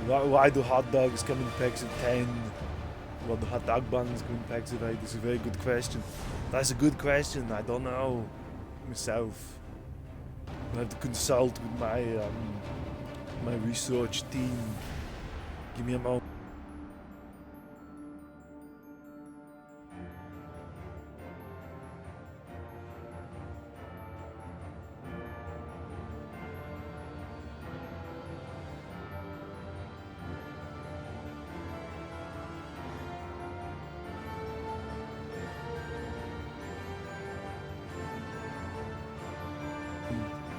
Why do hot dogs come in packs of 10? Well, the hot dog buns come in packs of 8. That's a very good question. That's a good question. I don't know myself. I have to consult with my research team. Give me a moment.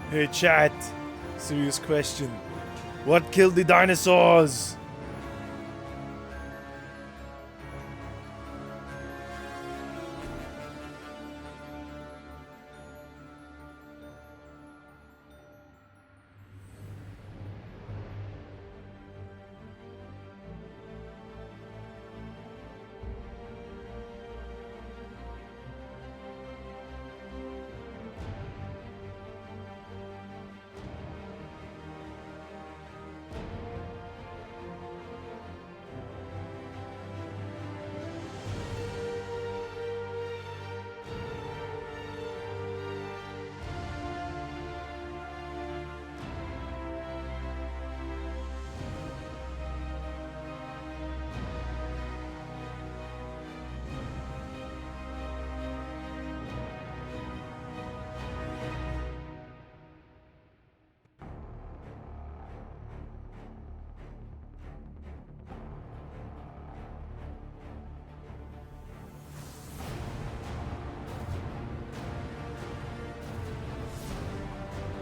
Hey chat, serious question. What killed the dinosaurs?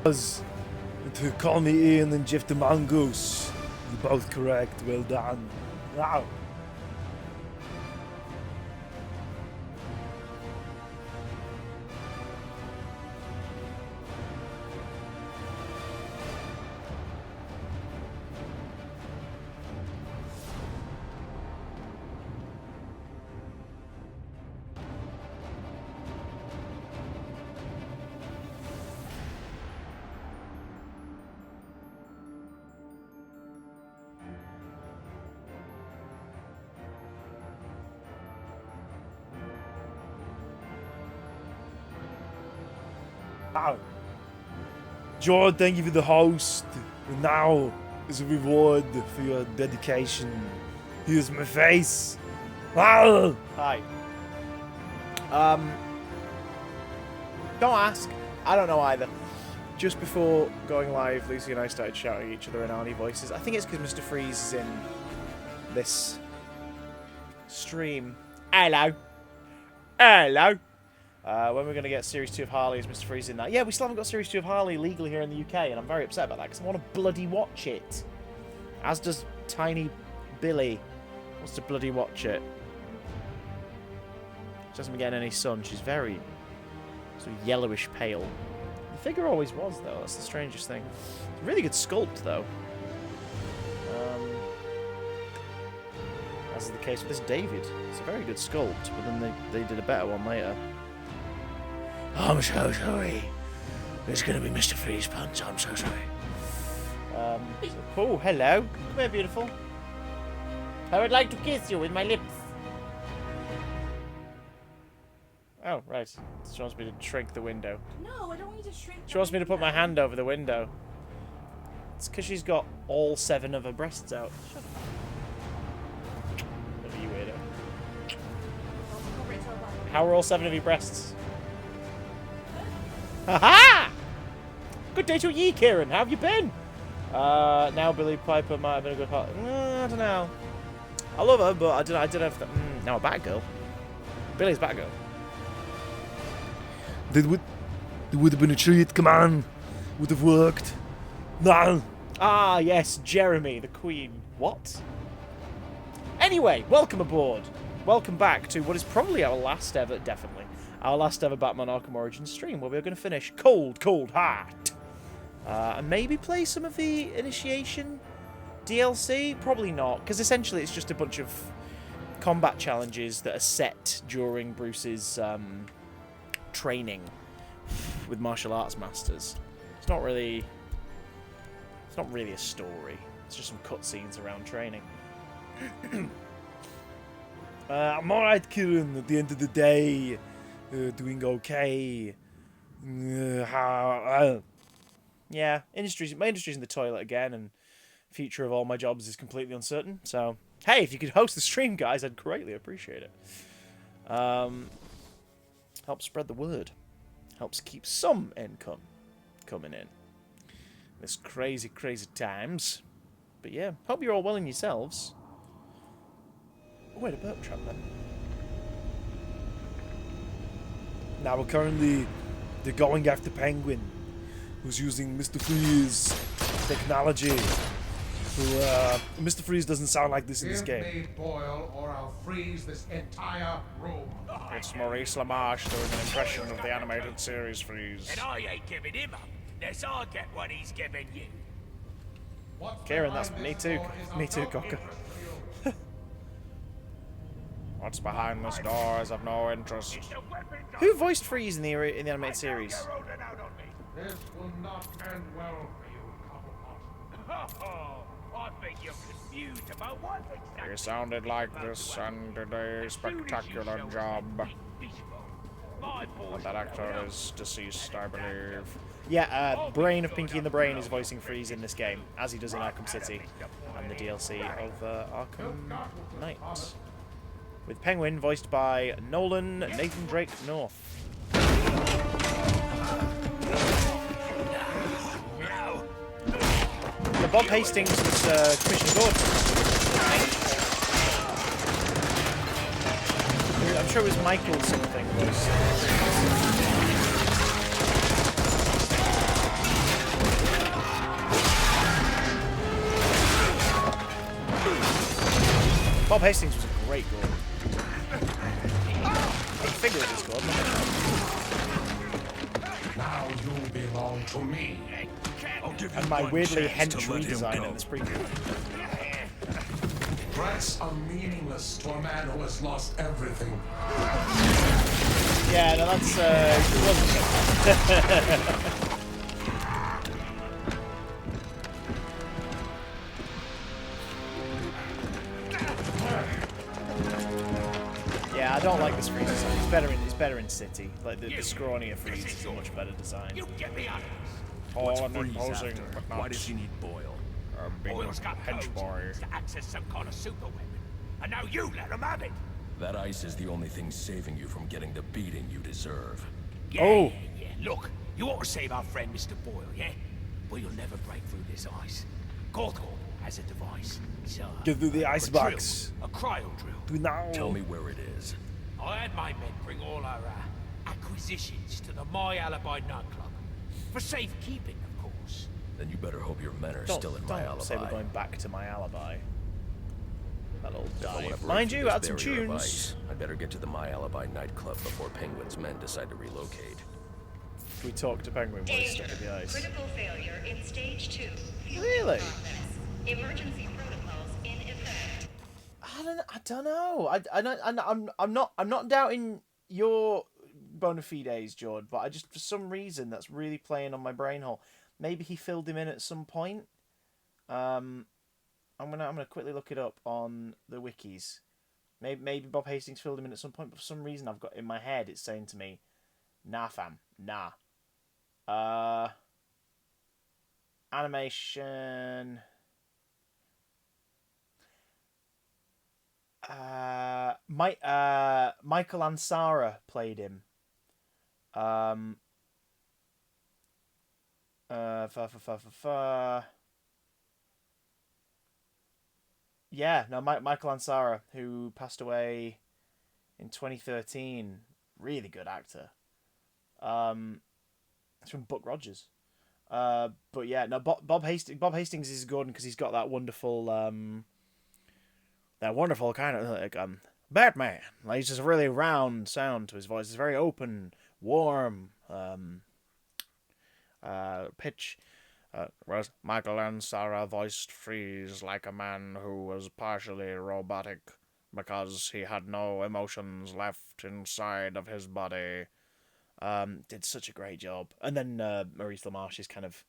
To call me Ian and Jeff the Mongoose. You're both correct. Well done. Wow. Wow. Jordan, thank you for the host. And now, as a reward for your dedication, here's my face. Wow. Hi. Don't ask. I don't know either. Just before going live, Lucy and I started shouting at each other in Arnie voices. I think it's because Mr. Freeze is in this stream. Hello. Hello. When we're going to get Series 2 of Harley, is Mr. Freeze in that? Yeah, we still haven't got Series 2 of Harley legally here in the UK, and I'm very upset about that, because I want to bloody watch it. As does Tiny Billy. Wants to bloody watch it. She hasn't been getting any sun. She's very sort of yellowish pale. The figure always was, though. That's the strangest thing. It's a really good sculpt, though. As is the case with this David. It's a very good sculpt, but then they did a better one later. I'm so sorry. There's going to be Mr. Freeze pants. I'm so sorry. Oh, hello. Come here, beautiful. I would like to kiss you with my lips. Oh, right. She wants me to shrink the window. No, I don't want you to shrink. She wants me to put my hand over the window. It's because she's got all 7 of her breasts out. Shut up. Look at you, weirdo. How are all 7 of your breasts? Ha-ha! Good day to ye, Kieran. How have you been? Now Billy Piper might have been a good part. I don't know. I love her, but I don't know if that... now a Batgirl. Billy's Batgirl. It would have been a treat. Come on. Would have worked. No. Ah, yes, Jeremy, the Queen. What? Anyway, welcome aboard. Welcome back to what is probably our last ever, definitely, our last ever Batman Arkham Origins stream, where we're going to finish Cold, Cold Heart. And maybe play some of the Initiation DLC? Probably not, because essentially it's just a bunch of combat challenges that are set during Bruce's training with martial arts masters. It's not really It's not really a story. It's just some cutscenes around training. I'm alright, Kieran. At the end of the day, doing okay. Yeah, my industry's in the toilet again, and future of all my jobs is completely uncertain. So, hey, if you could host the stream, guys, I'd greatly appreciate it. Helps spread the word. Helps keep some income coming in. This crazy, crazy times. But yeah, hope you're all well in yourselves. Oh, wait, a burp trap then. Now they're going after Penguin, who's using Mr. Freeze technology. Mr. Freeze doesn't sound like this in this game. Give me Boyle, or I'll freeze this entire room. It's Maurice LaMarche doing an impression of the animated series Freeze. And I ain't giving him up, unless I get what he's giving you. Kieran, that's me too. Me too, Cocker. What's behind this door is of no interest. Who voiced Freeze in the animated series? This will not end well for you, Cobblepot. I think you're confused about what exactly. You sounded like this and did a spectacular job. But that actor is deceased, I believe. Yeah, Brain of Pinky and the Brain is voicing Freeze in this game, as he does in Arkham City and the DLC of Arkham Knight. With Penguin voiced by Nolan Nathan Drake North. The Bob Hastings was Commissioner Gordon. I'm sure it was Michael something. Bob Hastings was a great Gordon. I figured it was Gordon. Now you belong to me. And my weirdly hench redesign in this preview. Threats are meaningless to a man who has lost everything. Yeah, no, that's it wasn't. Yeah, I don't like this Freeze design. It's better in City. Like the scrawnier Freeze is a much better design. You get me out of Tall and imposing, but not Why does he need Boyle? Boyle's got hench boy. codes to access some kind of super weapon. And now you let him have it. That ice is the only thing saving you from getting the beating you deserve. Yeah, Oh. yeah. Look, you ought to save our friend Mr. Boyle, yeah? But you'll never break through this ice. Gotham has a device. So, Get through the ice a box. drill, a cryo drill. Do now. Tell me where it is. I had my men bring all our acquisitions to the My Alibi nightclub. For safekeeping, of course. Then you better hope your men are still in my Don't alibi. say we're going back to My Alibi. That old If I wanna dive. break Mind through you, this add some barrier of tunes. ice, I'd better get to the My Alibi nightclub before Penguin's men decide to relocate. We talk to Penguin while he's stuck in the ice. Critical failure in stage 2. Really? Emergency protocols in effect. I don't know. I'm not doubting your bona fides, Jord, but I just for some reason that's really playing on my brain hole. Maybe he filled him in at some point. I'm gonna quickly look it up on the wikis. Maybe Bob Hastings filled him in at some point, but for some reason I've got in my head it's saying to me, nah fam, nah. Animation. Michael Ansara played him. Yeah, no, Michael Ansara, who passed away in 2013. Really good actor. It's from Buck Rogers. But yeah, no, Bob Hastings is Gordon because he's got that wonderful kind of like Batman. Like he's just a really round sound to his voice. It's very open, warm, pitch. Whereas Michael Ansara voiced Freeze like a man who was partially robotic because he had no emotions left inside of his body. Did such a great job. And then Maurice LaMarche is kind of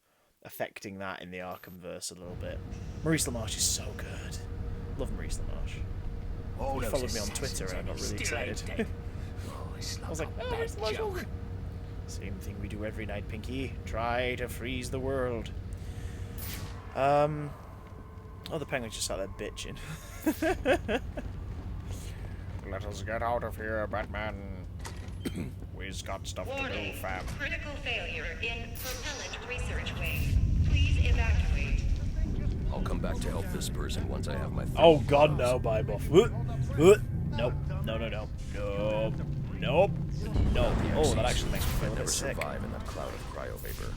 affecting that in the Arkham verse a little bit. Maurice LaMarche is so good. Love Maurice LaMarche. All He those followed me on assassins Twitter and I got really still ain't excited. dead. Oh, it's I was like, a oh, bad Maurice LaMarche. joke. Same thing we do every night, Pinky. Try to freeze the world. Oh, the penguin's just sat there bitching. Let us get out of here, Batman. We've got stuff to do, Warning. fam. Critical failure in propellant research wing. Please evacuate. I'll come back to help this person once I have my... Oh god, no, bye, buff. Nope. No, no, no. Nope. Nope. No. Oh, that actually makes me feel a I'd bit never sick. survive in that cloud of cryo vapor.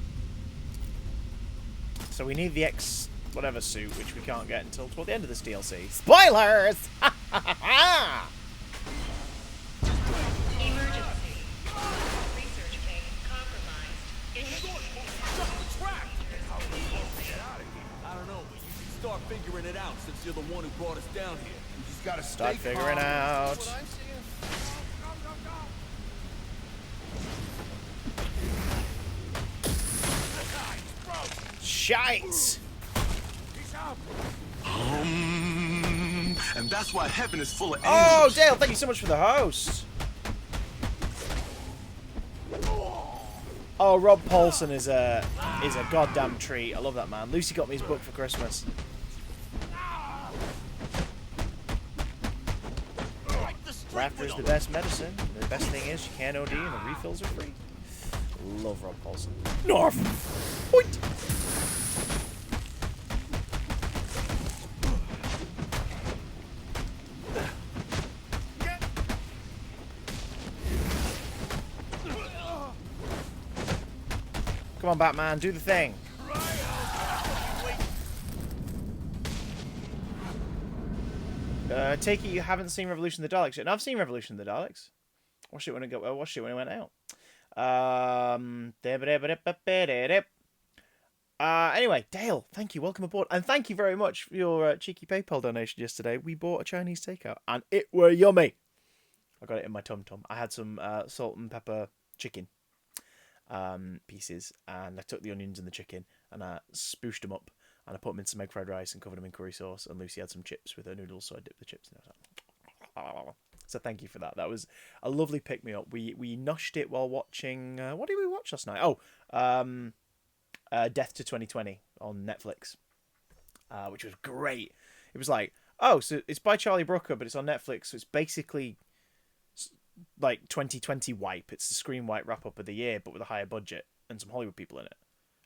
So we need the X whatever suit, which we can't get until toward the end of this DLC. Spoilers! Emergency. Research wing compromised. I don't know, but you should start figuring it out since you're the one who brought us down here. You just gotta Start stay figuring calm. out. That's what I'm saying. Shite! And that's why heaven is full of Oh, angels. Dale, thank you so much for the host. Oh, Rob Paulson is a goddamn treat. I love that man. Lucy got me his book for Christmas. Laughter is the best medicine. The best thing is you can't OD and the refills are free. Love Rob Paulson. North! Point! Come on, Batman, do the thing. Take it you haven't seen Revolution of the Daleks yet. No, I've seen Revolution of the Daleks. Watched it when it went out. Anyway, Dale, thank you. Welcome aboard. And thank you very much for your cheeky PayPal donation yesterday. We bought a Chinese takeout and it were yummy. I got it in my tum-tum. I had some salt and pepper chicken pieces, and I took the onions and the chicken and I spooshed them up and I put them in some egg fried rice and covered them in curry sauce, and Lucy had some chips with her noodles, so I dipped the chips in. I was like, so thank you for that. That was a lovely pick-me-up. We noshed it while watching... what did we watch last night? Oh, Death to 2020 on Netflix, which was great. It was like, oh, so it's by Charlie Brooker, but it's on Netflix, so it's basically like 2020 wipe. It's the screen wipe wrap-up of the year, but with a higher budget and some Hollywood people in it.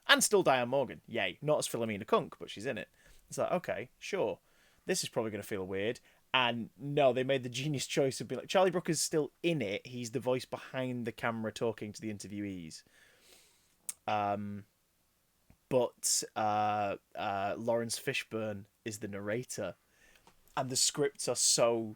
And still Diane Morgan. Yay. Not as Philomena Kunk, but she's in it. It's like, okay, sure. This is probably going to feel weird. And no, they made the genius choice of being like, Charlie Brooker's still in it. He's the voice behind the camera talking to the interviewees. But Lawrence Fishburne is the narrator. And the scripts are so,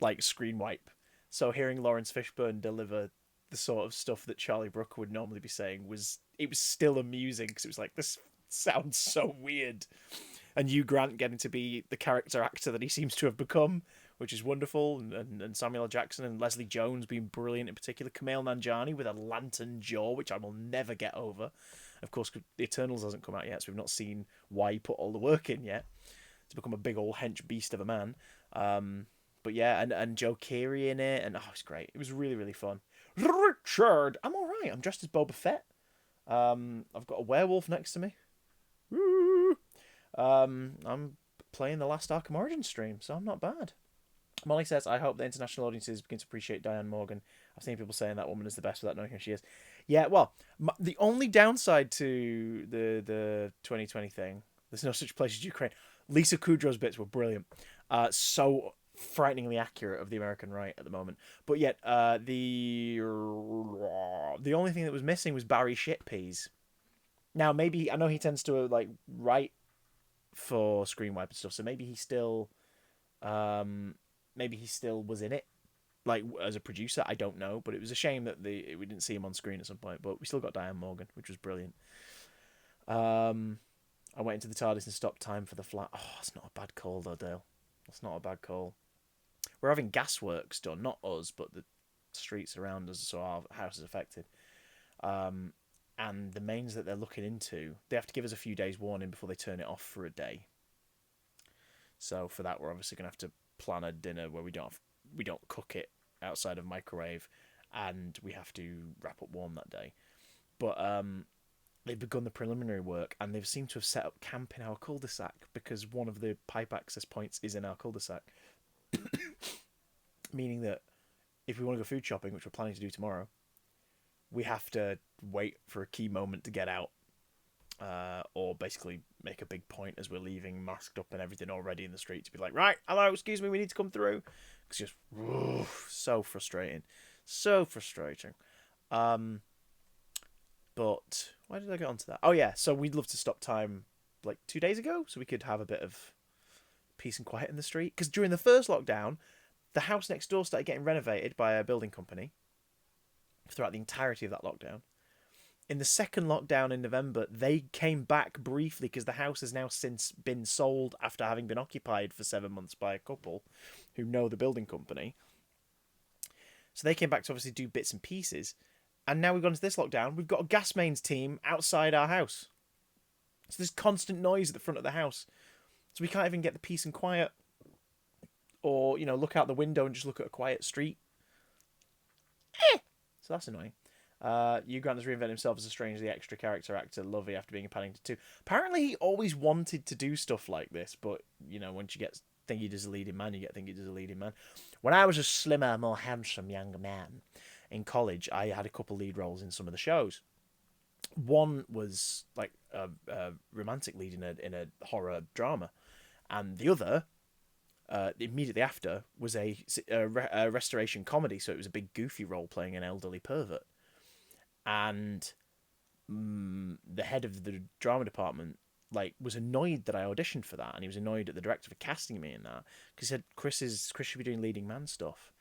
like, screen wipe. So hearing Lawrence Fishburne deliver the sort of stuff that Charlie Brooker would normally be saying was still amusing, because it was like, this sounds so weird. And Hugh Grant getting to be the character actor that he seems to have become, which is wonderful, and Samuel L. Jackson and Leslie Jones being brilliant in particular. Kumail Nanjiani with a lantern jaw, which I will never get over. Of course, The Eternals hasn't come out yet, so we've not seen why he put all the work in yet to become a big old hench beast of a man. But yeah, and Joe Keery in it, and it's great. It was really, really fun. Richard, I'm all right. I'm dressed as Boba Fett. I've got a werewolf next to me. Woo! I'm playing the last Arkham Origins stream, so I'm not bad. Molly says, I hope the international audiences begin to appreciate Diane Morgan. I've seen people saying that woman is the best without knowing who she is. Yeah, well, the only downside to the 2020 thing, there's no such place as Ukraine. Lisa Kudrow's bits were brilliant. So frighteningly accurate of the American right at the moment. But yet, the only thing that was missing was Barry Shitpeas. Now, maybe, I know he tends to, like, write for Screen Wipe and stuff, so maybe he still was in it, like, as a producer. I don't know, but it was a shame that we didn't see him on screen at some point, but we still got Diane Morgan, which was brilliant. I went into the TARDIS and stopped time for the flat. Oh, it's not a bad call, though, Dale. It's not a bad call. We're having gasworks done, not us, but the streets around us, so our house is affected. and the mains that they're looking into, they have to give us a few days warning before they turn it off for a day. So for that, we're obviously going to have to plan a dinner where we don't cook it outside of microwave, and we have to wrap up warm that day. But they've begun the preliminary work, and they've seemed to have set up camp in our cul-de-sac because one of the pipe access points is in our cul-de-sac. Meaning that if we want to go food shopping, which we're planning to do tomorrow, we have to wait for a key moment to get out, or basically make a big point as we're leaving, masked up and everything already in the street, to be like, right, hello, excuse me, we need to come through. It's just so frustrating. So frustrating. But why did I get onto that? Oh yeah, so we'd love to stop time like 2 days ago so we could have a bit of peace and quiet in the street. Because during the first lockdown, the house next door started getting renovated by a building company throughout the entirety of that lockdown. In the second lockdown in November, they came back briefly because the house has now since been sold after having been occupied for 7 months by a couple who know the building company. So they came back to obviously do bits and pieces. And now we've gone into this lockdown, we've got a gas mains team outside our house. So there's constant noise at the front of the house. So we can't even get the peace and quiet, or, you know, look out the window and just look at a quiet street. So that's annoying. Hugh Grant has reinvented himself as a strangely extra character actor, Lovey, after being in Paddington 2. Apparently he always wanted to do stuff like this, but, you know, once you get thingy as a leading man, you get thingy as a leading man. When I was a slimmer, more handsome younger man in college, I had a couple lead roles in some of the shows. One was like a romantic lead in a horror drama, and the other, immediately after, was a restoration comedy. So it was a big goofy role playing an elderly pervert, and the head of the drama department was annoyed that I auditioned for that, and he was annoyed at the director for casting me in that because he said Chris should be doing leading man stuff.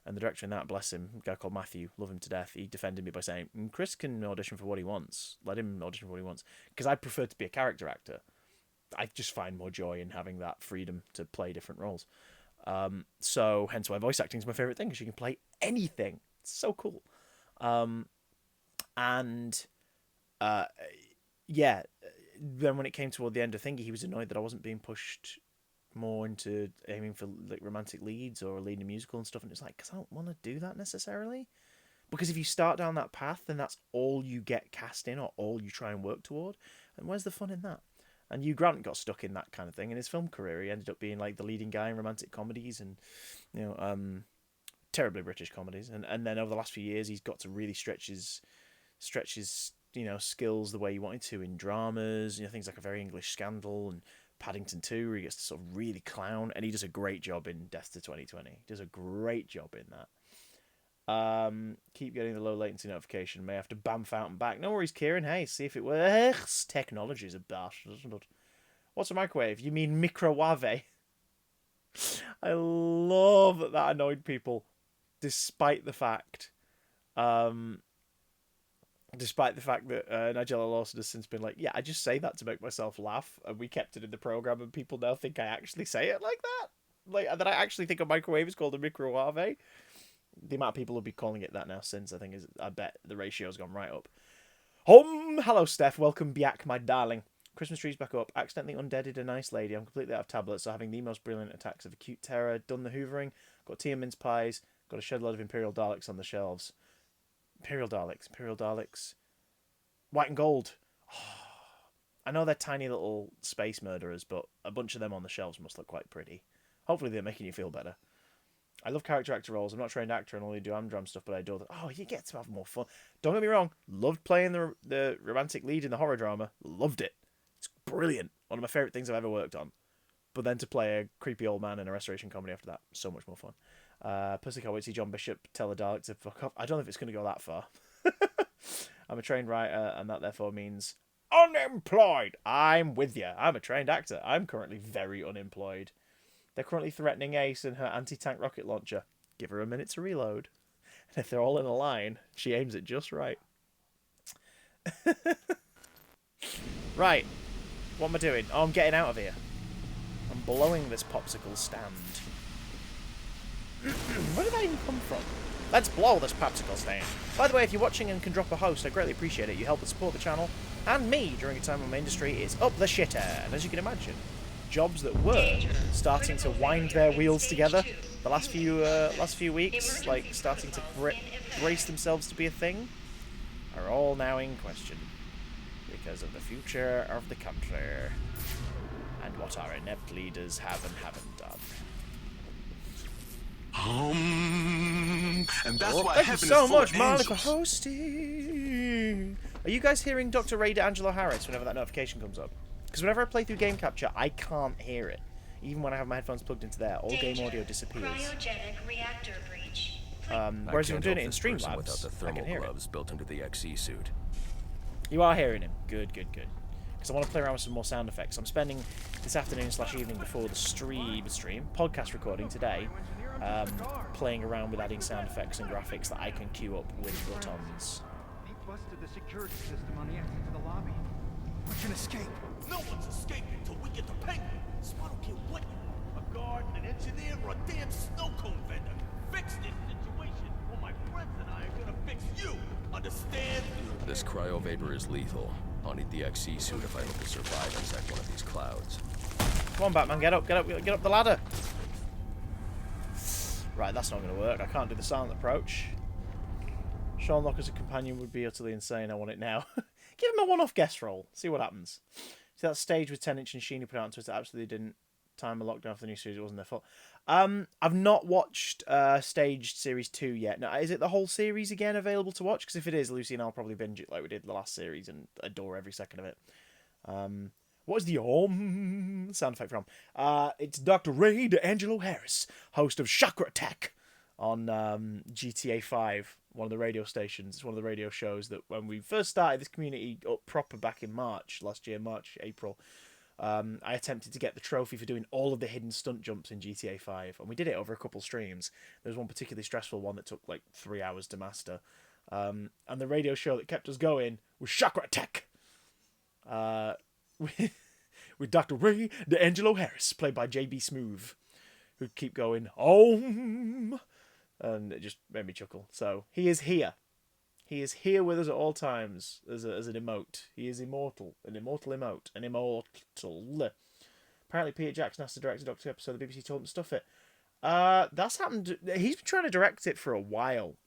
And the director in that, bless him, a guy called Matthew, love him to death, he defended me by saying, Chris can audition for what he wants. Let him audition for what he wants. Because I prefer to be a character actor. I just find more joy in having that freedom to play different roles. So hence why voice acting is my favourite thing, because you can play anything. It's so cool. Yeah, then when it came toward the end of Thingy, he was annoyed that I wasn't being pushed more into aiming for like romantic leads or leading a musical and stuff, and it's like, because I don't want to do that necessarily, because if you start down that path, then that's all you get cast in, or all you try and work toward, and where's the fun in that? And Hugh Grant got stuck in that kind of thing in his film career. He ended up being like the leading guy in romantic comedies and, you know, terribly British comedies, and then over the last few years he's got to really stretch his you know, skills the way he wanted to in dramas, you know, things like A Very English Scandal and Paddington 2, where he gets to sort of really clown, and he does a great job in Death to 2020. He does a great job in that. Keep getting the low latency notification. May have to bamf out and back. No worries, Kieran. Hey, see if it works. Technology's a bastard, isn't it? What's a microwave? You mean microwave? I love that annoyed people, despite the fact that Nigella Lawson has since been like, yeah, I just say that to make myself laugh, and we kept it in the program, and people now think I actually say it like that, like that I actually think a microwave is called a microwave. The amount of people who'll be calling it that now since, I bet the ratio's gone right up. Hello Steph, welcome back, my darling. Christmas tree's back up. Accidentally undeaded a nice lady. I'm completely out of tablets, so having the most brilliant attacks of acute terror. Done the hoovering. Got tea and mince pies. Got a shed load of Imperial Daleks on the shelves. Imperial Daleks. White and gold. I know they're tiny little space murderers, but a bunch of them on the shelves must look quite pretty. Hopefully they're making you feel better. I love character actor roles. I'm not a trained actor and only do Amdram stuff, but I adore that. Oh, you get to have more fun. Don't get me wrong. Loved playing the romantic lead in the horror drama. Loved it. It's brilliant. One of my favourite things I've ever worked on. But then to play a creepy old man in a restoration comedy after that, so much more fun. Personally, can't wait to see John Bishop tell the Daleks to fuck off. I don't know if it's going to go that far. I'm a trained writer, and that therefore means unemployed. I'm with you. I'm a trained actor. I'm currently very unemployed. They're currently threatening Ace and her anti-tank rocket launcher. Give her a minute to reload. And if they're all in a line, she aims it just right. Right. What am I doing? Oh, I'm getting out of here. I'm blowing this popsicle stand. Where did that even come from? Let's blow this popsicle stand. By the way, if you're watching and can drop a host, I greatly appreciate it. You help to support the channel and me during a time when my industry is up the shitter. And as you can imagine, jobs that were starting to wind their wheels together the last few weeks, like starting to brace themselves to be a thing, are all now in question because of the future of the country and what our inept leaders have and haven't done. And that's why thank you heaven so is full much, of Marley, for angels. hosting. Are you guys hearing Dr. Ray D'Angelo Harris whenever that notification comes up? Because whenever I play through Game Capture, I can't hear it. Even when I have my headphones plugged into there, all game audio disappears. Cryogenic reactor breach. Whereas if I'm doing it in Streamlabs, without the I thermal can hear it. gloves built into the XE suit. You are hearing him. Good. Because I want to play around with some more sound effects. I'm spending this afternoon/evening before the stream, podcast recording today, playing around with adding sound effects and graphics that I can queue up with buttons. He busted the security system on the exit to the lobby. We can escape. No one's escaping until we get the Penguin. So I don't care what you are. A guard, an engineer, or a damn snow cone vendor. Fix this situation, or my friends and I are gonna fix you. Understand? This cryo vapor is lethal. I'll need the XE suit if I hope to survive inside one of these clouds. Come on, Batman, get up the ladder. Right, that's not going to work. I can't do the silent approach. Sean Locke as a companion would be utterly insane. I want it now. Give him a one-off guest role. See what happens. See that stage with 10-inch and Sheeny put out on Twitter? Absolutely didn't time a lockdown for the new series. It wasn't their fault. I've not watched Staged Series 2 yet. Now, is it the whole series again available to watch? Because if it is, Lucy and I'll probably binge it like we did the last series and adore every second of it. What is the sound effect from? It's Dr. Ray D'Angelo Harris, host of Chakra Attack on GTA 5, one of the radio stations. It's one of the radio shows that when we first started this community up proper back in last year, April, I attempted to get the trophy for doing all of the hidden stunt jumps in GTA 5, and we did it over a couple streams. There was one particularly stressful one that took like 3 hours to master. And the radio show that kept us going was Chakra Attack. With Dr. Ray D'Angelo Harris, played by JB Smoove, who'd keep going, Om! And it just made me chuckle. So, he is here. He is here with us at all times as an emote. He is immortal. An immortal emote. An immortal. Apparently Peter Jackson has to direct a Doctor Who episode. The BBC told him to stuff it. That's happened. He's been trying to direct it for a while.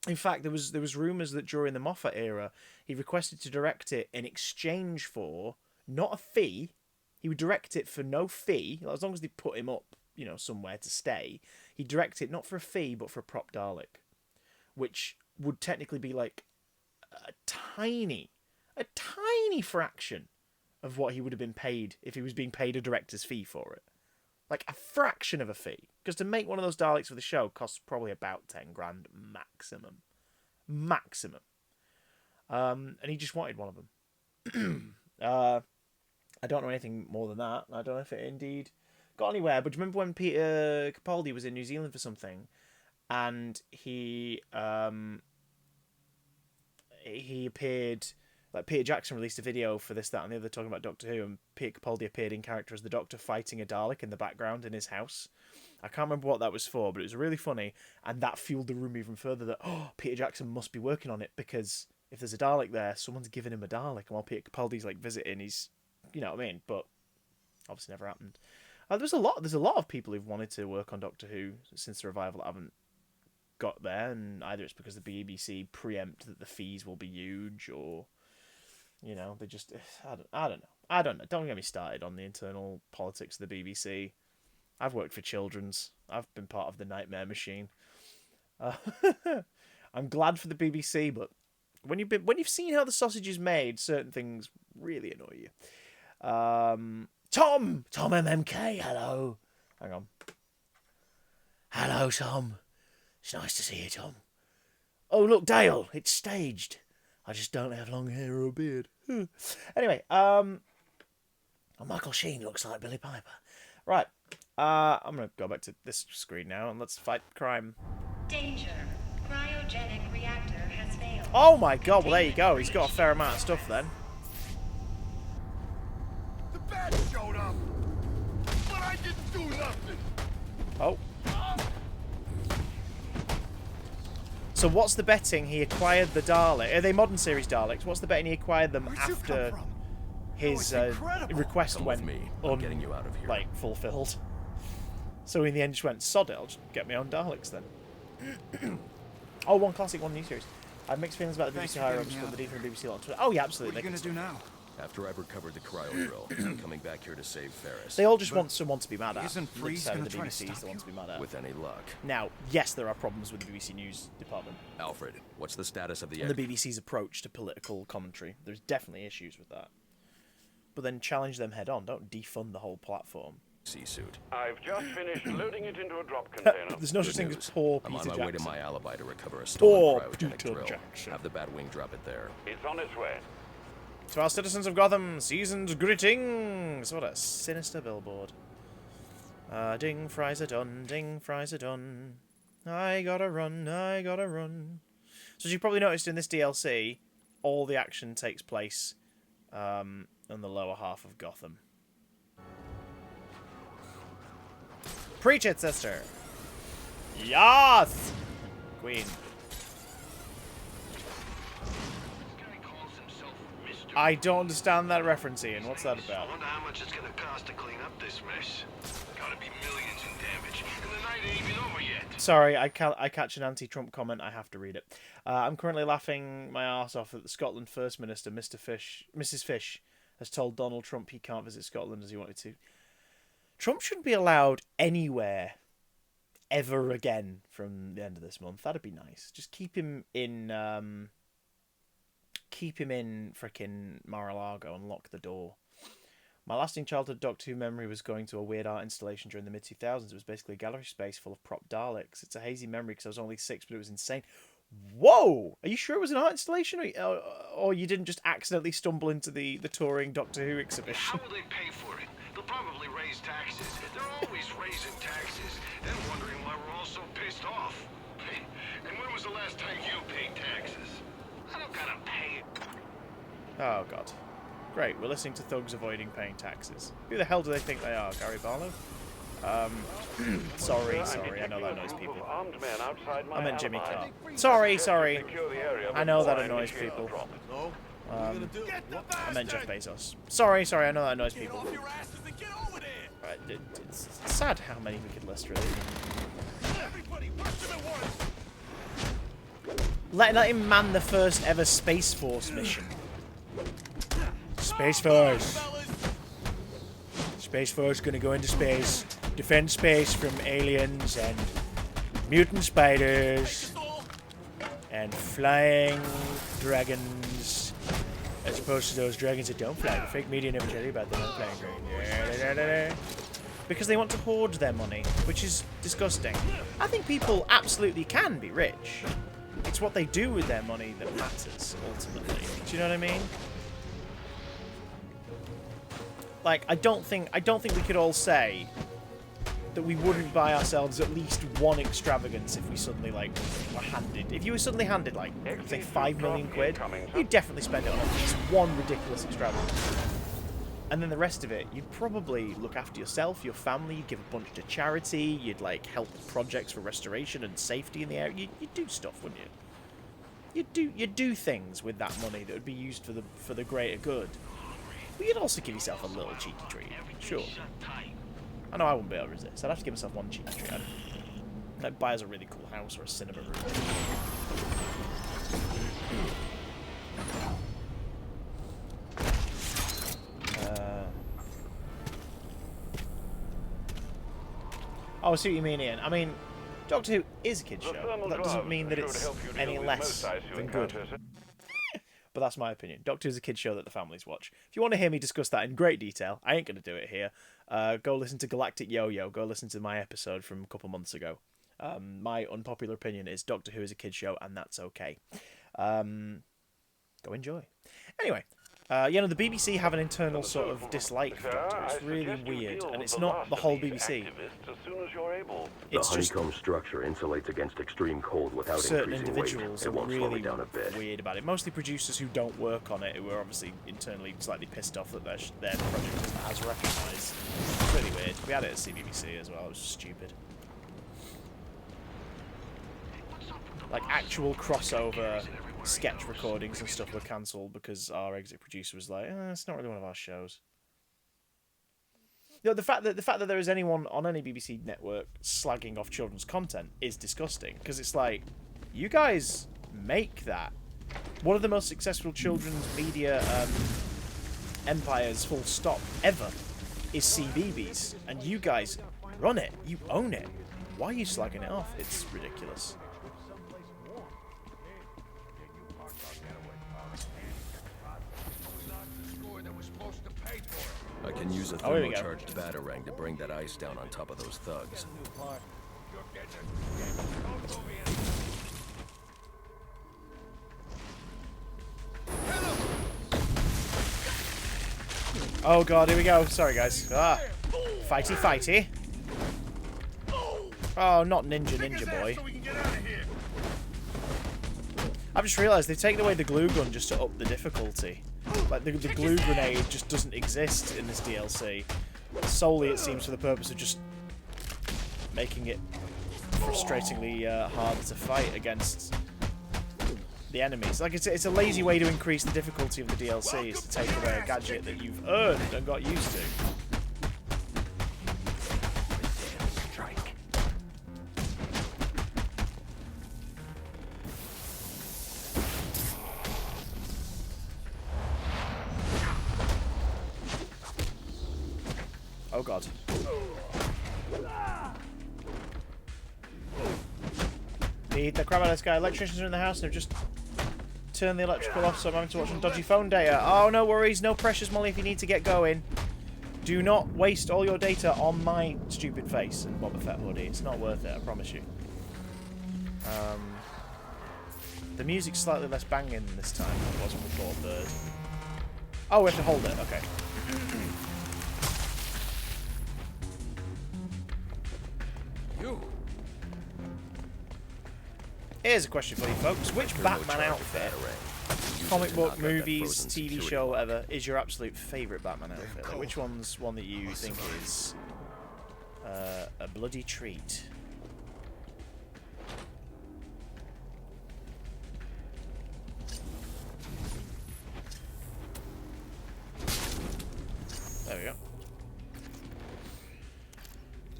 In fact, there was rumours that during the Moffat era, he requested to direct it in exchange for not a fee. He would direct it for no fee, as long as they put him up, somewhere to stay. He'd direct it not for a fee, but for a prop Dalek, which would technically be like a tiny fraction of what he would have been paid if he was being paid a director's fee for it. Like a fraction of a fee. Because to make one of those Daleks for the show costs probably about 10 grand maximum. And he just wanted one of them. I don't know anything more than that. I don't know if it indeed got anywhere. But do you remember when Peter Capaldi was in New Zealand for something, and he appeared, like Peter Jackson released a video for this, that, and the other talking about Doctor Who, and Peter Capaldi appeared in character as the Doctor fighting a Dalek in the background in his house. I can't remember what that was for, but it was really funny, and that fueled the rumour even further that Peter Jackson must be working on it, because if there's a Dalek there, someone's giving him a Dalek, and while Peter Capaldi's like visiting, he's, you know what I mean? But obviously never happened. There's a lot of people who've wanted to work on Doctor Who since the revival that haven't got there, and either it's because the BBC preempt that the fees will be huge, or they just I don't know. Don't get me started on the internal politics of the BBC. I've worked for Children's. I've been part of the Nightmare Machine. I'm glad for the BBC, but when you've seen how the sausage is made, certain things really annoy you. Tom MMK, hello. Hang on. Hello, Tom. It's nice to see you, Tom. Oh, look, Dale, it's staged. I just don't have long hair or a beard. Anyway, Michael Sheen looks like Billy Piper. Right, I'm going to go back to this screen now and let's fight crime. Danger. Cryogenic reactor has failed. Oh my god, well there you go. He's got a fair amount of stuff then. The bat showed up, but I didn't do nothing. Oh. So what's the betting he acquired the Dalek? Are they modern series Daleks? What's the betting he acquired them after his request Come with went me. I'm getting you out of here. like fulfilled? So in the end, just went, sod it, I'll just get my own Daleks then. Oh, one classic, one new series. I have mixed feelings about the BBC higher-ups, but the D from the BBC lot. Oh yeah, absolutely. What are you gonna do now? After I've recovered the cryo drill, I'm coming back here to save Ferris. They all just want someone to be mad at. Isn't Freeze gonna the try to BBC is stop the one to be mad at. With any luck. Now, yes, there are problems with the BBC News department Alfred, what's the status of the... and the BBC's approach to political commentary. There's definitely issues with that. But then challenge them head on. Don't defund the whole platform. C-suit. I've just finished loading it into a drop container. There's no such thing as poor I'm Peter on my way to Jackson. my alibi to recover a Poor stolen cryogenic Peter drill. Jackson. Have the Batwing drop it there. It's on its way. To our citizens of Gotham, seasoned greetings! What a sinister billboard. Ding, fries are done, ding, fries are done. I gotta run, I gotta run. So as you probably noticed in this DLC, all the action takes place in the lower half of Gotham. Preach it, sister! Yes! Queen. I don't understand that reference, Ian. What's that about? I wonder how much it's gonna cost to clean up this mess. Gotta be millions in damage, and the night ain't even over yet. Sorry, I catch an anti-Trump comment. I have to read it. I'm currently laughing my arse off that the Scotland First Minister, Mrs. Fish, has told Donald Trump he can't visit Scotland as he wanted to. Trump shouldn't be allowed anywhere ever again from the end of this month. That'd be nice. Just keep him in frickin' Mar-a-Lago and lock the door. My lasting childhood Doctor Who memory was going to a weird art installation during the mid-2000s. It was basically a gallery space full of prop Daleks. It's a hazy memory because I was only 6, but it was insane. Whoa! Are you sure it was an art installation? Or you didn't just accidentally stumble into the touring Doctor Who exhibition? How will they pay for it? They'll probably raise taxes. They're always raising taxes and wondering why we're all so pissed off. And when was the last time you paid taxes? I don't gotta pay it. Oh, God. Great, we're listening to thugs avoiding paying taxes. Who the hell do they think they are? Gary Barlow? Sorry, I know that annoys people. I meant Jimmy Carr. Sorry. I know that annoys people. I meant Jeff Bezos. Sorry, I know that annoys people. It's sad how many we could list, really. Let him man the first ever Space Force mission. Space Force. Space Force gonna go into space, defend space from aliens and mutant spiders and flying dragons, as opposed to those dragons that don't fly. The fake media never tell you about them flying dragons. Because they want to hoard their money, which is disgusting. I think people absolutely can be rich. It's what they do with their money that matters, ultimately. Do you know what I mean? Like, I don't think we could all say that we wouldn't buy ourselves at least one extravagance if we suddenly, like, were handed. If you were suddenly handed, like, say, 5 million quid, you'd definitely spend it on at least one ridiculous extravagance. And then the rest of it, you'd probably look after yourself, your family, you'd give a bunch to charity, you'd, like, help with projects for restoration and safety in the area. You'd do stuff, wouldn't you? You'd do things with that money that would be used for the greater good. But you'd also give yourself a little cheeky treat. Sure. I know I wouldn't be able to resist. I'd have to give myself one cheeky treat. I'd buy us a really cool house or a cinema room. Oh, I see what you mean, Ian. I mean, Doctor Who is a kid's show, but that doesn't mean that it's any less than good. But that's my opinion. Doctor Who's a kid's show that the families watch. If you want to hear me discuss that in great detail, I ain't going to do it here. Go listen to Galactic Yo-Yo. Go listen to my episode from a couple months ago. My unpopular opinion is Doctor Who is a kid's show, and that's okay. Go enjoy. Anyway, the BBC have an internal sort of dislike for Doctor Who. It's really weird, and it's not the whole BBC. It's the honeycomb structure insulates against extreme cold without certain increasing individuals weight. It won't are slow really me down a bit. weird about it. Mostly producers who don't work on it, who are obviously internally slightly pissed off that their project isn't as recognised. It's really weird. We had it at CBBC as well. It was stupid. like actual crossover sketch recordings and stuff were cancelled because our exec producer was like, it's not really one of our shows. You know, the fact that there is anyone on any BBC network slagging off children's content is disgusting, because it's like, you guys make that. One of the most successful children's media empires, full stop, ever, is CBeebies, and you guys run it. You own it. Why are you slagging it off? It's ridiculous. I can use a thermocharged batarang to bring that ice down on top of those thugs. Oh god, here we go. Sorry guys. Fighty fighty. Oh, not ninja boy. I've just realised they've taken away the glue gun just to up the difficulty. Like, the glue grenade just doesn't exist in this DLC. Solely, it seems, for the purpose of just making it frustratingly hard to fight against the enemies. Like, it's a lazy way to increase the difficulty of the DLC, is to take away a gadget that you've earned and got used to. Oh god. Beat the crap out of this guy. Electricians are in the house and they've just turned the electrical off, so I'm having to watch some dodgy phone data. Oh, no worries. No pressures, Molly, if you need to get going. Do not waste all your data on my stupid face and Boba Fett hoodie. It's not worth it, I promise you. The music's slightly less banging this time than it was when we fought Bird. Oh, we have to hold it. Okay. Here's a question for you folks. Which Batman outfit, comic book, movies, TV show, whatever, is your absolute favourite Batman outfit? Like, which one's one that you think is a bloody treat? There we go.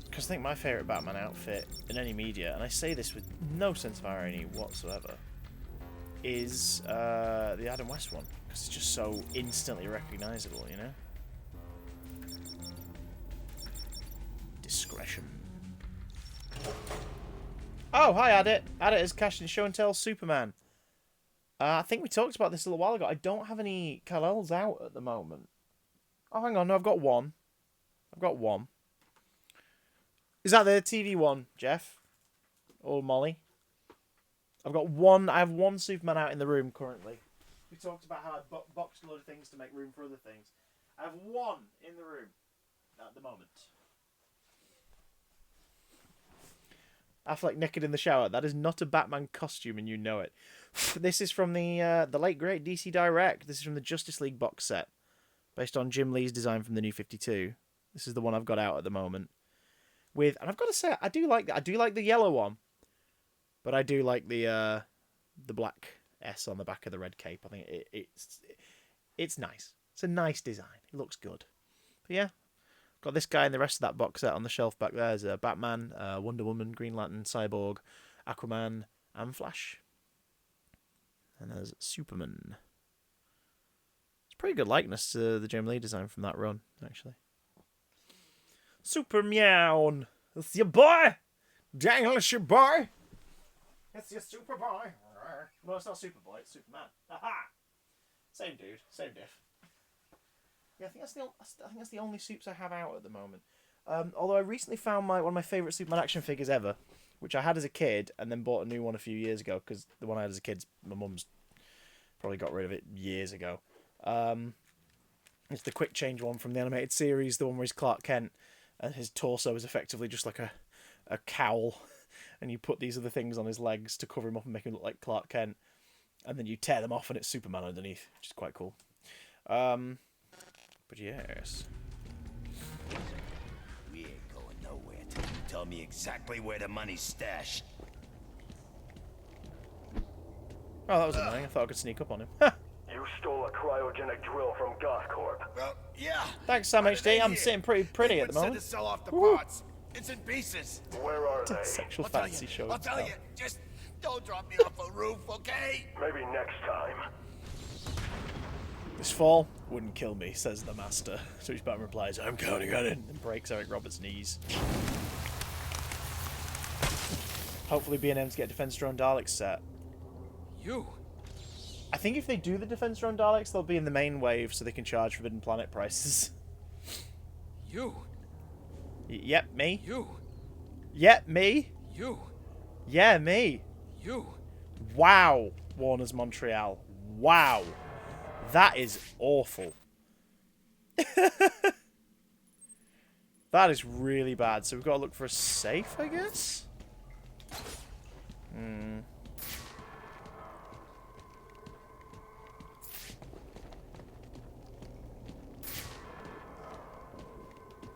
Because I think my favourite Batman outfit in any media, and I say this with no sense of irony whatsoever, is the Adam West one. Because it's just so instantly recognisable, you know? Discretion. Oh, hi, Adit. Adit has cashed in Show and Tell Superman. I think we talked about this a little while ago. I don't have any Kal-Els out at the moment. Oh, hang on. No, I've got one. I've got one. Is that the TV one, Jeff? Or Molly? I've got one. I have one Superman out in the room currently. We talked about how I boxed a load of things to make room for other things. I have one in the room at the moment. Affleck naked in the shower. That is not a Batman costume, and you know it. This is from the late great DC Direct. This is from the Justice League box set, based on Jim Lee's design from the New 52. This is the one I've got out at the moment. And I've got to say, I do like that. I do like the yellow one, but I do like the black S on the back of the red cape. I think it's nice. It's a nice design. It looks good. But yeah, got this guy and the rest of that box set on the shelf back there. There's Batman, Wonder Woman, Green Lantern, Cyborg, Aquaman, and Flash. And there's Superman. It's a pretty good likeness to the Jim Lee design from that run, actually. Super Meow. It's your boy. Daniel, it's your boy. It's your super boy. Well, it's not Super Boy, it's Superman. Aha! Same dude, same diff. Yeah, I think that's the only supes I have out at the moment. Although I recently found one of my favourite Superman action figures ever, which I had as a kid and then bought a new one a few years ago because the one I had as a kid, my mum's probably got rid of it years ago. It's the quick change one from the animated series, the one where he's Clark Kent. And his torso is effectively just like a cowl. And you put these other things on his legs to cover him up and make him look like Clark Kent. And then you tear them off and it's Superman underneath, which is quite cool. But yes. We ain't going nowhere till you tell me exactly where the money's stashed. Oh, that was annoying. I thought I could sneak up on him. You stole a cryogenic drill from Gothcorp. Well, yeah. Thanks, Sam HD. I'm sitting pretty at the moment. To sell off the parts. It's in pieces. Where are they? Sexual fantasy show. I'll tell you. Just don't drop me off a roof, okay? Maybe next time. This fall wouldn't kill me, says the master. So his Batman replies, I'm counting on it, and breaks Eric Roberts' knees. Hopefully being able to get Defense Drone Daleks set. You? I think if they do the Defense Drone Daleks, they'll be in the main wave so they can charge Forbidden Planet prices. You? Yep, me. You? Yep, me. You? Yeah, me. You? Wow, Warner's Montreal. Wow. That is awful. That is really bad. So we've got to look for a safe, I guess?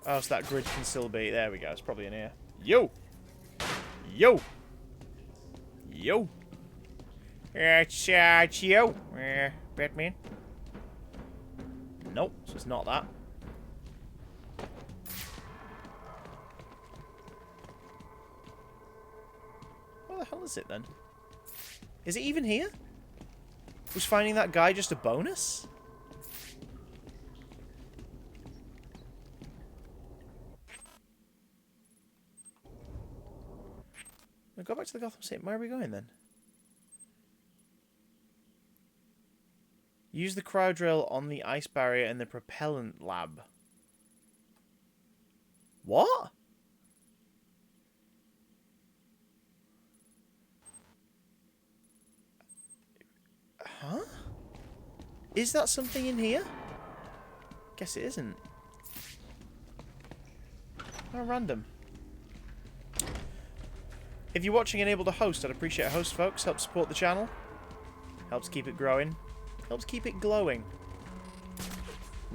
Oh, so that grid can still be... There we go. It's probably in here. Yo! Yo! Yo! It's yo! Batman. Nope, so it's not that. What the hell is it then? Is it even here? Was finding that guy just a bonus? We'll go back to the Gotham City. Where are we going then? Use the cryo drill on the ice barrier in the propellant lab. What? Huh? Is that something in here? Guess it isn't. How random. If you're watching and able to host, I'd appreciate a host, folks. Helps support the channel. Helps keep it growing. Helps keep it glowing.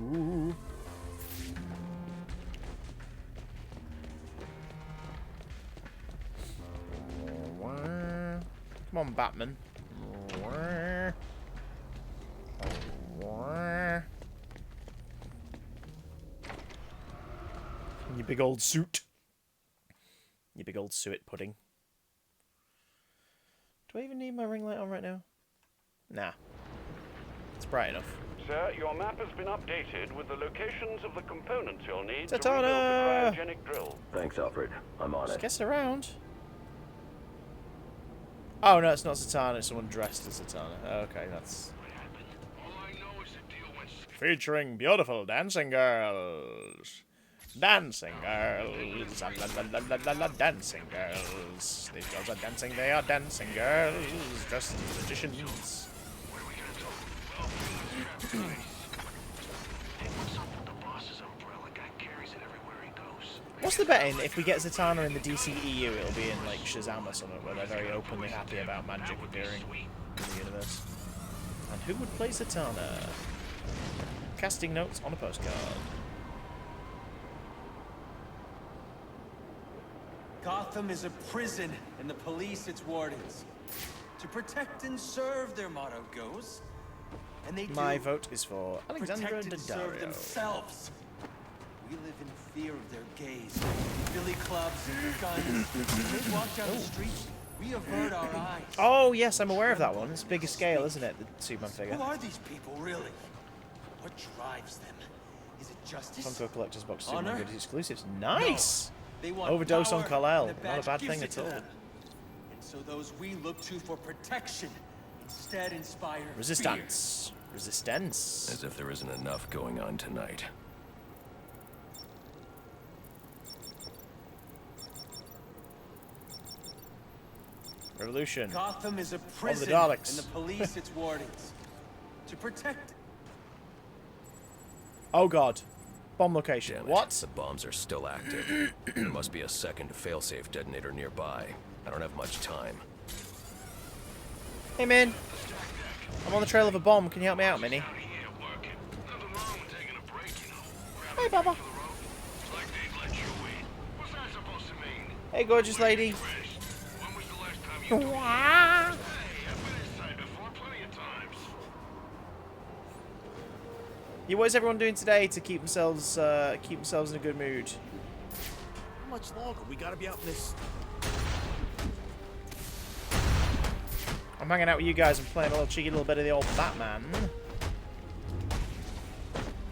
Ooh. Come on, Batman. You big old suit. You big old suet pudding. Do I even need my ring light on right now? Nah. It's bright enough. Sir, your map has been updated with the locations of the components you'll need to Ta-ta! rebuild the cryogenic drill. Thanks, Alfred. I'm on Just it. guess around. Oh, no, it's not Zatanna. It's someone dressed as Zatanna. Okay, that's... Featuring beautiful dancing girls. Dancing girls. Dancing girls. These girls are dancing. They are dancing girls. Dressed as magicians. What's the betting? If we get Zatanna in the DCEU, it'll be in, like, Shazam or something, where they're very openly happy about magic appearing in the universe. And who would play Zatanna? Casting notes on a postcard. Gotham is a prison, and the police its wardens. To protect and serve, their motto goes. And they My do. vote is for Alexandra Protect and serve Daddario. themselves. We live in fear of their gaze. Billy clubs and guns. When they walk down the street, we avert our eyes. Oh, yes, I'm aware of that one. It's bigger scale, isn't it? The Superman figure. Who are these people, really? What drives them? Is it justice? Funko Collector's Box Honor? Superman Good exclusives. Nice! They want Overdose on power, Kal-El. and the Not a badge bad gives thing it at to all. them. And so those we look to for protection instead inspire Resistance. Resistance. As if there isn't enough going on tonight. Revolution. Gotham is a the prison, Daleks. and the police its wardens. To protect... Oh, God. Bomb location. Damn it. What? The bombs are still active. There must be a second failsafe detonator nearby. I don't have much time. Hey, man. I'm on the trail of a bomb. Can you help me out, Minnie? Hey, Baba. Hey, gorgeous lady. Yeah, what is everyone doing today to keep themselves in a good mood? How much longer? We gotta be out in this. I'm hanging out with you guys and playing a little cheeky little bit of the old Batman.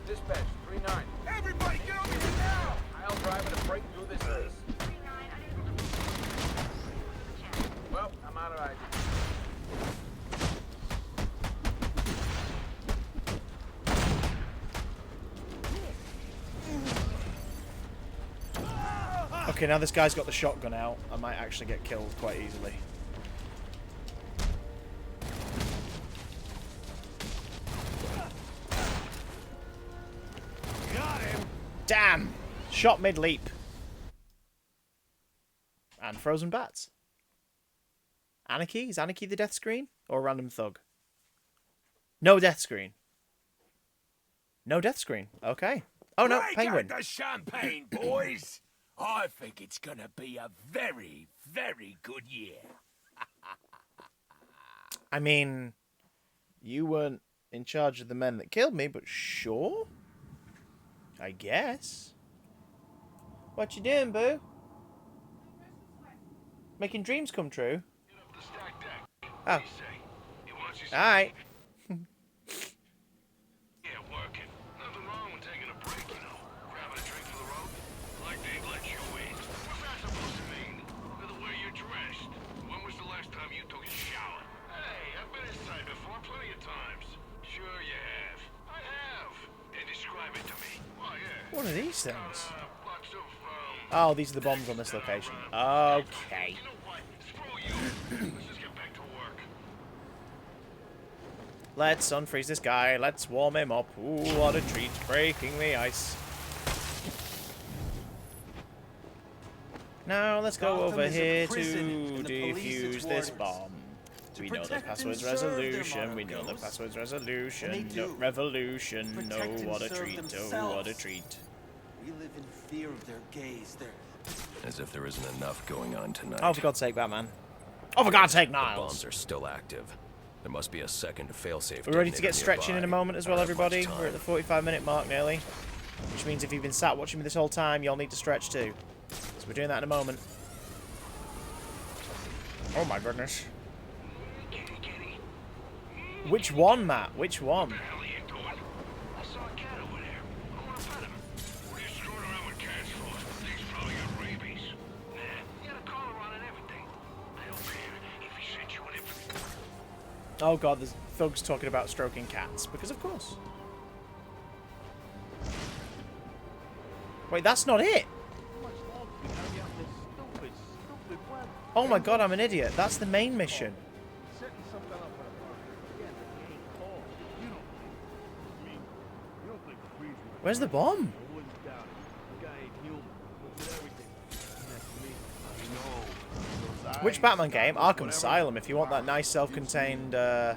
Dispatch 3-9. Everybody get over here now! I'll drive to break through this haze. Well, I'm out of ideas. Okay, now this guy's got the shotgun out. I might actually get killed quite easily. Got him! Damn! Shot mid-leap. And frozen bats. Anarchy? Is Anarchy the death screen? Or a random thug? No death screen. No death screen. Okay. Oh no, Break penguin. out the champagne, boys. I think it's gonna be a very, very good year. I mean, you weren't in charge of the men that killed me, but sure. I guess. What you doing, boo? Making dreams come true? Oh. Alright. Yeah, working. Nothing wrong with taking a break, you know. Grabbing a drink for the road. Like they'd let you in. What's that supposed to mean? The way you're dressed. When was the last time you took a shower? Hey, I've been inside before plenty of times. Sure you have. I have. And describe it to me. Oh, yeah. What are these things? Lots of, Oh, these are the bombs on this location. Okay. you know what? Screw you. Let's just get back to work. Let's unfreeze this guy. Let's warm him up. Ooh, what a treat. Breaking the ice. Now, let's go Gotham over is a here to prison, and the police its defuse this wardens. bomb. We know the protect and password's serve their resolution. We motto know the goes. password's And resolution. they No, do. revolution. No, Protect and what a serve treat. Oh, what a themselves. treat. We live in fear of their gaze, their... As if there isn't enough going on tonight. Oh, for God's sake, Batman. Oh, for God's sake, The Niles. bombs are still active. There must be a second failsafe. We're ready to get detonator stretching in a nearby. moment as well, I don't have much everybody. We're at the 45-minute mark nearly. Which means if you've been sat watching me this whole time, you'll need to stretch too. So we're doing that in a moment. Oh my goodness. Which one, Matt? Which one? I saw a cat over there. I want to pet him. What are you screwing around with cats for? Things probably got rabies. Nah, you got a collar on and everything. I don't care if he sent you an infant. Oh god, there's thugs talking about stroking cats. Because of course. Wait, that's not it! Oh my god, I'm an idiot. That's the main mission. Where's the bomb? Which Batman game? Arkham Asylum. If you want that nice self-contained, if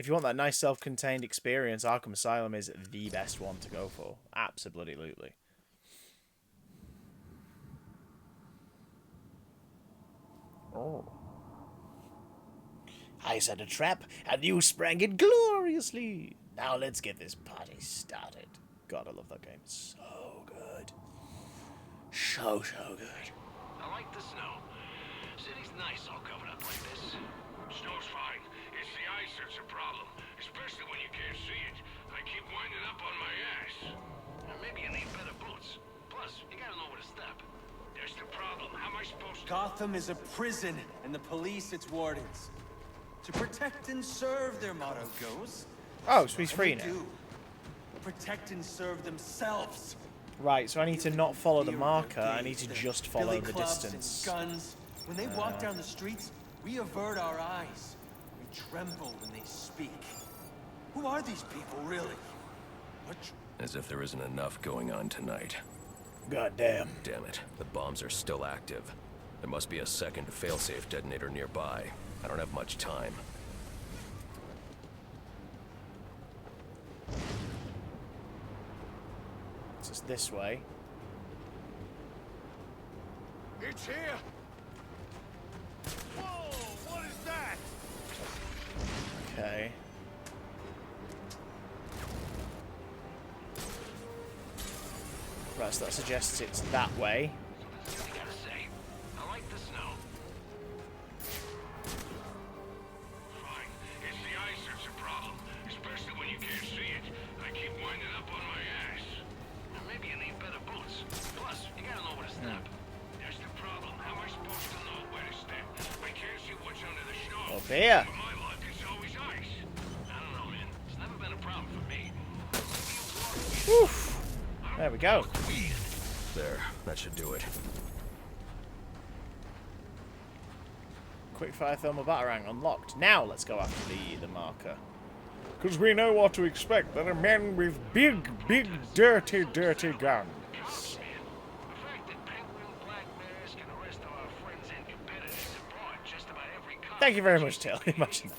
you want that nice self-contained experience, Arkham Asylum is the best one to go for. Absolutely. Oh. I set a trap, and you sprang it gloriously. Now let's get this party started. God, I love that game. It's so good. So good. I like the snow. City's nice all covered up like this. Snow's fine. It's the ice that's a problem, especially when you can't see it. I keep winding up on my ass. Maybe you need better boots. Plus, you gotta know where to step. That's the problem. How am I supposed to... Gotham is a prison, and the police its wardens. To protect and serve, their motto goes. Oh, so he's And free they now. do. Protect and serve themselves. Right, so I need to not follow the marker. I need to just follow Billy the clubs and distance. guns. When they walk down the streets, we avert our eyes. We tremble when they speak. Who are these people, really? What? As if there isn't enough going on tonight. God damn. Damn it. The bombs are still active. There must be a second failsafe detonator nearby. I don't have much time. It's just this way. It's here! Whoa! What is that? Okay. Right, so that suggests it's that way. I gotta say, I like the snow. Fine. It's the ice that's a problem, especially when you can't see it. I keep winding up on my ass. Now maybe you need better boots. Plus, you gotta know where to step. There's the problem. How am I supposed to know where to step? I can't see what's under the snow. Oh, bear. With my luck, it's always ice. I don't know, man. It's never been a problem for me. Woof. There we go. There, that should do it. Quickfire thermal batarang unlocked. Now let's go after the marker. Because we know what to expect. They're men with big, dirty guns. Thank you very much, Till. Imagine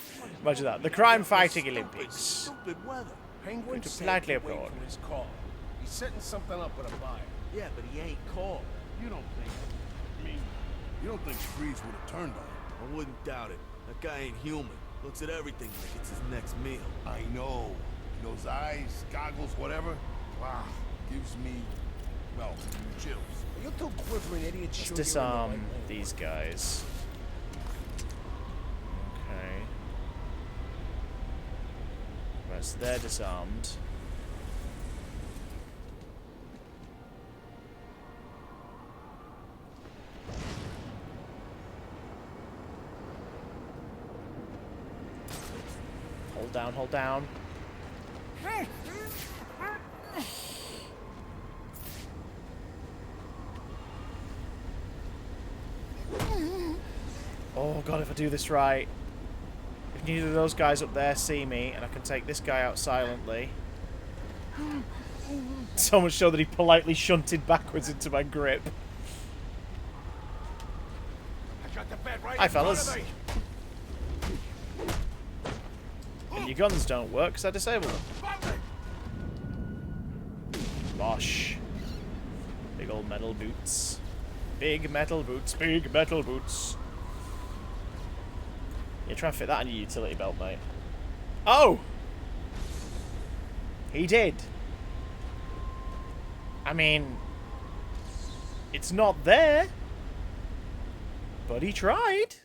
that. The crime-fighting Olympics. Stupid weather. Penguin To said politely to wait applaud. for his call. He's setting something up with a buyer. Yeah, but he ain't called. You don't think? I mean, you don't think Freeze would have turned on him? I wouldn't doubt it. That guy ain't human. Looks at everything like it's his next meal. I know. Those eyes, goggles, whatever. Wow, gives me, well, chills. You two quivering idiots. Let's disarm these guys. Okay. Right, so they're disarmed. Hold down, hold down. Oh god, if I do this right. If neither of those guys up there see me, and I can take this guy out silently. So much so that he politely shunted backwards into my grip. I got the bed right Hi, in front fellas. of me. And your guns don't work because I disabled them. Bosh. Big old metal boots. Big metal boots, big metal boots. Yeah, try and fit that on your utility belt, mate. Oh! He did. I mean, it's not there. But he tried.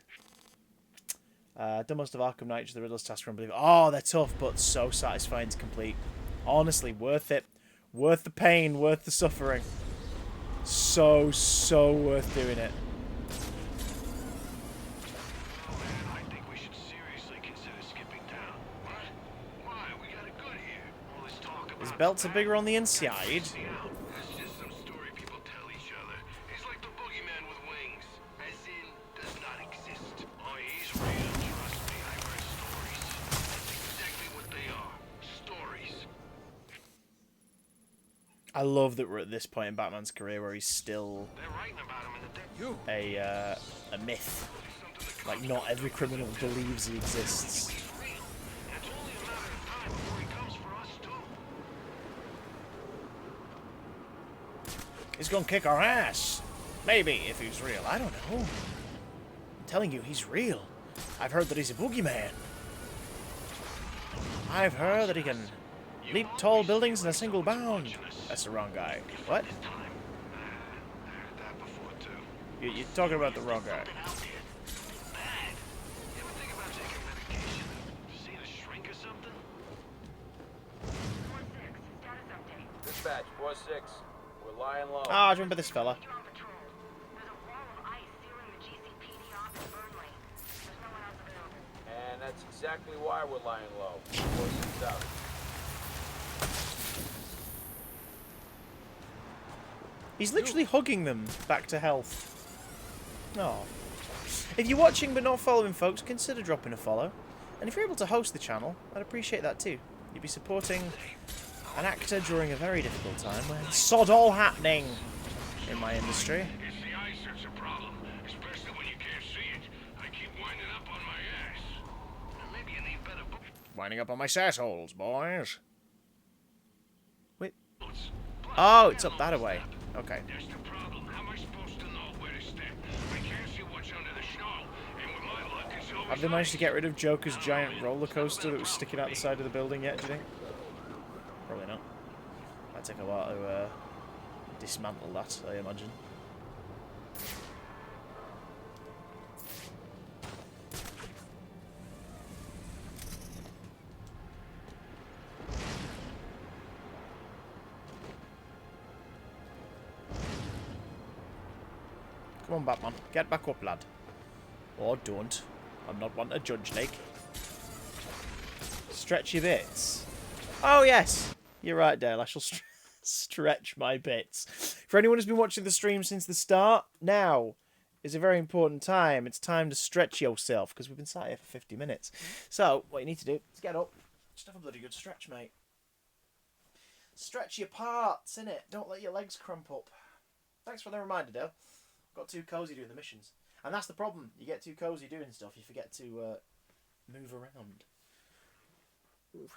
Done most of Arkham Knight, the Riddler's Task, unbelievable. Oh, they're tough, but so satisfying to complete. Honestly, worth it. Worth the pain, worth the suffering. So worth doing it. Oh man, I think we should seriously consider skipping town. What? Why? We got it good here. All this talk about His belts are bigger on the inside. That's just some story people tell each other. He's like the boogeyman with wings. As in, does not exist. Oh, he's real. Trust me, I've heard stories. That's exactly what they are. Stories. I love that we're at this point in Batman's career where he's still a myth. Like, not every criminal believes he exists. He's gonna kick our ass. Maybe, if he's real. I don't know. I'm telling you, he's real. I've heard that he's a boogeyman. I've heard that he can leap tall buildings in a single bound. That's the wrong guy. What? You're talking about the wrong guy. Dispatch, 4-6. We're lying low. Ah, I remember this fella. And that's exactly why we're lying low. 4-6 out. He's literally hugging them back to health. Oh. If you're watching but not following, folks, consider dropping a follow. And if you're able to host the channel, I'd appreciate that too. You'd be supporting an actor during a very difficult time when sod all happening in my industry. It's the ice that's a problem, especially when you can't see it. I keep winding up on my ass. Maybe you need better boots. Winding up on my sassholes, boys. Wait. Oh, it's up that way. Okay. That's the problem. How am I supposed to know where to step? I can't see what's under the snow, and with my luck, it's always Have they managed to get rid of Joker's giant roller coaster that was sticking out the side of the building yet, do you think? Probably not. Might take a while to dismantle that, I imagine. Come on, Batman. Get back up, lad. Or don't. I'm not one to judge, like. Stretch your bits. Oh, yes. You're right, Dale. I shall stretch my bits. For anyone who's been watching the stream since the start, now is a very important time. It's time to stretch yourself, because we've been sat here for 50 minutes. So, what you need to do is get up. Just have a bloody good stretch, mate. Stretch your parts, innit? Don't let your legs crump up. Thanks for the reminder, Dale. Got too cozy doing the missions. And that's the problem. You get too cozy doing stuff, you forget to move around. Oof.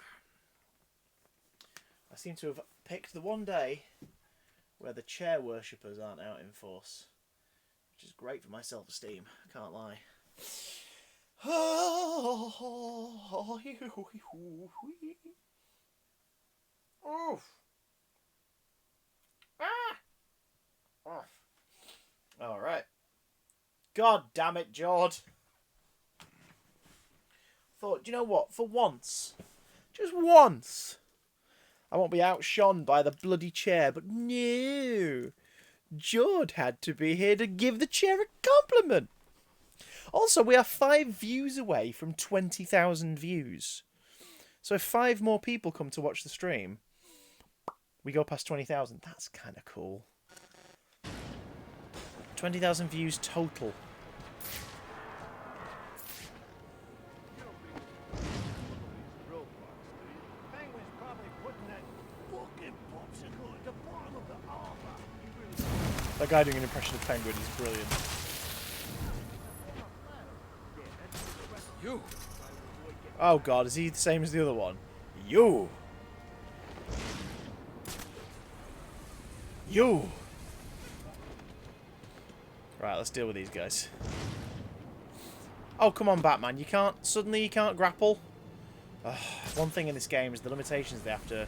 I seem to have picked the one day where the chair worshippers aren't out in force. Which is great for my self-esteem, I can't lie. Oof. Ah. Alright. God damn it, Jord. Thought, do you know what? For once, just once, I won't be outshone by the bloody chair, but no. Jord had to be here to give the chair a compliment. Also, we are 5 views away from 20,000 views. So if 5 more people come to watch the stream, we go past 20,000. That's kind of cool. 20,000 views total. That guy doing an impression of Penguin is brilliant. You. Oh god, is he the same as the other one? You. You. Right, let's deal with these guys. Oh, come on, Batman. You can't... Suddenly you can't grapple? One thing in this game is the limitations they have to...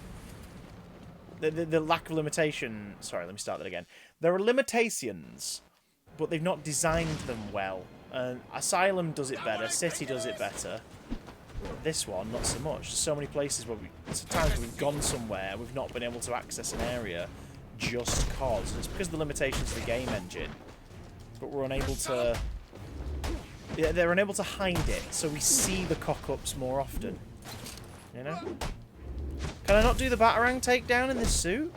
The lack of limitation... Sorry, let me start that again. There are limitations, but they've not designed them well. Asylum does it better. City does it better. This one, not so much. There's so many places where sometimes we've gone somewhere, we've not been able to access an area just cause. It's because of the limitations of the game engine. But we're unable to... Yeah, they're unable to hide it, so we see the cock-ups more often. You know? Can I not do the Batarang takedown in this suit?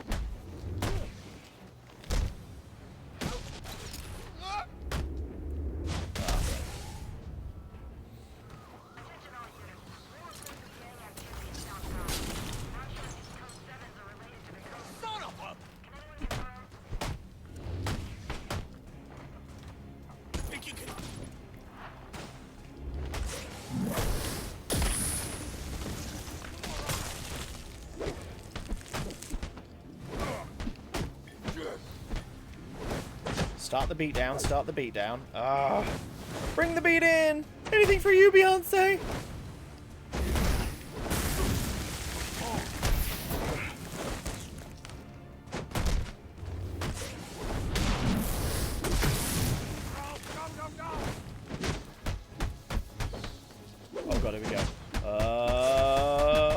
Start the beat down, start the beat down. Ah, bring the beat in! Anything for you, Beyonce! Oh god, here we go.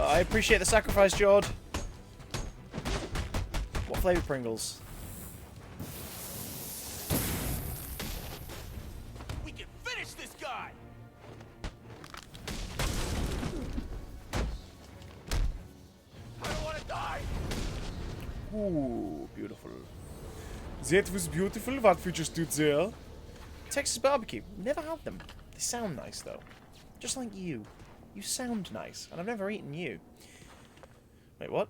I appreciate the sacrifice, Jord. What flavour Pringles? Ooh, beautiful. That was beautiful. What we just did there. Texas barbecue. Never had them. They sound nice, though. Just like you. You sound nice, and I've never eaten you. Wait, what?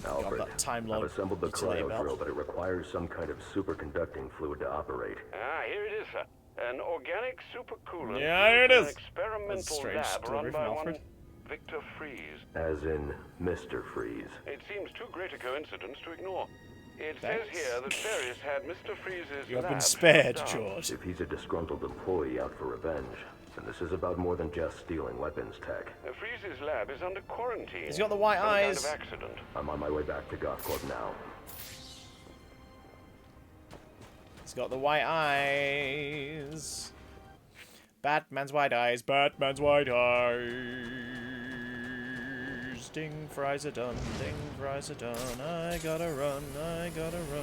Alfred, God, that Time Lord I've assembled the utility cryo belt. drill, but it requires some kind of superconducting fluid to operate. Ah, here it is, sir. An organic supercooler. Yeah, here it is. An experimental That's a strange lab run delivery by from one Alfred. Victor Freeze. As in Mr. Freeze. It seems too great a coincidence to ignore. It Thanks. says here that Ferris had Mr. Freeze's You have been lab spared, shut down. George. If he's a disgruntled employee out for revenge, then this is about more than just stealing weapons tech. Freeze's lab is under quarantine. He's got the white Some eyes. Kind of accident. I'm on my way back to Gothcorp now. He's got the white eyes. Batman's white eyes. Batman's white eyes. Ding, fries are done. Ding, fries are done. I gotta run. I gotta run.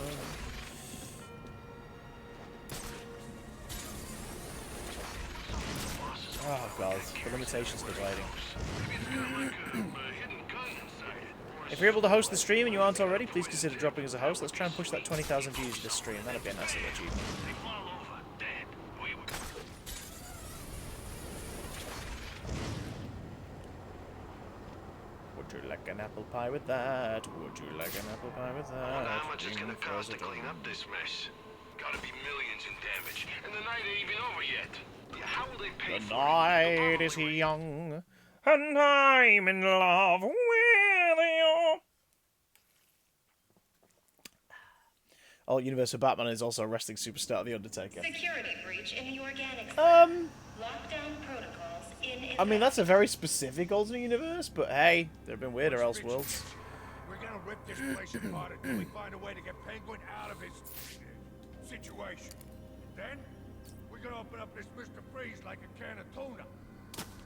Oh god, the limitations of the lighting. If you're able to host the stream and you aren't already, please consider dropping as a host. Let's try and push that 20,000 views of this stream. That'd be a nice little achievement. Would you like an apple pie with that? Would you like an apple pie with that? How much is gonna cost to clean up this mess? Gotta be millions in damage, and the night ain't even over yet. How will they pay the for night is young, and I'm in love with you. Oh, Universe of Batman is also a wrestling superstar, The Undertaker. Security breach in the organic Lockdown protocols in I mean, that's a very specific alternate universe, but hey, there have been weirder Elseworlds. We're gonna rip this place apart until we find a way to get Penguin out of his situation. Then, we're gonna open up this Mr. Freeze like a can of tuna.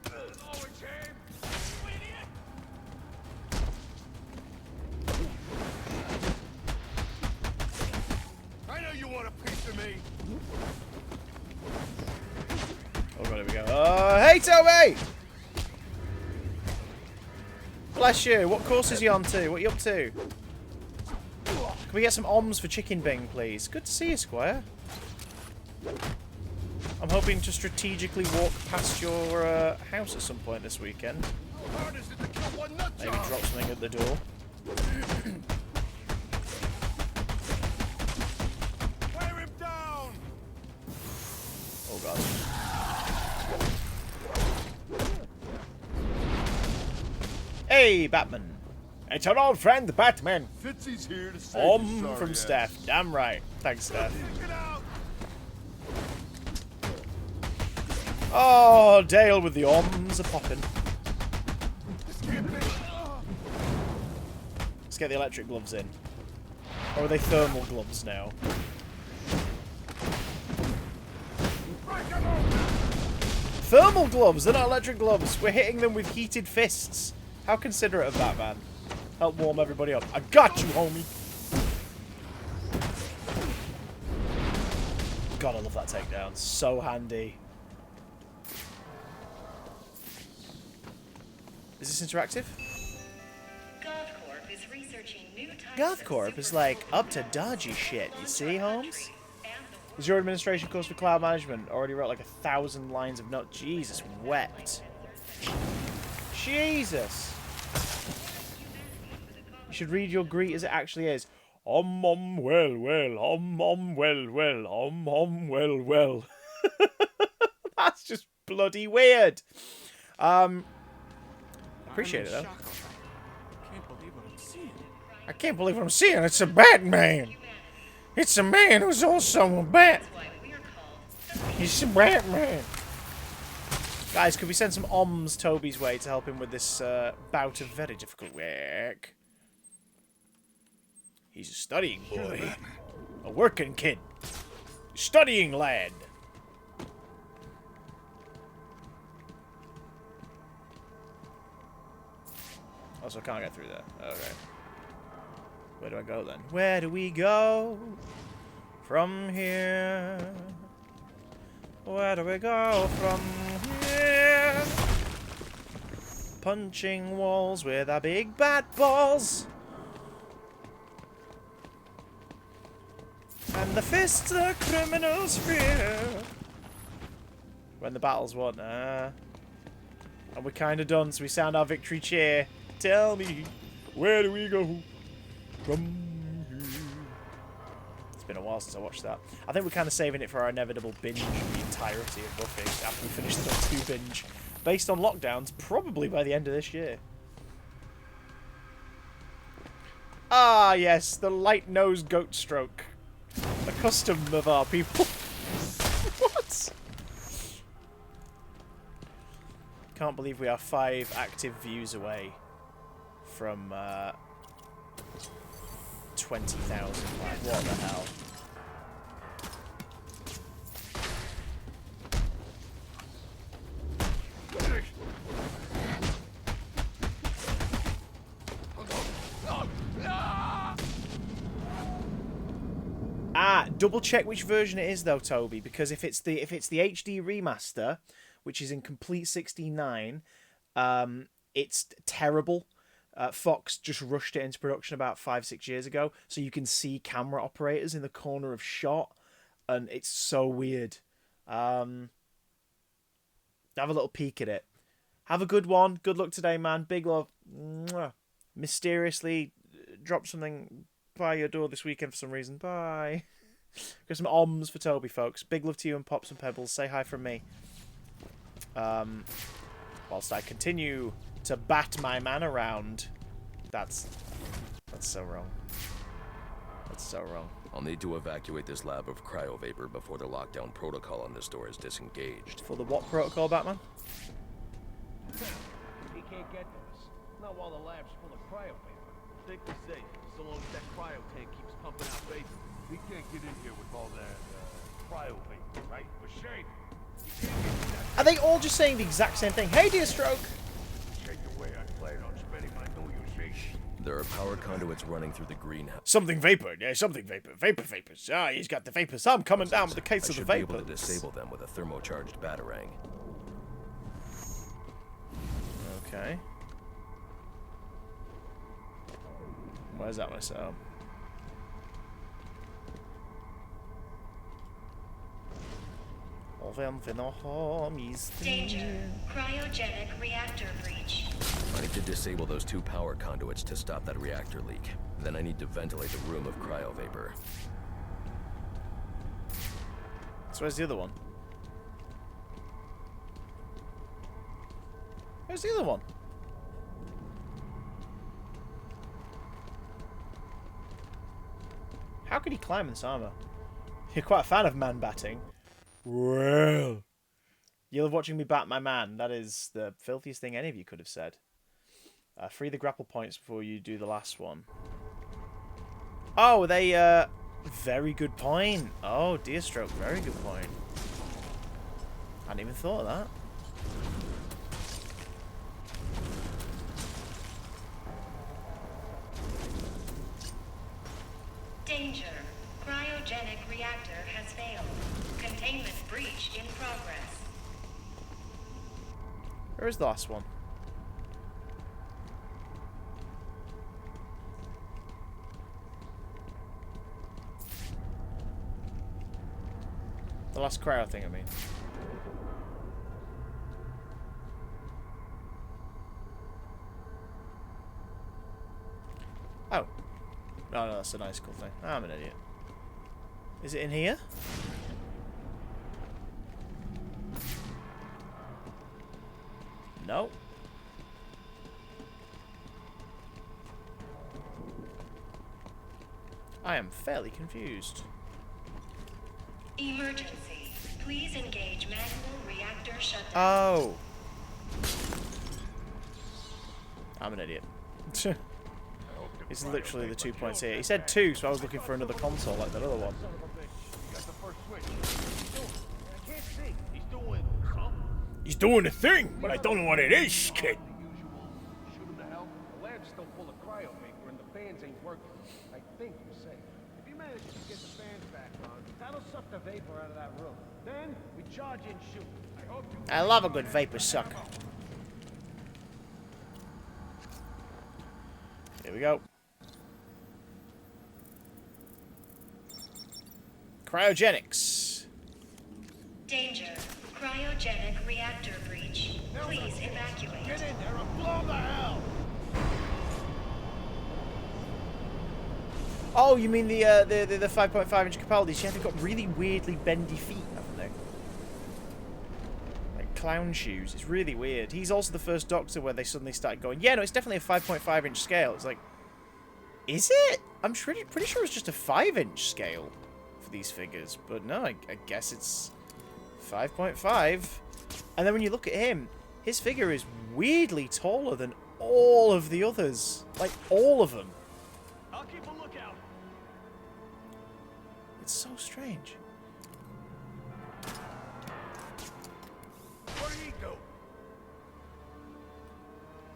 Oh, it's him! You idiot! I know you want a piece of me! Oh god, here we go. Hey Toby! Bless you. What course is he on to? What are you up to? Can we get some oms for Chicken Bing, please? Good to see you, Squire. I'm hoping to strategically walk past your house at some point this weekend. Maybe drop something at the door. Wear him down! Oh god. Hey, Batman. It's our old friend, the Batman. Fitzy's here to save his from sorry Steph. ass. Damn right. Thanks, Steph. Oh, Dale with the oms are popping. Let's get the electric gloves in. Or are they thermal gloves now? Thermal gloves! They're not electric gloves! We're hitting them with heated fists! How considerate of Batman. Help warm everybody up. I got you, homie! God, I love that takedown. So handy. Is this interactive? GovCorp is researching new types GovCorp is like up to dodgy shit, you see, Holmes? Is your administration course for cloud management? Already wrote like 1,000 lines of notes. Jesus, wept. Jesus. You should read your greet as it actually is. Well, well, well, well. That's just bloody weird. Appreciate it though. I can't believe what I'm seeing. It's a Batman. It's a man who's also a bat. He's a Batman. Guys, could we send some oms Toby's way to help him with this bout of very difficult work? He's a studying boy. A working kid. Studying lad. Also, I can't get through there. Okay. Where do I go then? Where do we go from here? Where do we go from here? Punching walls with our big bat balls. And the fists the criminals fear. When the battle's won. And we're kind of done, so we sound our victory cheer. Tell me, where do we go from here? It's been a while since I watched that. I think we're kind of saving it for our inevitable binge of the entirety of Buffy after we finish the Doctor Who binge. Based on lockdowns, probably by the end of this year. Ah, yes, the light-nosed goat stroke. A custom of our people. What? Can't believe we are 5 active views away from 20,000. Like, what the hell? Double check which version it is though, Toby, because if it's the HD remaster, which is in complete 16:9, it's terrible. Fox just rushed it into production about 5-6 years ago, so you can see camera operators in the corner of shot, and it's so weird. Have a little peek at it. Have a good one. Good luck today, man. Big love. Mwah. Mysteriously dropped something by your door this weekend for some reason. Bye. Got some oms for Toby, folks. Big love to you and Pops and Pebbles. Say hi from me. Whilst I continue to bat my man around. That's so wrong. That's so wrong. I'll need to evacuate this lab of cryovapor before the lockdown protocol on this door is disengaged. For the what protocol, Batman? He can't get to us. Not while the lab's full of cryovapor. Think we're safe, so long as that cryo tank keeps pumping out vapor. We can't get in here with all that cryovapor, right? For shame. Are they all just saying the exact same thing? Hey, Deerstroke! Take away, I plan on spending my New Year's Eve. There are power conduits running through the greenhouse. Something vapor. Yeah, something vapor. Vapors. Ah, he's got the vapors. I'm coming down with the case of the I should be vapors. able to disable them with a thermocharged batarang. Okay. Where's that one set up? Danger. Cryogenic reactor breach. I need to disable those 2 power conduits to stop that reactor leak. Then I need to ventilate the room of cryovapor. So where's the other one? Where's the other one? How could he climb in this armor? You're quite a fan of man batting. Well, you love watching me bat my man. That is the filthiest thing any of you could have said. Free the grapple points before you do the last one. Oh, they, very good point. Oh, Deerstroke, very good point. I hadn't even thought of that. Danger. Cryogenic reactor has failed. Containment breach in progress. Where is the last one? The last cryo thing, I mean. Oh. No, that's an icicle thing. I'm an idiot. Is it in here? No. I am fairly confused. Emergency. Please engage manual reactor shutdown. Oh. I'm an idiot. It's literally the 2 points here. He said 2, so I was looking for another console like that other one. He's doing a thing, but I don't know what it is, kid. Shoot him to hell. The lab's still full of cryo vapor and the fans ain't working. I think we're safe. If he manages to get the fans back on, that'll suck the vapor out of that room. Then we charge in and shoot. I hope you. I love a good vapor suck. Here we go. Cryogenics. Danger. Cryogenic reactor breach. Please evacuate. Get in there and blow the hell! Oh, you mean the 5.5 inch Capaldis? Yeah, they've got really weirdly bendy feet, haven't they? Like clown shoes. It's really weird. He's also the first Doctor where they suddenly started going, yeah, no, it's definitely a 5.5 inch scale. It's like, is it? I'm pretty sure it's just a 5 inch scale for these figures. But no, I guess it's 5.5. And then when you look at him, his figure is weirdly taller than all of the others. Like, all of them. I'll keep a lookout. It's so strange. What did he do?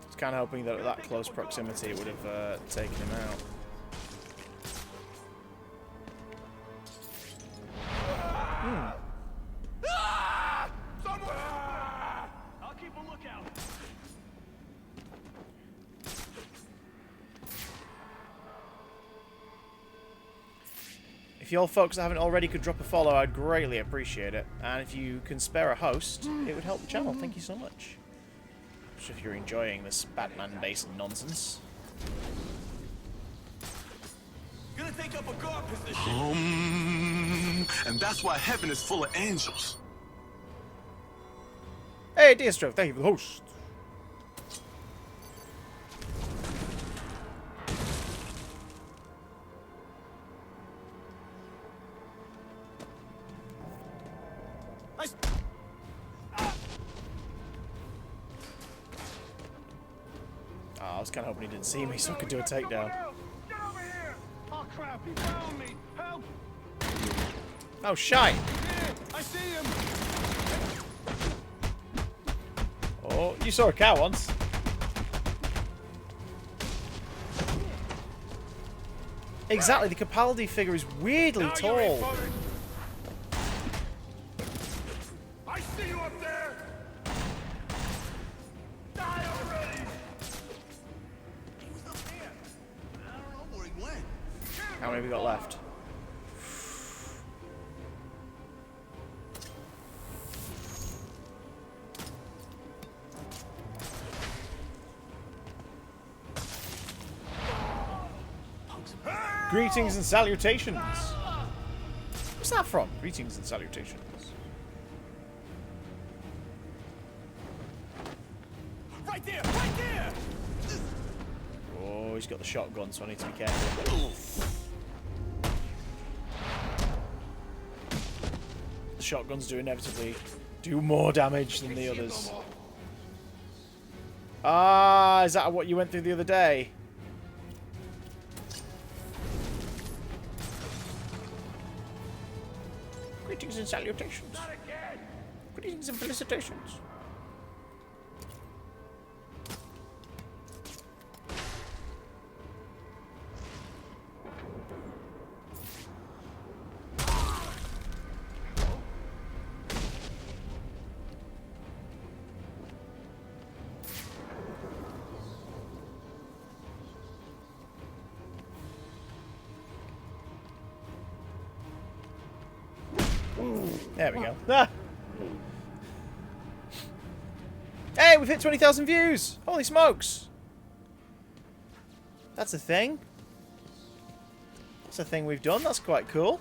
I was kind of hoping that at that close proximity it would have taken him out. If you all folks that haven't already could drop a follow, I'd greatly appreciate it. And if you can spare a host, it would help the channel. Thank you so much. Just if you're enjoying this Batman-based nonsense. Gonna take up a guard position. And that's why heaven is full of angels. Hey, Dearstroke, thank you for the host. I was kind of hoping he didn't see me so I could do a takedown. Get over here! Oh crap, he found me! Help! Oh, shite! Here, I see him! Oh, you saw a cow once. Exactly, the Capaldi figure is weirdly tall. I see you up there! Die already! He was up there. I don't know where he went. How many have we got left? Greetings and salutations. What's that from? Greetings and salutations. Right there! Right there! Oh, he's got the shotgun, so I need to be careful. The shotguns do inevitably do more damage than the others. Ah, is that what you went through the other day? Greetings and salutations. Greetings and felicitations. There we go. Ah. Hey, we've hit 20,000 views! Holy smokes! That's a thing. That's a thing we've done. That's quite cool.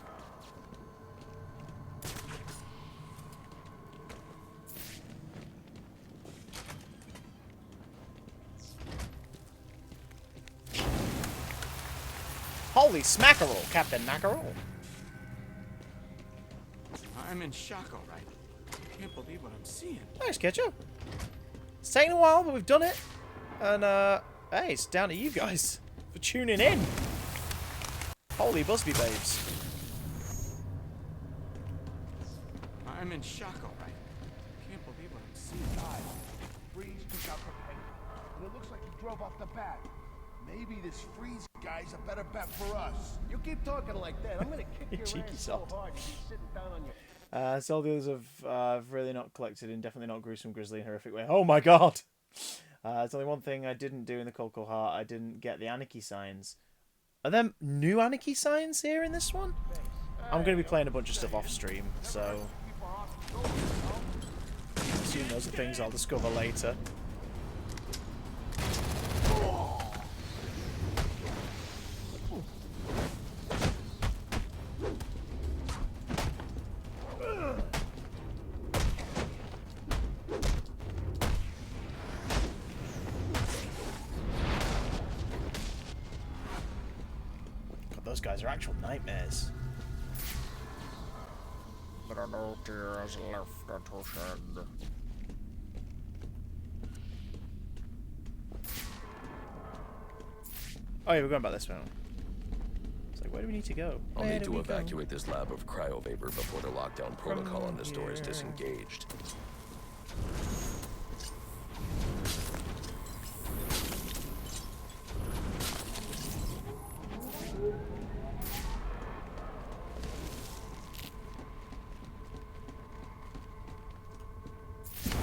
Holy smackerel, Captain Mackerel. I'm in shock, all right. I can't believe what I'm seeing. Thanks, Ketchup. It's taken a while, but we've done it. And, hey, it's down to you guys for tuning in. Holy Busby babes. I'm in shock, all right. I can't believe what I'm seeing. God, Freeze took out the Penguin, and it looks like he drove off the bat. Maybe this Freeze guy's a better bet for us. You keep talking like that, I'm gonna kick your Cheeky ass so sod. hard you'll be sitting down on your... So all the others have really not collected in definitely not gruesome, grisly, and horrific way. Oh my god! There's only one thing I didn't do in the Cold Heart. I didn't get the Anarchy signs. Are there new Anarchy signs here in this one? I'm going to be playing a bunch of stuff off stream, so... I assume those are things I'll discover later. Those guys are actual nightmares. There are no tears left to shed. Oh yeah, we're going back this way. It's like, where do we need to go? I'll need to evacuate this lab of cryovapor before the lockdown protocol on this door is disengaged.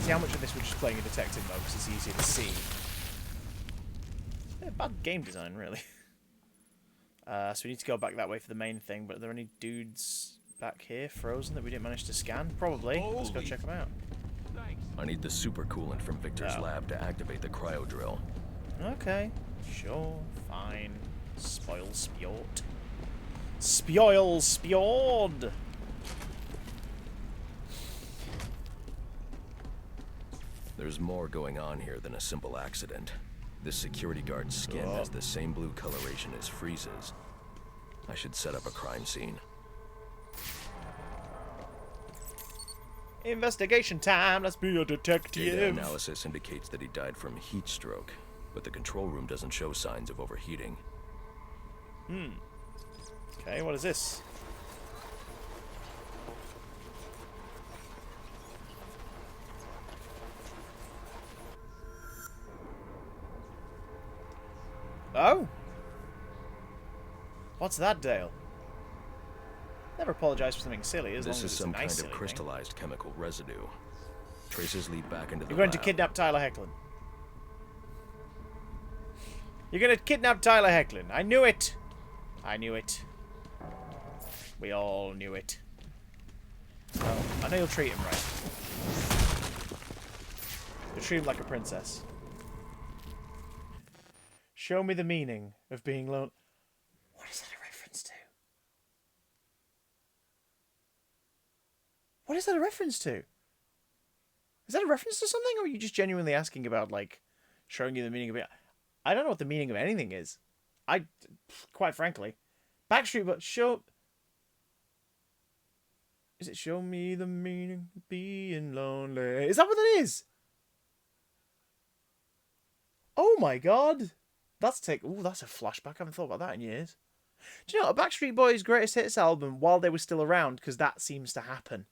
See how much of this we're just playing a detective mode because it's easier to see. Yeah, bad game design, really. So we need to go back that way for the main thing, but are there any dudes back here frozen that we didn't manage to scan? Probably. Let's go check them out. I need the supercoolant from Victor's lab to activate the cryo drill. Okay. Sure. Fine. Spoil sport. Spoil sport! There's more going on here than a simple accident. This security guard's skin has the same blue coloration as Freeze's. I should set up a crime scene. Investigation time! Let's be a detective! Data analysis indicates that he died from heat stroke, but the control room doesn't show signs of overheating. Okay, what is this? Oh? What's that, Dale? Never apologize for something silly, as long as This is it's some a nice kind of crystallized chemical residue. Traces lead back into the You're going to lab. kidnap Tyler Hecklin. You're going to kidnap Tyler Hecklin. I knew it. I knew it. We all knew it. Well, I know you'll treat him right. You'll treat him like a princess. Show me the meaning of being lonely. What is that a reference to? What is that a reference to? Is that a reference to something, or are you just genuinely asking about, like, showing you the meaning of it? I don't know what the meaning of anything is. Quite frankly. Backstreet, but show... Is it show me the meaning of being lonely? Is that what it is? Oh my god. That's a flashback. I haven't thought about that in years. Do you know, a Backstreet Boys Greatest Hits album while they were still around, because that seems to happen.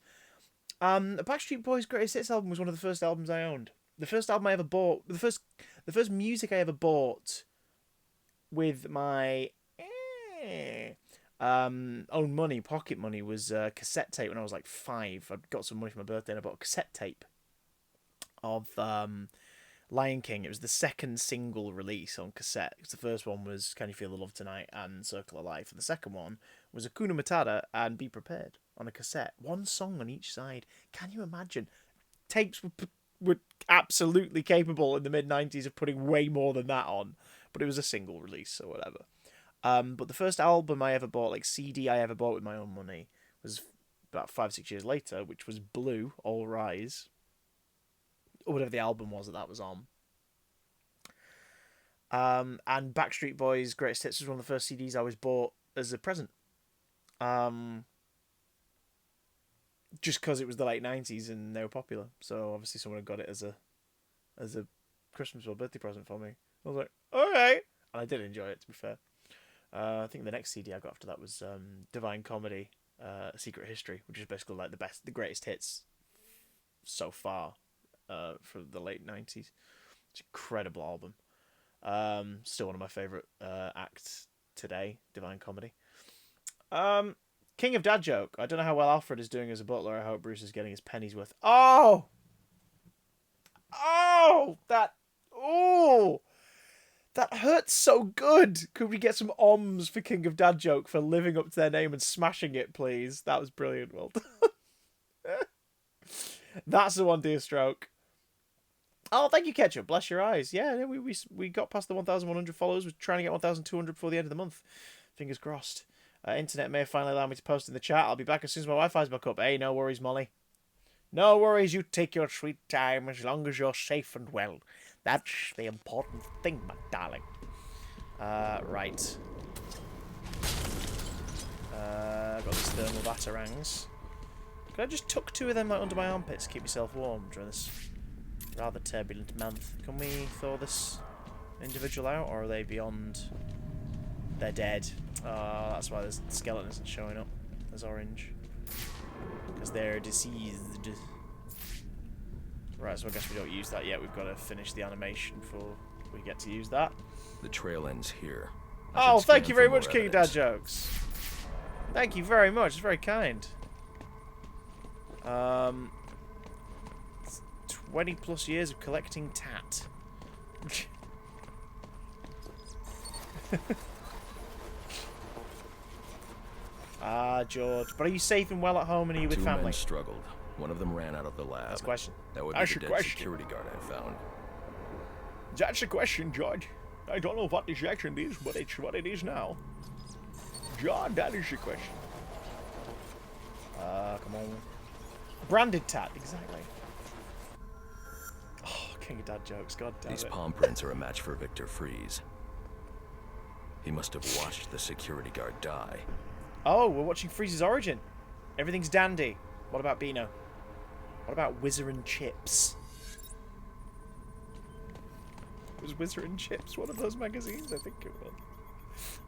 A Backstreet Boys Greatest Hits album was one of the first albums I owned. The first album I ever bought, the first music I ever bought with my own money, pocket money, was cassette tape when I was like 5. I'd got some money for my birthday and I bought a cassette tape of Lion King. It was the second single release on cassette, because the first one was Can You Feel the Love Tonight and Circle of Life, and the second one was Hakuna Matata and Be Prepared on a cassette. One song on each side. Can you imagine? Tapes were absolutely capable in the mid-90s of putting way more than that on, but it was a single release or whatever. But the first album I ever bought, like CD I ever bought with my own money, was about 5-6 years later, which was Blue, All Rise, or whatever the album was that was on. And Backstreet Boys Greatest Hits was one of the first CDs I was bought as a present. Just because it was the late 90s and they were popular. So obviously someone had got it as a Christmas or birthday present for me. I was like, okay. And I did enjoy it, to be fair. I think the next CD I got after that was Divine Comedy, A Secret History, which is basically like the greatest hits so far from the late 90s. It's an incredible album. Still one of my favourite acts today, Divine Comedy. King of Dad Joke. I don't know how well Alfred is doing as a butler. I hope Bruce is getting his penny's worth. Oh! That hurts so good. Could we get some oms for King of Dad Joke for living up to their name and smashing it, please? That was brilliant. Well done. That's the one, dear Stroke. Oh, thank you, Ketchup. Bless your eyes. Yeah, we got past the 1,100 followers. We're trying to get 1,200 before the end of the month. Fingers crossed. Internet may finally allow me to post in the chat. I'll be back as soon as my Wi-Fi's back up. Hey, no worries, Molly. No worries. You take your sweet time as long as you're safe and well. That's the important thing, my darling. Right. Got these thermal batarangs. Could I just tuck 2 of them like under my armpits to keep myself warm during this rather turbulent month? Can we thaw this individual out, or are they beyond? They're dead. That's why the skeleton isn't showing up as orange. Because they're deceased. Right, so I guess we don't use that yet. We've got to finish the animation before we get to use that. The trail ends here. Oh, thank you very much, King Dad Jokes. Thank you very much. It's very kind. 20 plus years of collecting tat. Ah, George. But are you safe and well at home, and are you with Two family? men struggled. One of them ran out of the lab. That's a question. That would be That's the a dead question. security guard I found. That's a question, George. I don't know what this accent is, but it's what it is now. John, that is the question. Come on. Branded tat, exactly. Oh, king of dad jokes, god damn These it. palm prints are a match for Victor Freeze. He must have watched the security guard die. Oh, we're watching Freeze's origin. Everything's dandy. What about Beano? What about Whizzer and Chips? Was Whizzer and Chips one of those magazines? I think it was.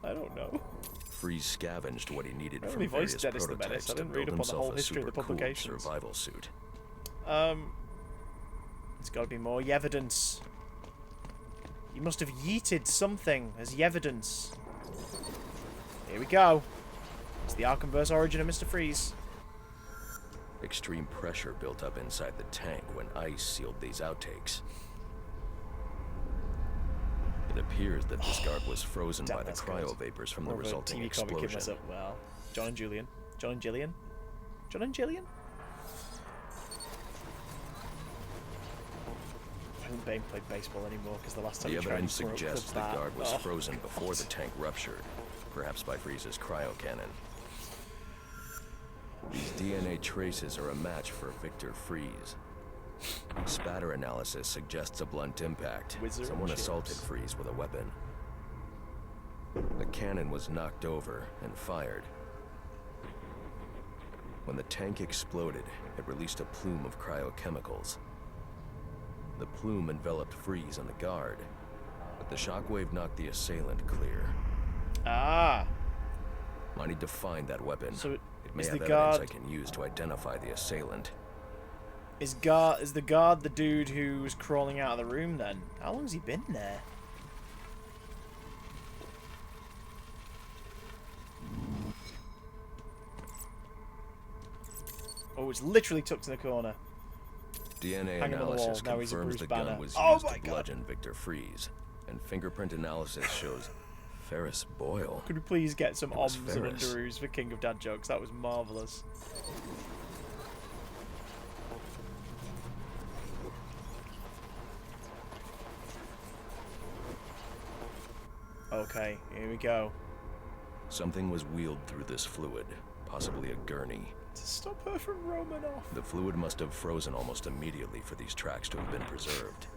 I don't know. Freeze scavenged what he needed I from only voiced various Dennis the prototypes Menace. I to didn't build read up on the whole himself a history of the super cool publications. survival suit. There's got to be more evidence. You must have yeeted something as evidence. Here we go. It's the Arkhamverse origin of Mr. Freeze. Extreme pressure built up inside the tank when ice sealed these outtakes. It appears that this guard was frozen by the cryo vapors from the More of a resulting TV comic kid explosion. myself. Well, John and Julian. John and Gillian. John and Gillian? I haven't been played baseball anymore because the last time The he tried evidence he broke suggests the clubs that. guard was Oh, frozen before the tank ruptured, perhaps by Freeze's cryo cannon. These DNA traces are a match for Victor Freeze. Spatter analysis suggests a blunt impact. Wizard Someone chips. assaulted Freeze with a weapon. The cannon was knocked over and fired. When the tank exploded, it released a plume of cryochemicals. The plume enveloped Freeze and the guard, but the shockwave knocked the assailant clear. Ah. I need to find that weapon. So it may is have the evidence guard- I can use to identify the assailant. Is the guard the dude who was crawling out of the room then? How long's he been there? Oh, it's literally tucked in the corner. DNA Hanging on the analysis wall. Now he's a confirms Bruce the gun Banner. was Oh used my to God. bludgeon Victor Freeze, and fingerprint analysis shows Ferris Boyle. Could we please get some It was oms and Ferris. underoos for King of Dad jokes? That was marvellous. Okay, here we go. Something was wheeled through this fluid, possibly a gurney. To stop her from roaming off. The fluid must have frozen almost immediately for these tracks to have been preserved.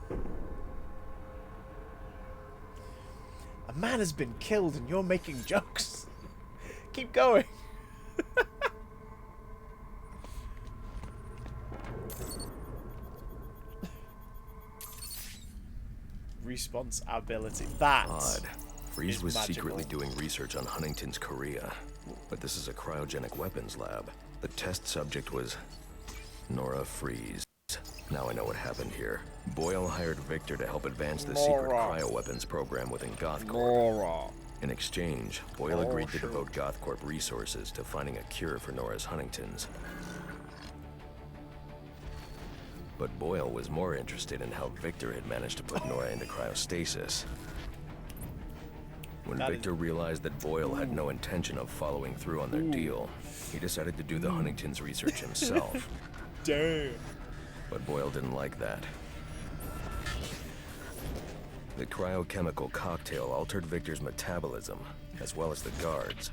A man has been killed and you're making jokes. Keep going. Response ability. That Odd. Freeze is was magical. secretly doing research on Huntington's Korea, but this is a cryogenic weapons lab. The test subject was Nora Freeze. Now I know what happened here. Boyle hired Victor to help advance the secret Nora. cryoweapons program within GothCorp. Nora. In exchange, Boyle Oh, agreed to shoot. devote GothCorp resources to finding a cure for Nora's Huntington's. But Boyle was more interested in how Victor had managed to put Nora into cryostasis. When That is- Victor realized that Boyle had no intention of following through on their deal, he decided to do the Huntington's research himself. Damn. But Boyle didn't like that. The cryochemical cocktail altered Victor's metabolism, as well as the guards.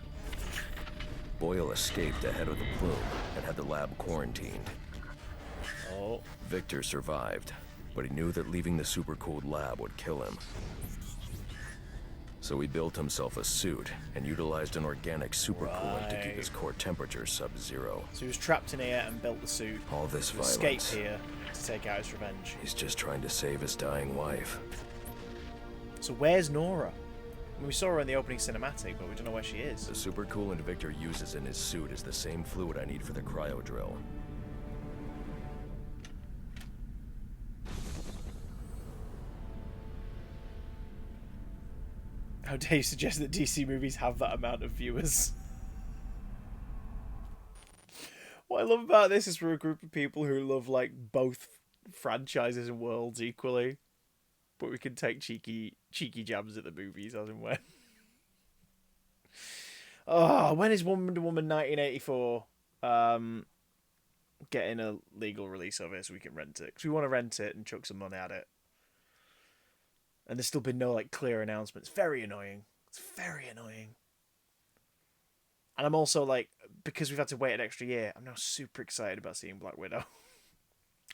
Boyle escaped ahead of the plume and had the lab quarantined. Oh. Victor survived, but he knew that leaving the supercooled lab would kill him. So he built himself a suit and utilized an organic supercoolant to keep his core temperature sub-zero. So he was trapped in here and built the suit. All this to escape violence. here to take out his revenge. He's just trying to save his dying wife. So where's Nora? I mean, we saw her in the opening cinematic, but we don't know where she is. The supercoolant Victor uses in his suit is the same fluid I need for the cryo drill. How dare you suggest that DC movies have that amount of viewers? What I love about this is we're a group of people who love like both franchises and worlds equally, but we can take cheeky jabs at the movies as and when. Oh, when is Wonder Woman 1984 getting a legal release of it so we can rent it? Because we want to rent it and chuck some money at it. And there's still been no like clear announcements. Very annoying. It's very annoying. And I'm also like, because we've had to wait an extra year, I'm now super excited about seeing Black Widow.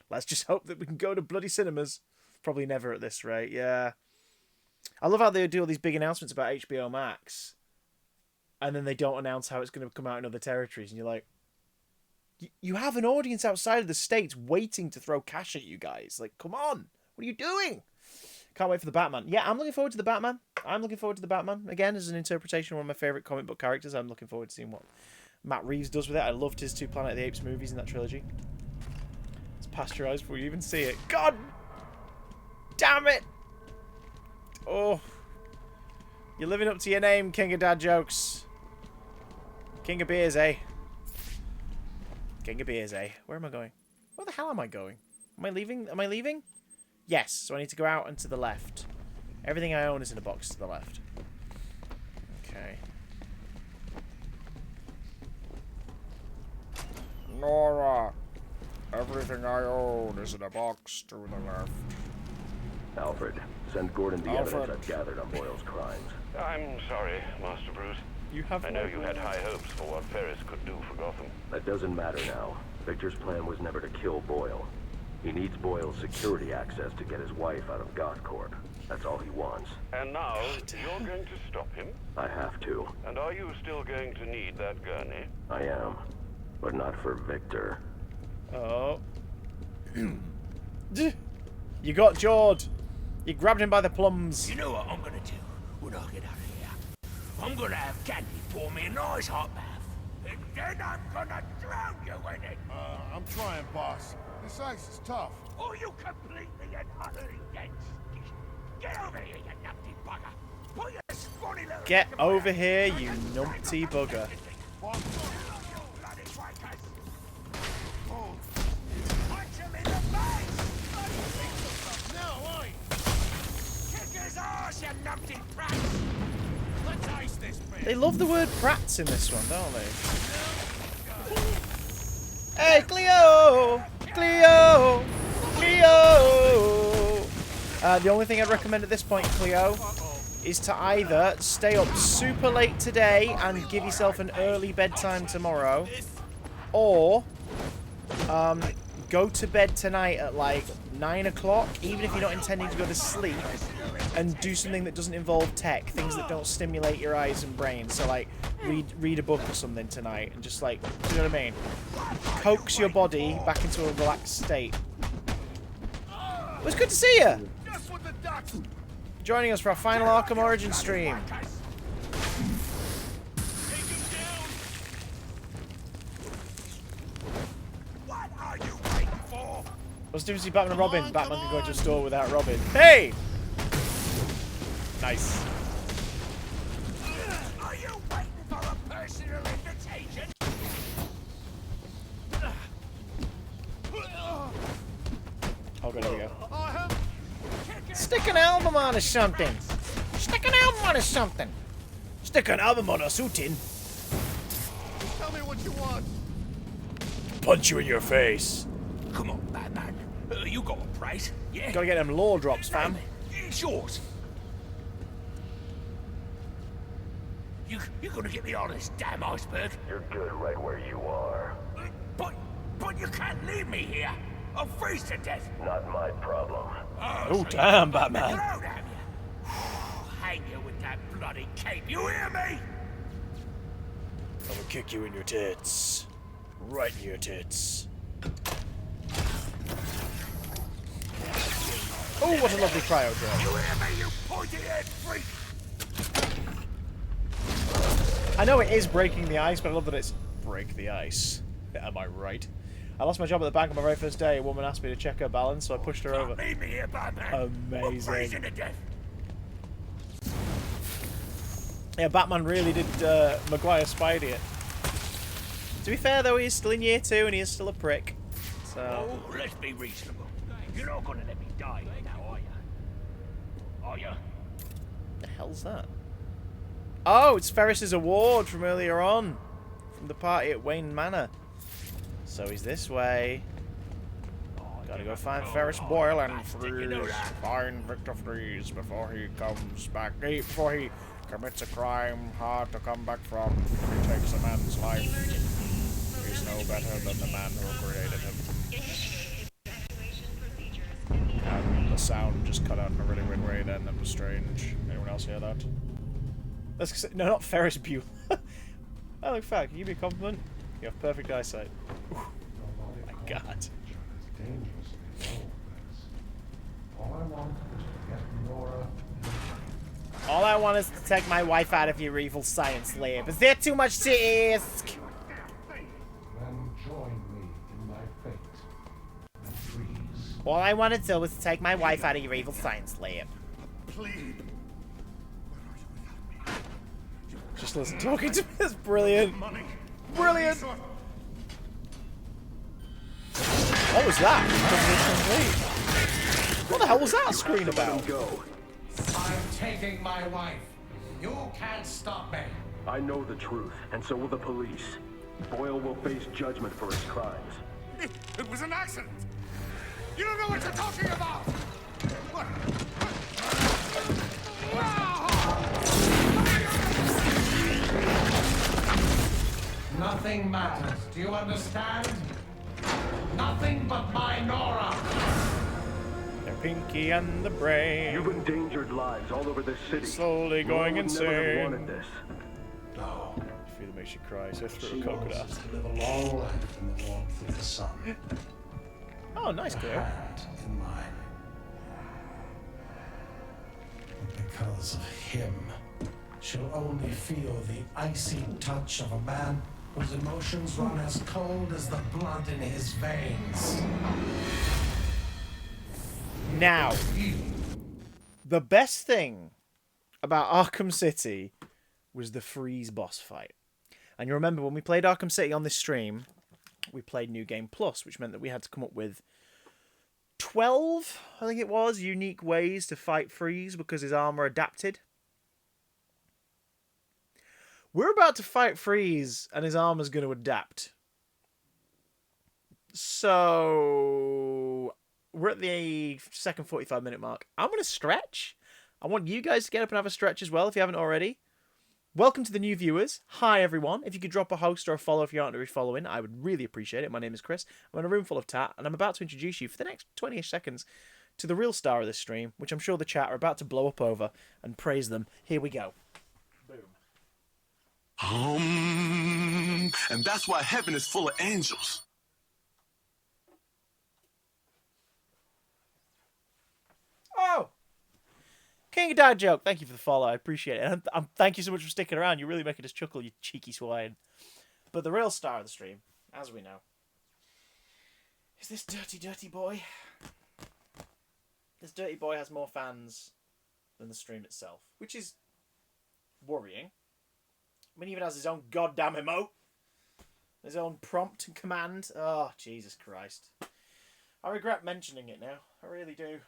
Let's just hope that we can go to bloody cinemas. Probably never at this rate, yeah. I love how they do all these big announcements about HBO Max. And then they don't announce how it's going to come out in other territories. And you're like, you have an audience outside of the States waiting to throw cash at you guys. Like, come on. What are you doing? Can't wait for the Batman. Yeah, I'm looking forward to the Batman. I'm looking forward to the Batman. Again, as an interpretation of one of my favourite comic book characters, I'm looking forward to seeing what Matt Reeves does with it. I loved his 2 Planet of the Apes movies in that trilogy. It's pasteurised before you even see it. God damn it! Oh. You're living up to your name, King of Dad Jokes. King of Beers, eh? King of Beers, eh? Where am I going? Where the hell am I going? Am I leaving? Am I leaving? Yes, so I need to go out and to the left. Everything I own is in a box to the left. Okay. Nora, everything I own is in a box to the left. Alfred, send Gordon the evidence I've gathered on Boyle's crimes. I'm sorry, Master Bruce. I know you had high hopes for what Ferris could do for Gotham. That doesn't matter now. Victor's plan was never to kill Boyle. He needs Boyle's security access to get his wife out of Gothcorp. That's all he wants. And now, you're going to stop him? I have to. And are you still going to need that gurney? I am. But not for Victor. Oh. You got Jord. You grabbed him by the plums. You know what I'm gonna do when I get out of here? I'm gonna have Candy pour me a nice hot bath. And then I'm gonna drown you in it. I'm trying, boss. This ice is tough. Oh, you completely and utterly dense. Get over here, you numpty bugger. Put your scrawny little... Get over here, you numpty bugger. They love the word prats in this one, don't they? Hey, Cleo! Cleo! Cleo! The only thing I'd recommend at this point, Cleo, is to either stay up super late today and give yourself an early bedtime tomorrow, or go to bed tonight at like 9 o'clock, even if you're not intending to go to sleep, and do something that doesn't involve tech, things that don't stimulate your eyes and brain. So like read a book or something tonight, and just like, you know what I mean? Coax your body back into a relaxed state. It was good to see you. Joining us for our final Arkham Origins stream. What's the difference between Batman and Robin? Batman can go into a store without Robin. Hey! Nice. Are you waiting for a personal invitation? Oh, good, there we go. Stick an album on or something. Stick an album on or something. Stick an album on or something. Tell me what you want. Punch you in your face. Come on, Batman. You got a price, yeah? Gotta get them law drops, fam. It's yours. You're gonna get me on this damn iceberg. You're good right where you are. But you can't leave me here. I'll freeze to death. Not my problem. Oh, damn, Batman. Hang you with that bloody cape, you hear me? I'm gonna kick you in your tits. Right in your tits. Oh, what a lovely cryo drop. You hear me, you pointy-head freak? I know it is breaking the ice, but I love that it's break the ice. Am I right? I lost my job at the bank on my very first day. A woman asked me to check her balance, so I pushed her over. Leave me here, Batman. Amazing. To death. Yeah, Batman really did Maguire Spidey it. To be fair, though, he is still in year 2 and he is still a prick. So. Oh, let's be reasonable. You're not gonna let me die now, are you? Are you? The hell's that? Oh, it's Ferris's award from earlier on. From the party at Wayne Manor. So he's this way. Gotta go find Ferris Boyle and Freeze. Find Victor Freeze before he comes back. Before he commits a crime hard to come back from. He takes a man's life. He's no better than the man who created him. And the sound just cut out in a really weird way then. That was strange. Anyone else hear that? No, not Ferris Bueller. Oh, in fact, can you give me a compliment? You have perfect eyesight. Ooh. Oh my god. All I want is to take my wife out of your evil science lab. Is there too much to ask? Then join me in my fate. And freeze. All I want to do is to take my wife out of your evil science lab. Please. Just listen talking to me. That's brilliant. Brilliant. What was that? What the hell was that screen about? I'm taking my wife. You can't stop me. I know the truth, and so will the police. Boyle will face judgment for his crimes. It was an accident. You don't know what you're talking about. What? Nothing matters. Do you understand? Nothing but my Nora. They're Pinky and the Brain. You've endangered lives all over this city. Slowly going insane. Never have wanted this. No. I feel it makes you cry, so through She a coconut. wants us to live a long life in the warmth of the sun. Oh, nice, Claire. Hand in mine. But because of him, she'll only feel the icy touch of a man whose emotions run as cold as the blood in his veins. Now, the best thing about Arkham City was the Freeze boss fight. And you remember when we played Arkham City on this stream, we played New Game Plus, which meant that we had to come up with 12, I think it was, unique ways to fight Freeze because his armor adapted. We're about to fight Freeze, and his armor's going to adapt. So, we're at the second 45-minute mark. I'm going to stretch. I want you guys to get up and have a stretch as well, if you haven't already. Welcome to the new viewers. Hi, everyone. If you could drop a host or a follow if you aren't already following, I would really appreciate it. My name is Chris. I'm in a room full of tat, and I'm about to introduce you for the next 20-ish seconds to the real star of this stream, which I'm sure the chat are about to blow up over and praise them. Here we go. And that's why heaven is full of angels. Oh! King of Dad joke. Thank you for the follow. I appreciate it. And thank you so much for sticking around. You're really making us chuckle, you cheeky swine. But the real star of the stream, as we know, is this dirty, dirty boy. This dirty boy has more fans than the stream itself, which is worrying. I mean, he even has his own goddamn emote. His own prompt and command. Oh, Jesus Christ. I regret mentioning it now. I really do.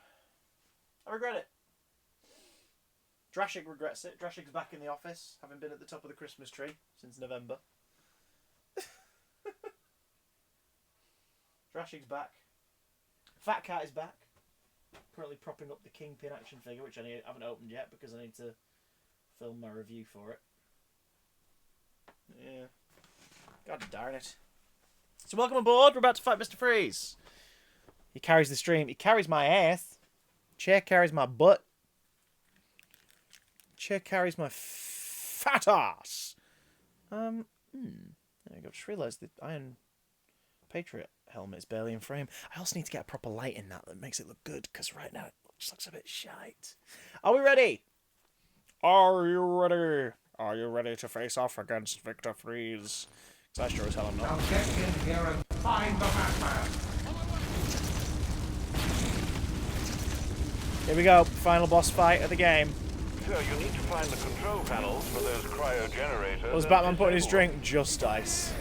I regret it. Drashig regrets it. Drashig's back in the office, having been at the top of the Christmas tree since November. Drashig's back. Fat Cat is back. Currently propping up the Kingpin action figure, which I haven't opened yet because I need to film my review for it. Yeah. God darn it. So welcome aboard. We're about to fight Mr. Freeze. He carries the stream. He carries my ass. Chair carries my butt. Chair carries my fat ass. There we go. Just realised the Iron Patriot helmet is barely in frame. I also need to get a proper light in that makes it look good, because right now it just looks a bit shite. Are we ready? Are you ready? Are you ready to face off against Victor Freeze? Because I sure as hell am not. Now get in here and find the Batman. Here we go. Final boss fight of the game. So you need to find the control panels for those cryo generators. What was Batman putting his drink? Just ice.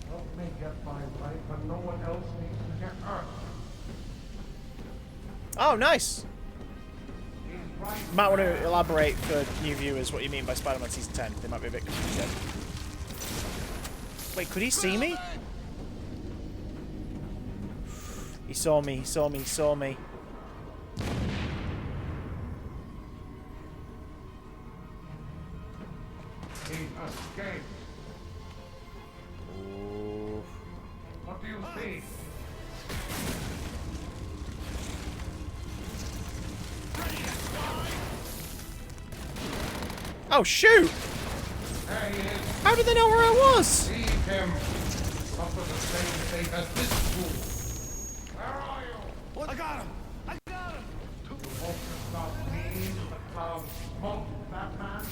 Help me get my wife, and no one else needs to get hurt. Oh, nice. He's right might want to elaborate for new viewers what you mean by Spider-Man Season 10. They might be a bit confused. Wait, could he see me? He saw me, he saw me, he saw me. He escaped. Ooh. What do you see? Oh, shoot! There he is. How did they know where I was? Leave him. Suffer the same fate as this fool. Where are you? I got him! I got him! You hope to stop me, the cloud smoke, Batman?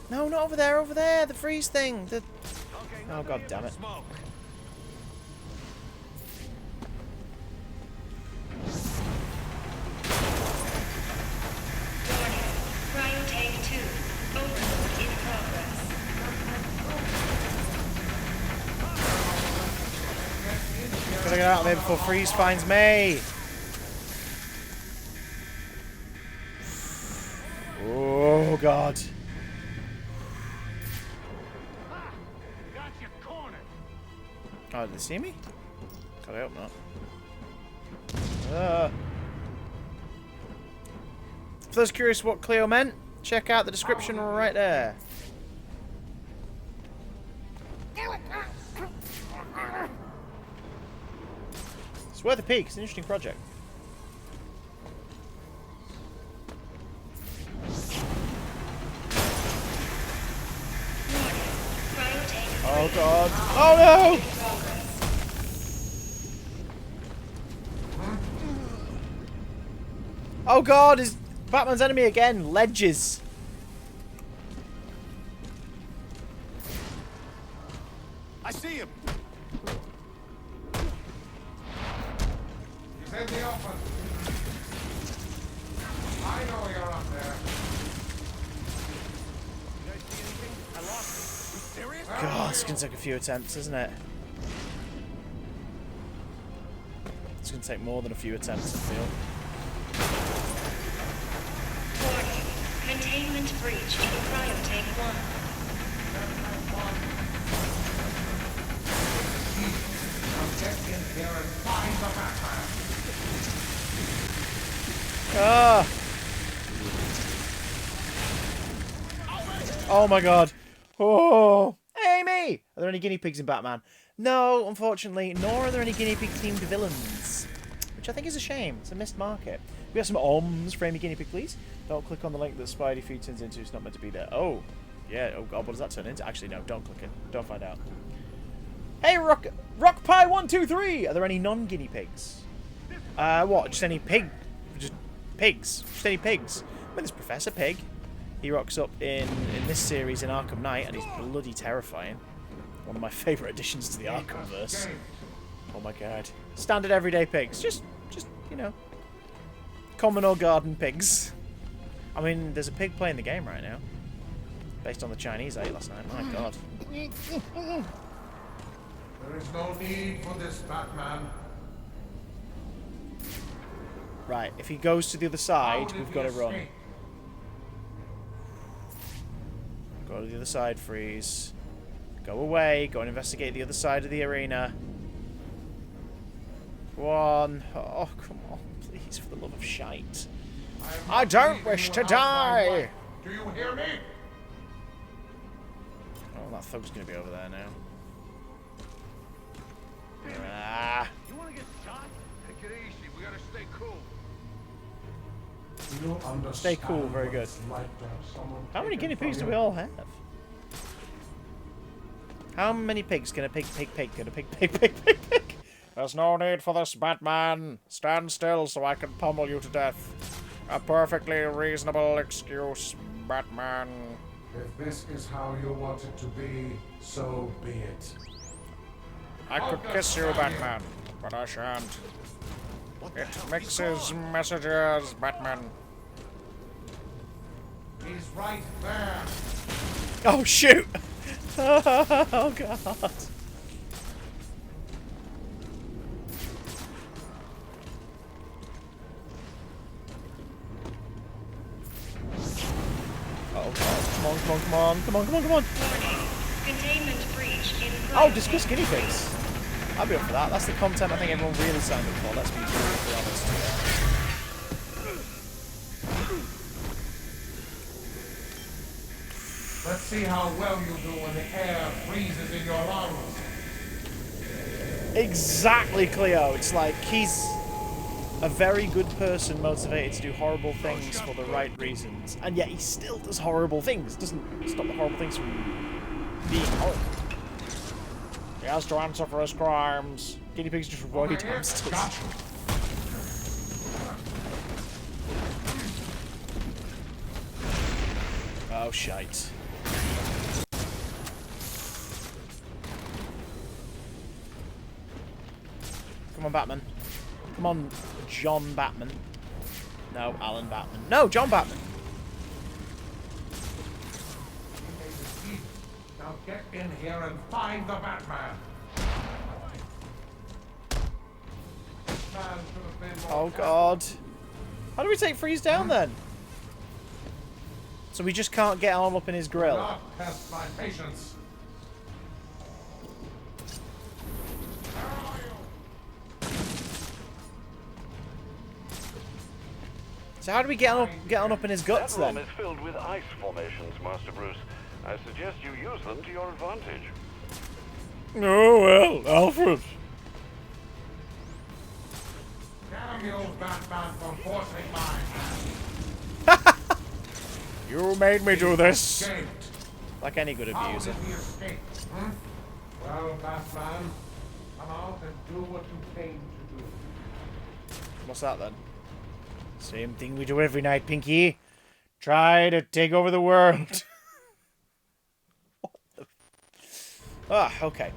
No, not over there, over there. The freeze thing. The... Oh, god damn it. Cryo tank 2. Overload in progress. Gotta get out of there before freeze finds me. Oh god. Got you cornered! Oh, did they see me? God, I hope not. For those curious what Cleo meant, check out the description right there. It's worth a peek. It's an interesting project. Oh god. Oh no! Oh god, is Batman's enemy again? Ledges. I see him! He's in the open. I know you're up there. You guys see anything? I lost him. You serious? God, it's gonna take a few attempts, isn't it? It's gonna take more than a few attempts, I feel. Warning. Containment breach in cryotank 1. Now get in here and find the Batman. Ah! Oh my god. Oh! Amy! Are there any guinea pigs in Batman? No, unfortunately, nor are there any guinea pig themed villains. Which I think is a shame. It's a missed market. We have some OMs for Amy Guinea Pig, please. Don't click on the link that Spidey feed turns into. It's not meant to be there. Oh. Yeah. Oh god, what does that turn into? Actually, no. Don't click it. Don't find out. Hey, Rock Pie 123! Are there any non-guinea pigs? What? Just any pig? Just pigs? Just any pigs? I mean, there's Professor Pig. He rocks up in this series in Arkham Knight, and he's bloody terrifying. One of my favourite additions to the Arkhamverse. Oh my god. Standard everyday pigs. Just, you know, common or garden pigs. I mean, there's a pig playing the game right now. Based on the Chinese I ate last night. My god. There is no need for this, Batman. Right, if he goes to the other side, we've got to run. Go to the other side, Freeze. Go away. Go and investigate the other side of the arena. Go on. Oh, come on, please, for the love of shite. I don't wish to die! Do you hear me? Oh, that thug's going to be over there now. Ah. You wanna get shot? Take it easy, we gotta stay cool. You understand. Stay cool, very good. How many guinea pigs do we all have? How many pigs can a pig? Can a pig? There's no need for this, Batman. Stand still so I can pummel you to death. A perfectly reasonable excuse, Batman. If this is how you want it to be, so be it. I could kiss you, Batman, but I shan't. It mixes messages, Batman. He's right there. Oh, shoot! Oh, God. Come on, come on, come on, come on, come on, come on. Warning. Containment breach in Oh, discuss guinea pigs. I'll be up for that. That's the content I think everyone really signed up for. Let's be brutally honest. Let's see how well you do when the air freezes in your lungs. Exactly, Cleo. It's like he's a very good person motivated to do horrible things for the right reasons, and yet he still does horrible things. Doesn't stop the horrible things from being horrible. He has to answer for his crimes. Guinea pigs just avoid hamsters. Oh, shite. Come on, Batman. Come on, John Batman. No, Alan Batman. No, John Batman. Now get in here and find the Batman. Oh, God. How do we take Freeze down, then? So we just can't get on up in his grill. Not test my patience. So how do we get on up in his guts, That room then? is filled with ice formations, Master Bruce. I suggest you use them to your advantage. Oh, well, Alfred. Damn you, Batman, for forcing mine. You made me do this. Escaped. Like any good How abuser. did he escape? Hmm? Well, Batman, come out and do what you came to do. What's that, then? Same thing we do every night, Pinky. Try to take over the world. What the... Ah, okay.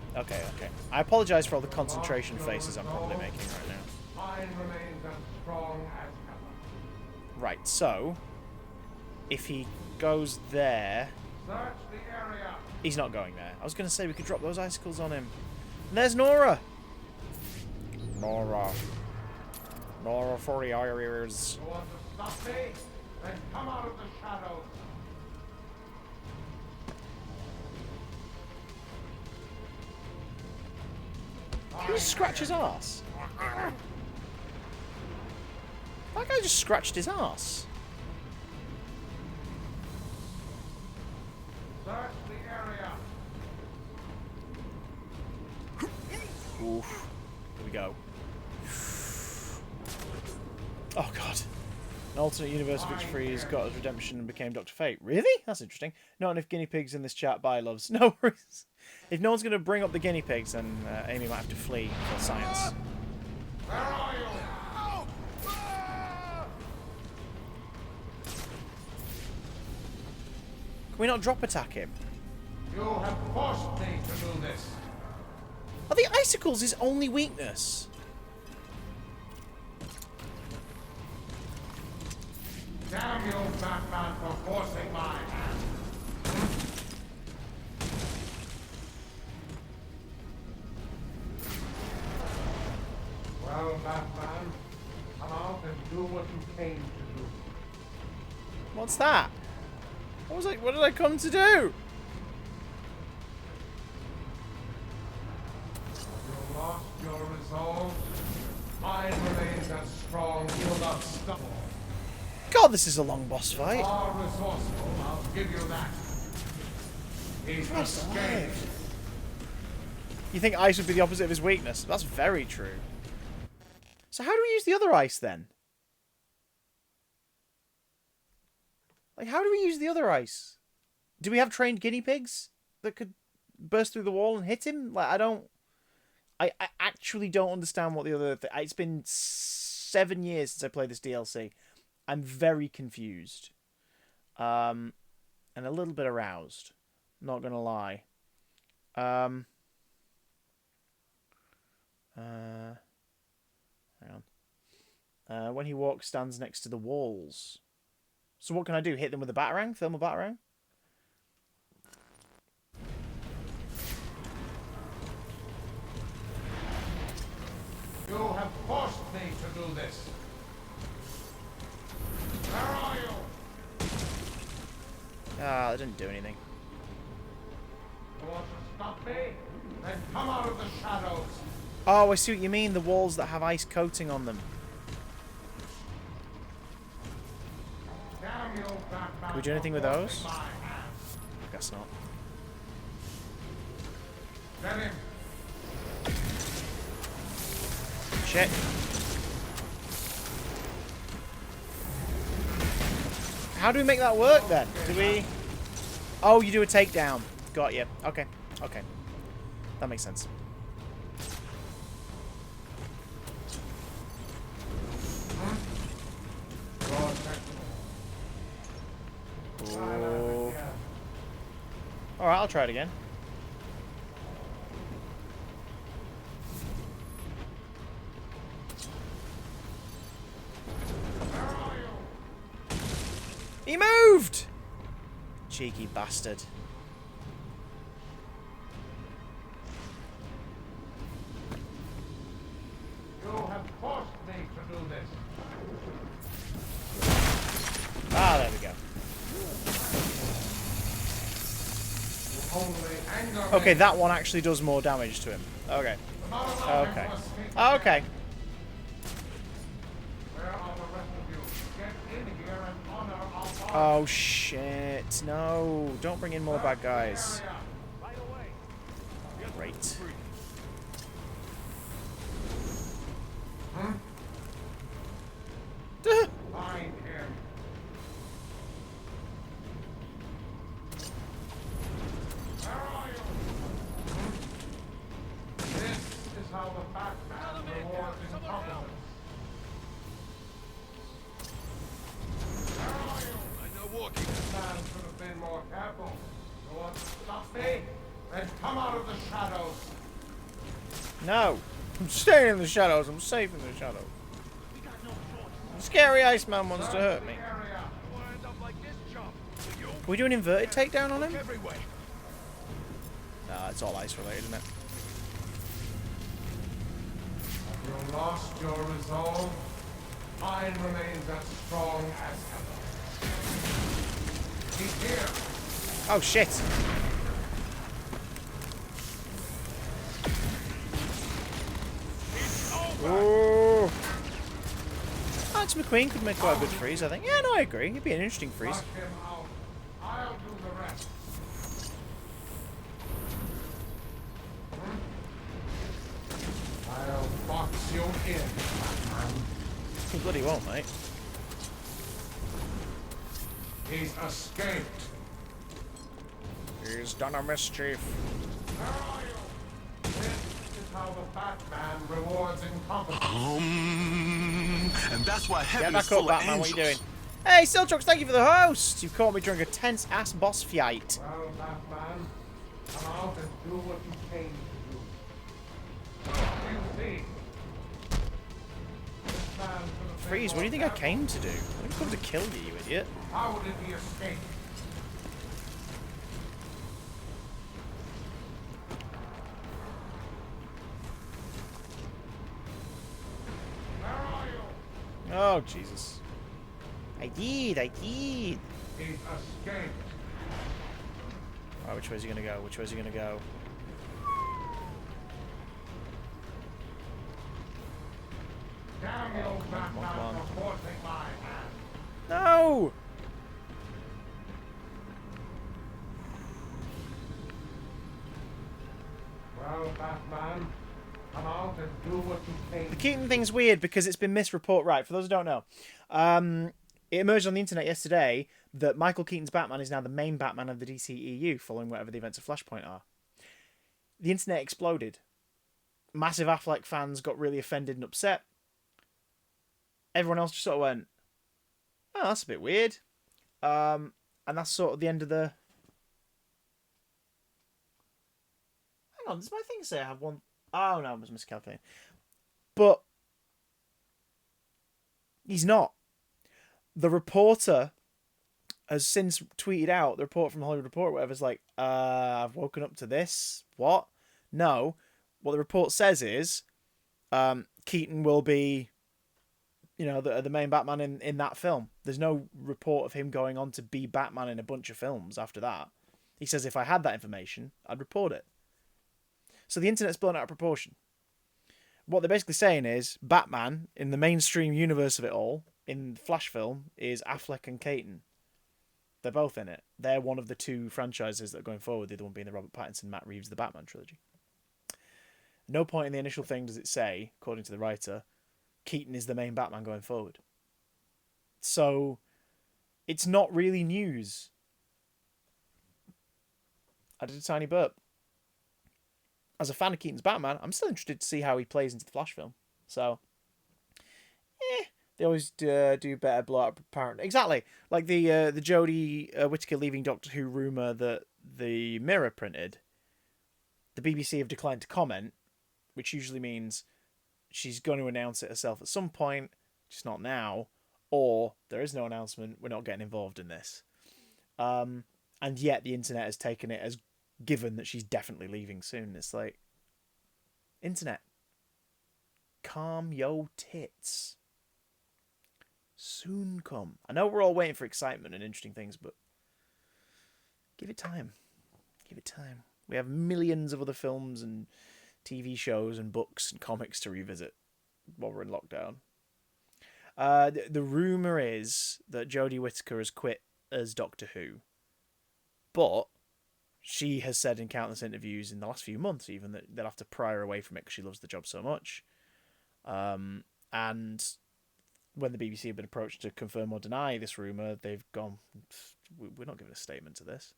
I apologize for all the concentration faces I'm probably making right now. Mine remains as strong as ever. Right, so... if he goes there... Search the area. He's not going there. I was going to say we could drop those icicles on him. And there's Nora! Nora for the ears. You want to stop me? Then come out of the shadows. Did he scratch his ass? That guy just scratched his ass. Search the area. Oof. Here we go. Oh, God. An alternate universe of X-Freeze got his redemption and became Dr. Fate. Really? That's interesting. Not enough guinea pigs in this chat. Bye, loves. No worries. If no one's going to bring up the guinea pigs, then Amy might have to flee for science. Where are you? Can we not drop attack him? You have forced me to do this. Are the icicles his only weakness? Damn you, Batman, for forcing my hand. Well, Batman, come out and do what you came to do. What's that? What did I come to do? You lost your resolve. Mine remains as strong. You will not stumble. God, this is a long boss fight. Are resourceful, I'll give you that. He's escaped. You think ice would be the opposite of his weakness? That's very true. So how do we use the other ice then? Like, how do we use the other ice? Do we have trained guinea pigs that could burst through the wall and hit him? Like, I actually don't understand what the other... It's been 7 years since I played this DLC. I'm very confused. And a little bit aroused. Not gonna lie. Hang on. When he walks, stands next to the walls. So what can I do? Hit them with a batarang? Thermal batarang? You have forced me to do this. Where are you? Ah, that didn't do anything. You want to stop me? Then come out of the shadows. Oh, I see what you mean. The walls that have ice coating on them. Damn you, Batman. Can we do anything with those? Guess not. Get him. Shit. How do we make that work then? Do we... Oh, you do a takedown. Got you. Okay. Okay. That makes sense. Oh. Alright, I'll try it again. He moved! Cheeky bastard. You have forced me to do this. Ah, there we go. Okay, that one actually does more damage to him. Okay. Okay. Okay. Oh shit. No. Don't bring in more bad guys. Great. Find him. Where are you? This is how the Batman rewards incompetence. Where are you? I know walking. This man should have been more careful. You want to stop me? Then come out of the shadows. No. I'm staying in the shadows. I'm safe in the shadows. Scary Iceman wants to hurt me. Can we do an inverted takedown on him? Nah, it's all ice related, isn't it? Have you lost your resolve? Mine remains as strong as ever. He's here. Oh shit. Oh. Alex McQueen could make quite a good freeze, I think. Yeah, no, I agree. It'd be an interesting freeze. Knock him out. I'll do the rest. I'll box you in, Batman. He bloody won't, mate. He's escaped. He's done a mischief. Where are you? This is how the Batman rewards incompetence. And that's why heaven Get is back up, full Batman. of What angels. are you doing? Hey, Siltrox, thank you for the host. You've caught me during a tense-ass boss fight. Well, Batman, come out and do what you came to do. You see? This man could have Freeze, what do you think I came to do? I didn't come to kill you, you idiot. How did he escape? Where are you? Oh, Jesus. I did. He's escaped. Alright, which way is he gonna go? Which way is he gonna go? Damn you, Batman, come on. for forcing my hand. No! Well, Batman, come out and do what you came The to Keaton thing's weird because it's been misreported. Right, for those who don't know, it emerged on the internet yesterday that Michael Keaton's Batman is now the main Batman of the DCEU, following whatever the events of Flashpoint are. The internet exploded. Massive Affleck fans got really offended and upset. Everyone else just sort of went, oh, that's a bit weird. And that's sort of the end of the... Hang on, does my thing say I have one... Oh, no, I was miscalculating. But he's not. The reporter has since tweeted out, the report from Hollywood Reporter, whatever, is like, I've woken up to this. What? No. What the report says is, Keaton will be, you know, the main Batman in that film. There's no report of him going on to be Batman in a bunch of films after that. He says if I had that information, I'd report it. So the internet's blown out of proportion. What they're basically saying is Batman, in the mainstream universe of it all, in the Flash film, is Affleck and Keaton. They're both in it. They're one of the two franchises that are going forward, the other one being the Robert Pattinson, Matt Reeves, the Batman trilogy. No point in the initial thing does it say, according to the writer, Keaton is the main Batman going forward. So, it's not really news. I did a tiny burp. As a fan of Keaton's Batman, I'm still interested to see how he plays into the Flash film. So, they always do better blow up apparently. Exactly. Like the Jodie Whittaker leaving Doctor Who rumour that the Mirror printed. The BBC have declined to comment, which usually means she's going to announce it herself at some point, just not now, or there is no announcement, we're not getting involved in this. And yet the internet has taken it as given that she's definitely leaving soon. It's like, internet, calm yo tits. Soon come. I know we're all waiting for excitement and interesting things, but give it time. Give it time. We have millions of other films and TV shows and books and comics to revisit while we're in lockdown. The rumour is that Jodie Whittaker has quit as Doctor Who, but she has said in countless interviews in the last few months even that they'll have to pry her away from it because she loves the job so much. And when the BBC have been approached to confirm or deny this rumour, they've gone, we're not giving a statement to this.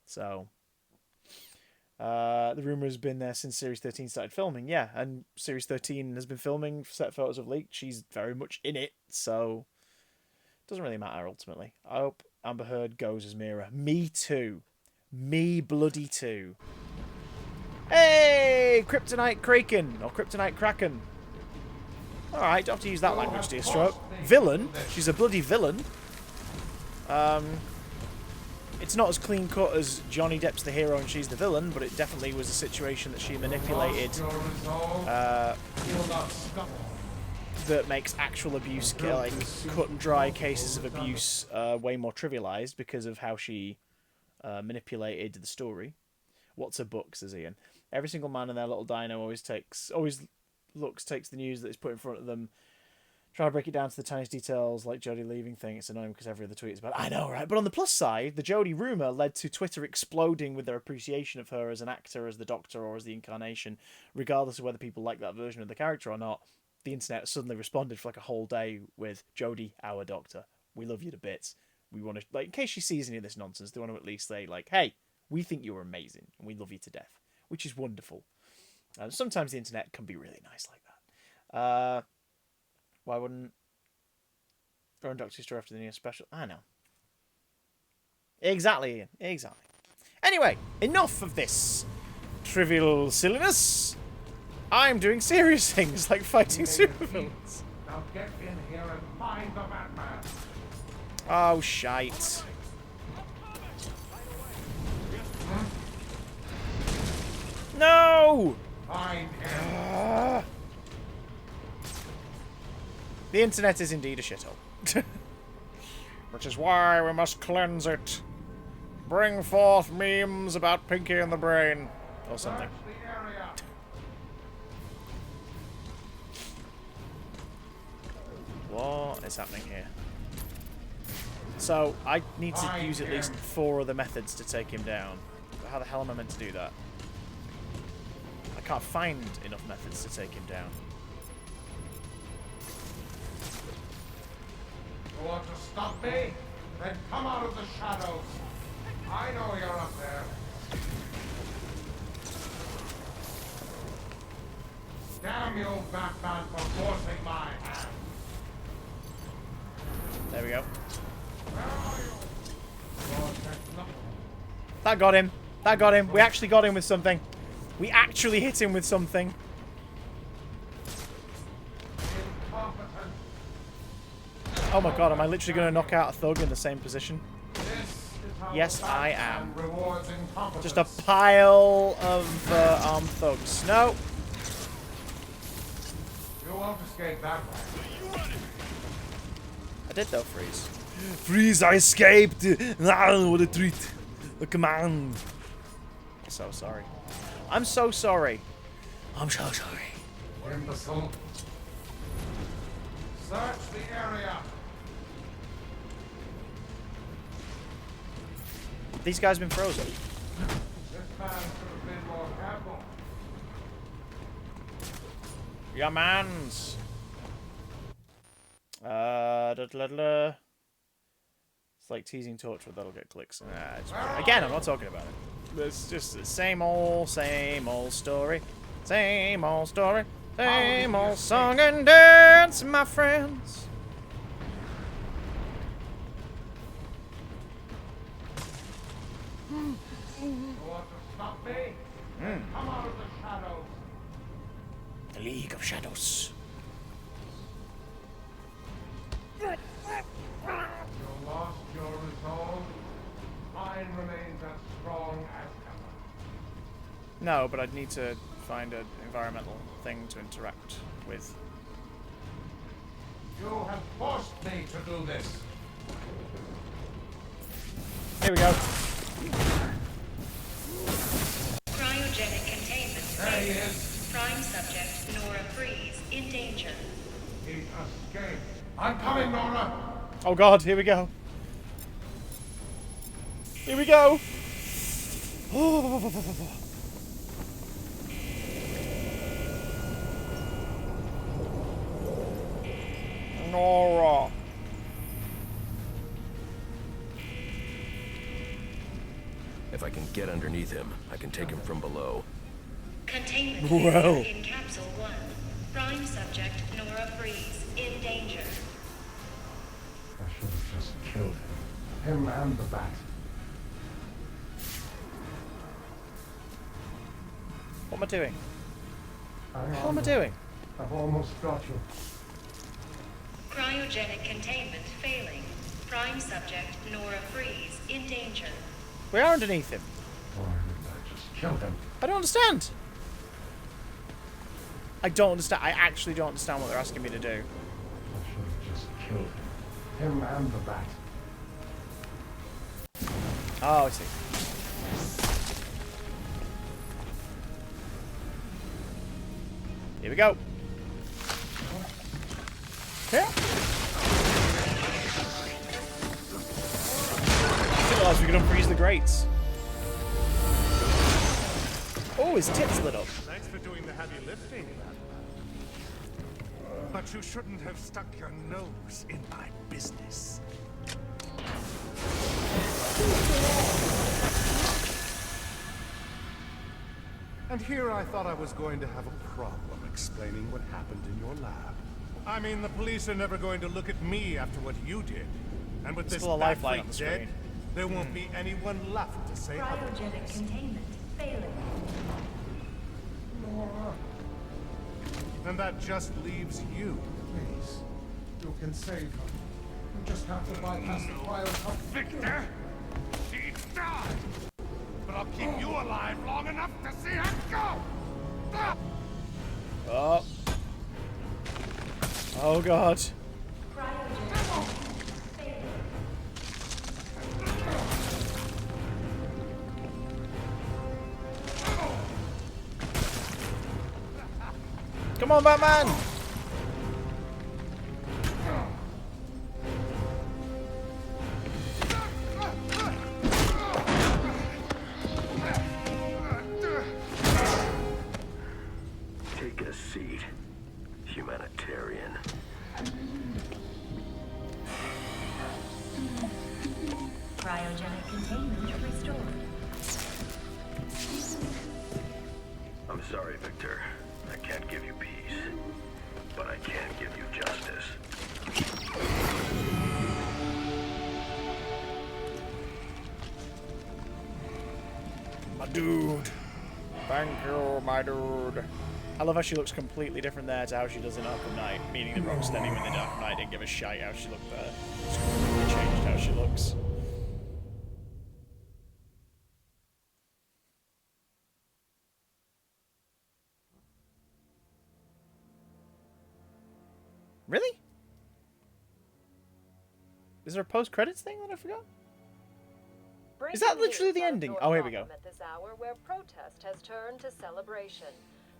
So, the rumour has been there since Series 13 started filming, yeah, and Series 13 has been filming, set photos have leaked, she's very much in it, so it doesn't really matter ultimately. I hope Amber Heard goes as Mira. Me too. Me bloody too. Hey! Kryptonite Kraken, or Kryptonite Kraken. Alright, don't have to use that language, dear Stroke. Villain? She's a bloody villain. It's not as clean cut as Johnny Depp's the hero and she's the villain, but it definitely was a situation that she manipulated that makes actual abuse, like cut and dry cases of abuse, way more trivialized because of how she manipulated the story. What's a book, says Ian. Every single man in their little dino always takes the news that is put in front of them, try to break it down to the tiniest details, like Jodie leaving thing. It's annoying because every other tweet is about, I know, right? But on the plus side, the Jodie rumour led to Twitter exploding with their appreciation of her as an actor, as the Doctor, or as the Incarnation, regardless of whether people like that version of the character or not. The internet suddenly responded for like a whole day with, Jodie, our Doctor, we love you to bits. We want to, like, in case she sees any of this nonsense, they want to at least say, like, hey, we think you're amazing, and we love you to death, which is wonderful. Sometimes the internet can be really nice like that. Why wouldn't Run Doctor Story after the new special? I know. Exactly, Ian. Exactly. Anyway, enough of this trivial silliness. I'm doing serious things like fighting supervillains. Now get in here and find the Batman. Oh, shite. No! Find him. The internet is indeed a shithole. Which is why we must cleanse it. Bring forth memes about Pinky and the Brain. Or something. What is happening here? So, I need to use at least 4 other methods to take him down. But how the hell am I meant to do that? I can't find enough methods to take him down. You want to stop me? Then come out of the shadows. I know you're up there. Damn you, Batman, for forcing my hand. There we go. That got him. That got him. We actually got him with something. We actually hit him with something. Oh my god, am I literally going to knock out a thug in the same position? Yes, I am. Just a pile of armed thugs. No! You won't escape that way. I did though, Freeze. Freeze, I escaped! Ah, what a treat. Look, man. I'm so sorry. I'm so sorry. I'm so sorry. Imbecile. Search the area. These guys been frozen. This man should have been more careful. Yeah, mans. It's like teasing Torchwood, that'll get clicks. Again, I'm not talking about it. It's just the same old story. Same old story. Same old song and dance, my friends. You want to stop me? Come out of the shadows. The League of Shadows. You lost your resolve. Mine remains as strong as ever. No, but I'd need to find an environmental thing to interact with. You have forced me to do this. Here we go. Cryogenic containment. There he is. Prime subject Nora Freeze in danger. He escaped. I'm coming, Nora. Oh god, here we go. Here we go. Nora. If I can get underneath him, I can take him from below. Containment Wow. in Capsule 1. Prime subject Nora Freeze in danger. I should have just killed him. Him and the bat. What am I doing? Hang What on, am I doing? I've almost got you. Cryogenic containment failing. Prime subject Nora Freeze in danger. We are underneath him. Why didn't I just kill him? I don't understand. I don't understand. I actually don't understand what they're asking me to do. I should have just killed him. Him and the bat. Oh, I see. Here we go. Here. Didn't realize we could unfreeze the grates. Oh, his tits lit up. Thanks for doing the heavy lifting, but you shouldn't have stuck your nose in my business. And here I thought I was going to have a problem explaining what happened in your lab. I mean, the police are never going to look at me after what you did. And with this Still a lifeline on the dead, screen. there won't be anyone left to say otherwise. Cryogenic containment failing. Nora, And that just leaves you. please. You can save her. You just have to bypass the cryo. Victor! She died! But I'll keep you alive long enough to see her go! Ah! Oh. Oh god. Come on, Batman! Take a seat, humanitarian. Cryogenic containment restored. I'm sorry, Victor. I can't give you peace, but I can give you justice. My dude. Thank you, my dude. I love how she looks completely different there to how she does in Arkham Knight, meaning that Rocksteady in the Arkham Knight didn't give a shite how she looked there. It's completely changed how she looks. Really? Is there a post-credits thing that I forgot? Is that literally the ending? Oh, here we go. At this hour, where protest has turned to celebration.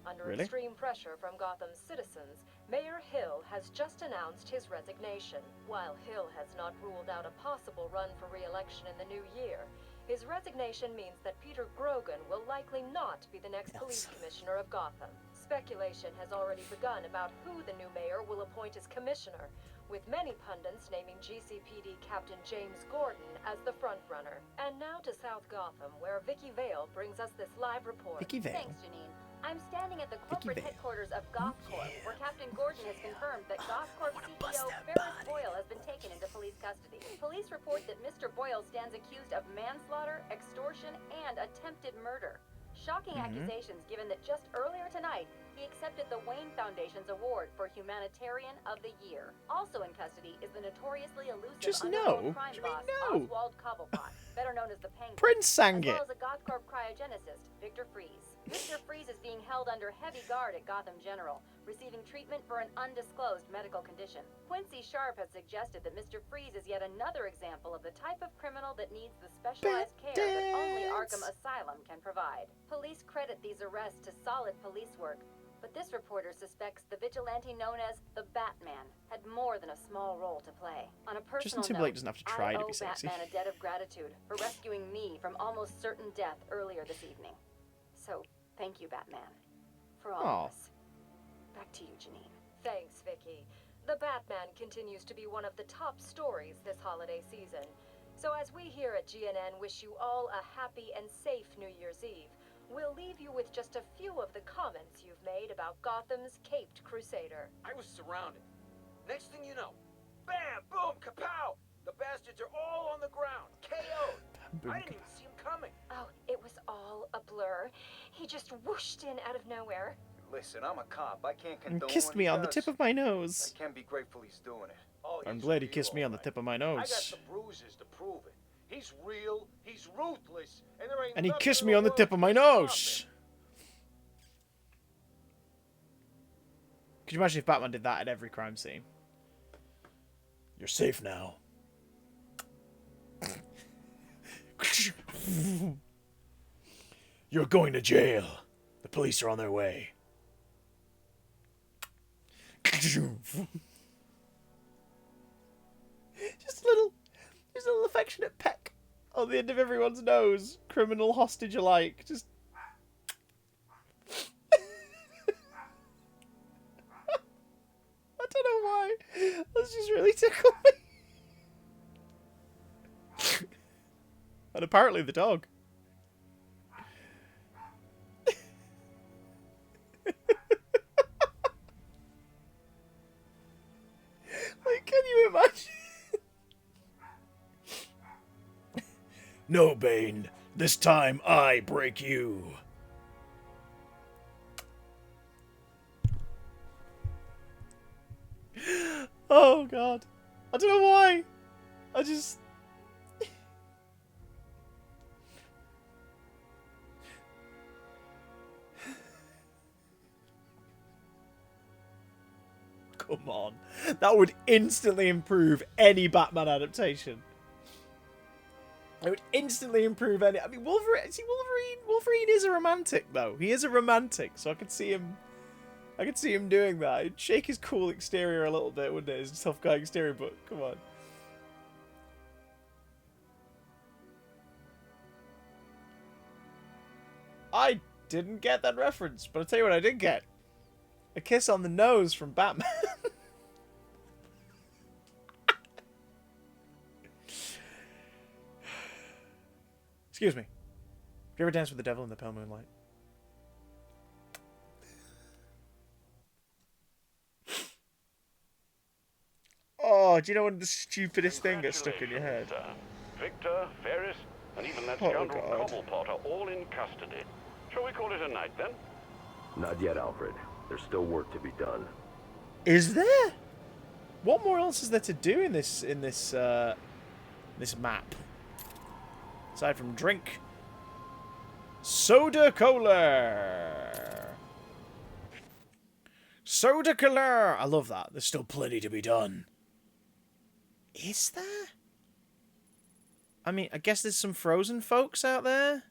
Under Really? extreme pressure from Gotham's citizens, Mayor Hill has just announced his resignation. While Hill has not ruled out a possible run for re-election in the new year, his resignation means that Peter Grogan will likely not be the next police commissioner of Gotham. Speculation has already begun about who the new mayor will appoint as commissioner, with many pundits naming GCPD Captain James Gordon as the frontrunner. And now to South Gotham, where Vicky Vale brings us this live report. Vicky Vale. Thanks, Janine. I'm standing at the corporate headquarters of GothCorp, where Captain Gordon has confirmed that GothCorp CEO Ferris Boyle has been taken into police custody. Police report that Mr. Boyle stands accused of manslaughter, extortion, and attempted murder. Shocking accusations given that just earlier tonight, he accepted the Wayne Foundation's award for Humanitarian of the Year. Also in custody is the notoriously elusive underworld crime boss, Oswald Cobblepot, better known as the Penguin. Prince sang as it. well as a GothCorp cryogenicist, Victor Fries. Mr. Fries is being held under heavy guard at Gotham General, receiving treatment for an undisclosed medical condition. Quincy Sharp has suggested that Mr. Fries is yet another example of the type of criminal that needs the specialized care that only Arkham Asylum can provide. Police credit these arrests to solid police work, but this reporter suspects the vigilante known as the Batman had more than a small role to play. On a personal Justin Timberlake note, doesn't have to try I to be owe sexy. Batman a debt of gratitude for rescuing me from almost certain death earlier this evening. So, thank you, Batman, for all of us. Back to you, Janine. Thanks, Vicky. The Batman continues to be one of the top stories this holiday season. So as we here at GNN wish you all a happy and safe New Year's Eve, we'll leave you with just a few of the comments you've made about Gotham's Caped Crusader. I was surrounded. Next thing you know, bam, boom, kapow! The bastards are all on the ground, KO'd. I didn't even see them coming. Oh, it was all a blur. He just whooshed in out of nowhere. Listen, I'm a cop. I can't condone And kissed what me he on the does. tip of my nose. I can be grateful he's doing it. Oh, I'm glad he kissed me on the tip of my I got nose. the bruises to prove it. He's real, he's ruthless, and there ain't And he nothing kissed in me on the world tip of my that can stop nose. Could you imagine if Batman did that at every crime scene? You're safe now. You're going to jail. The police are on their way. Just a little affectionate peck on the end of everyone's nose, criminal hostage alike. Just. I don't know why. That's just really tickled me. And apparently the dog. Like, can you imagine? No, Bane. This time I break you. Oh, God. I don't know why. I just... Come on. That would instantly improve any Batman adaptation. It would instantly improve any... I mean, Wolverine is a romantic, though. He is a romantic, so I could see him doing that. It'd shake his cool exterior a little bit, wouldn't it? His tough guy exterior, but come on. I didn't get that reference, but I'll tell you what I did get. A kiss on the nose from Batman. Excuse me. Have you ever danced with the devil in the pale moonlight? Oh, do you know when the stupidest thing gets stuck in your head? Victor, Ferris, and even that Oh, scoundrel God. Cobblepot are all in custody. Shall we call it a night then? Not yet, Alfred. There's still work to be done. Is there? What more else is there to do in this this map? Aside from drink. Soda Cola. Soda Cola. I love that. There's still plenty to be done. Is there? I mean, I guess there's some Frozen folks out there.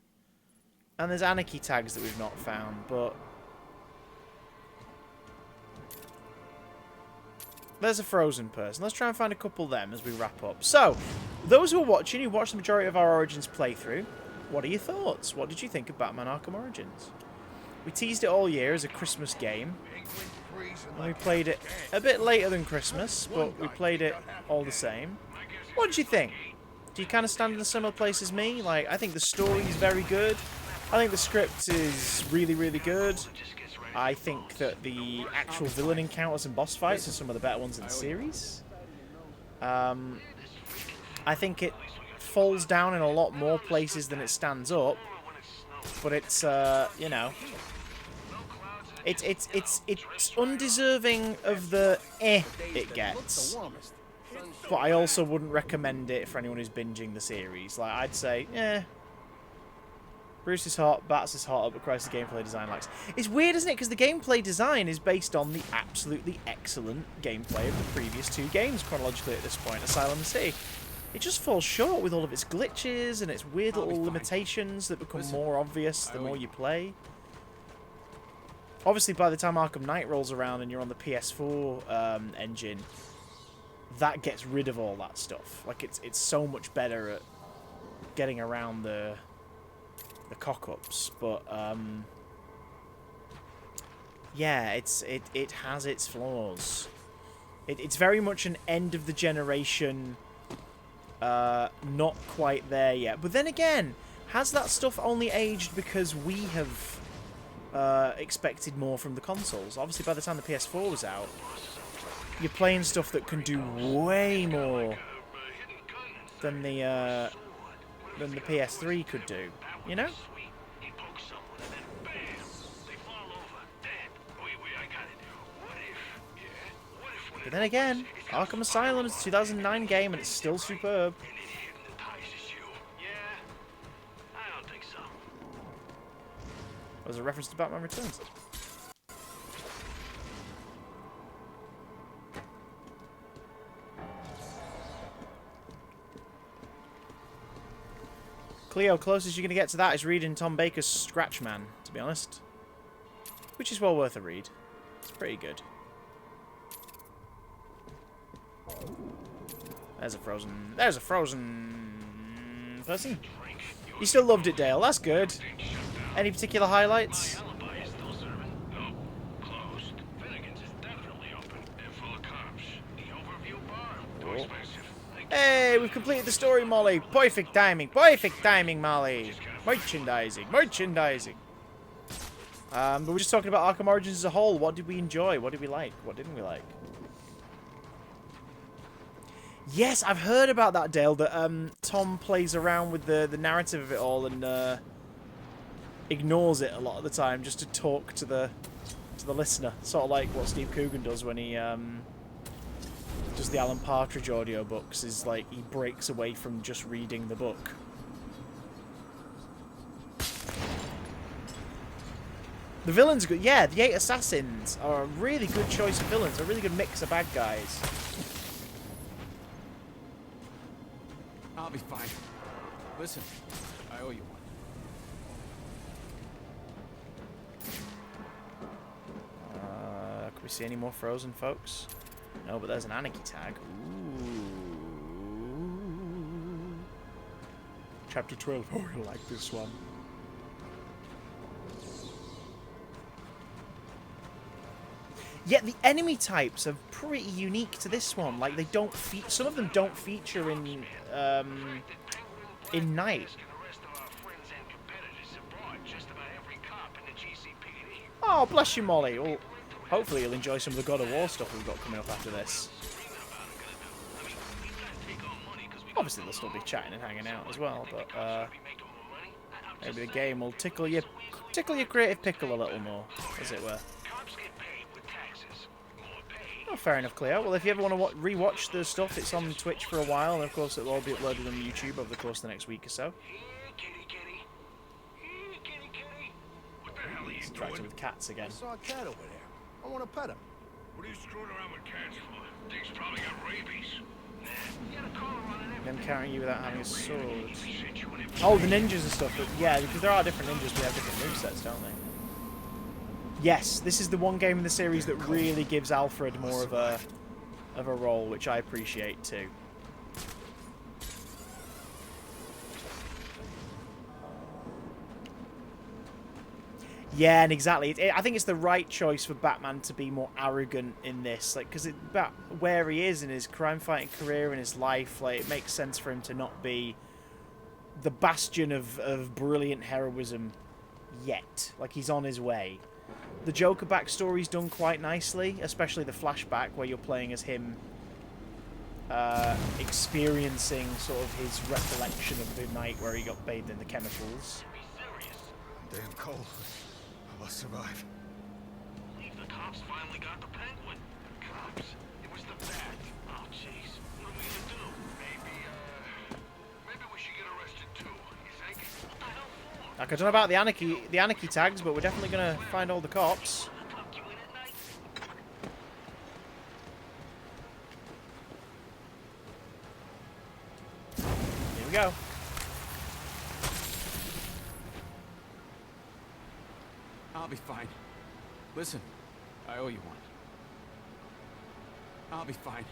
And there's Anarchy tags that we've not found, but... There's a Frozen person. Let's try and find a couple of them as we wrap up. So, those who are watching, who watched the majority of our Origins playthrough, what are your thoughts? What did you think of Batman Arkham Origins? We teased it all year as a Christmas game. And we played it a bit later than Christmas, but we played it all the same. What did you think? Do you kind of stand in a similar place as me? Like, I think the story is very good. I think the script is really, really good. I think that the actual villain encounters and boss fights are some of the better ones in the series. I think it falls down in a lot more places than it stands up. But it's, you know... It's undeserving of the it gets. But I also wouldn't recommend it for anyone who's binging the series. Like, I'd say, Bruce is hot, Bats is hot, but Christ, the gameplay design lacks. It's weird, isn't it? Because the gameplay design is based on the absolutely excellent gameplay of the previous two games, chronologically at this point, Asylum and City. It just falls short with all of its glitches and its weird little limitations that become more obvious the more you play. Obviously, by the time Arkham Knight rolls around and you're on the PS4 engine, that gets rid of all that stuff. Like, it's so much better at getting around the cock-ups. But, yeah, it has its flaws. It's very much an end-of-the-generation, not quite there yet. But then again, has that stuff only aged because we have... expected more from the consoles? Obviously, by the time the PS4 was out, you're playing stuff that can do way more than the PS3 could do. You know? But then again, Arkham Asylum is a 2009 game and it's still superb. As a reference to Batman Returns. Cleo, closest you're going to get to that is reading Tom Baker's Scratchman, to be honest. Which is well worth a read. It's pretty good. There's a frozen person. You still loved it, Dale. That's good. Any particular highlights? Hey, we've completed the story, Molly. Perfect timing. Perfect timing, Molly. Merchandising. Merchandising. But we're just talking about Arkham Origins as a whole. What did we enjoy? What did we like? What didn't we like? Yes, I've heard about that, Dale, that Tom plays around with the narrative of it all and ignores it a lot of the time just to talk to the listener. Sort of like what Steve Coogan does when he does the Alan Partridge audiobooks, is like he breaks away from just reading the book. The villains are good. Yeah, the 8 Assassins are a really good choice of villains, a really good mix of bad guys. I'll be fine. Listen, I owe you one. Can we see any more Frozen folks? No, but there's an Anarchy tag. Ooh. Chapter 12. Oh, I like this one. Yeah, the enemy types are pretty unique to this one. Like, they don't some of them don't feature in Night. Oh, bless you, Molly. Well, hopefully you'll enjoy some of the God of War stuff we've got coming up after this. Obviously, they'll still be chatting and hanging out as well, but maybe the game will tickle your creative pickle a little more, as it were. Oh, fair enough, Cleo. Well, if you ever want to re-watch the stuff, it's on Twitch for a while, and of course it'll all be uploaded on YouTube over the course of the next week or so. He's interacting with cats again. I saw a cat over there. I want to pet him. What are you screwing around with cats for? Thing's probably got rabies. Them carrying you without having a sword. Oh, the ninjas and stuff. But yeah, because there are different ninjas. We have different movesets, don't they? Yes, this is the one game in the series that really gives Alfred more of a role, which I appreciate too. Yeah, and exactly. I think it's the right choice for Batman to be more arrogant in this, like, because where he is in his crime-fighting career and his life, like, it makes sense for him to not be the bastion of brilliant heroism yet. Like, he's on his way. The Joker backstory's done quite nicely, especially the flashback where you're playing as him experiencing sort of his recollection of the night where he got bathed in the chemicals. I'm damn cold. I must survive. Believe the cops finally got the Penguin. Cops? It was the bat. Oh, jeez. What are we gonna do? Maybe we should get arrested too. You think? What the hell for? Like, I don't know about the anarchy tags, but we're definitely gonna find all the cops. Here we go. I'll be fine. Listen, I owe you one. I'll be fine.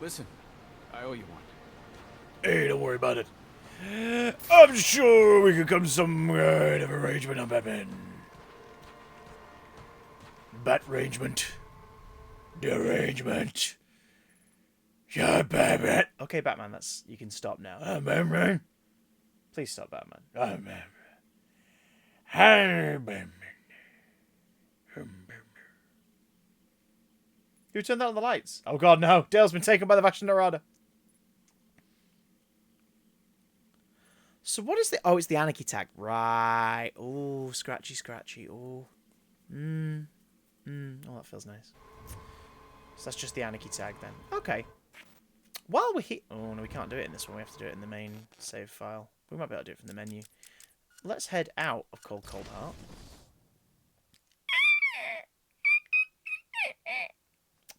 Listen, I owe you one. Hey, don't worry about it. I'm sure we could come to some kind of arrangement on Batman. Bat-rangement. Derangement. Yeah, Batman. Okay, Batman, you can stop now. Batman. Please stop, Batman. Batman. Hi, Batman. Who turned out the lights? Oh god, no. Dale's been taken by the Fashion Narada. So what is the... Oh, it's the anarchy tag. Right. Oh, scratchy, scratchy. Oh. Oh, that feels nice. So that's just the anarchy tag then. Okay. While we're here... Oh, no, we can't do it in this one. We have to do it in the main save file. We might be able to do it from the menu. Let's head out of Cold Heart.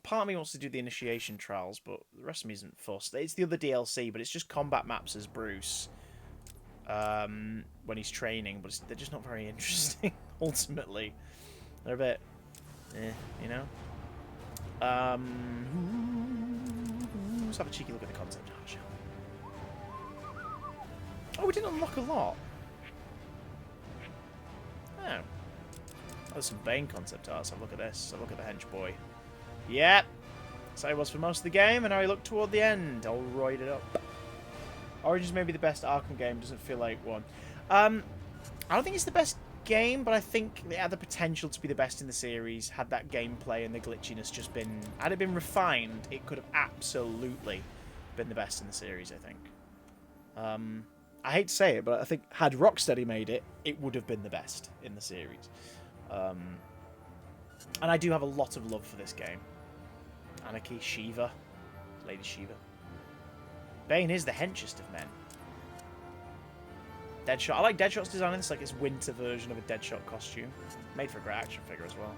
Part of me wants to do the initiation trials, but the rest of me isn't fussed. It's the other DLC, but it's just combat maps as Bruce when he's training, but they're just not very interesting, ultimately. They're a bit, you know? Let's have a cheeky look at the concept art, shall we? Oh, we didn't unlock a lot. Oh. There's some Bane concept art, so look at this. So look at the hench boy. Yep. So he was for most of the game, and now he looked toward the end. All roided up. Origins may be the best Arkham game, doesn't feel like one. I don't think it's the best game, but I think it had the potential to be the best in the series. Had that gameplay and the glitchiness just been... Had it been refined, it could have absolutely been the best in the series, I think. I hate to say it, but I think had Rocksteady made it, it would have been the best in the series. And I do have a lot of love for this game. Anarchy, Shiva, Lady Shiva. Bane is the henchest of men. Deadshot. I like Deadshot's design in this, like his winter version of a Deadshot costume. Made for a great action figure as well.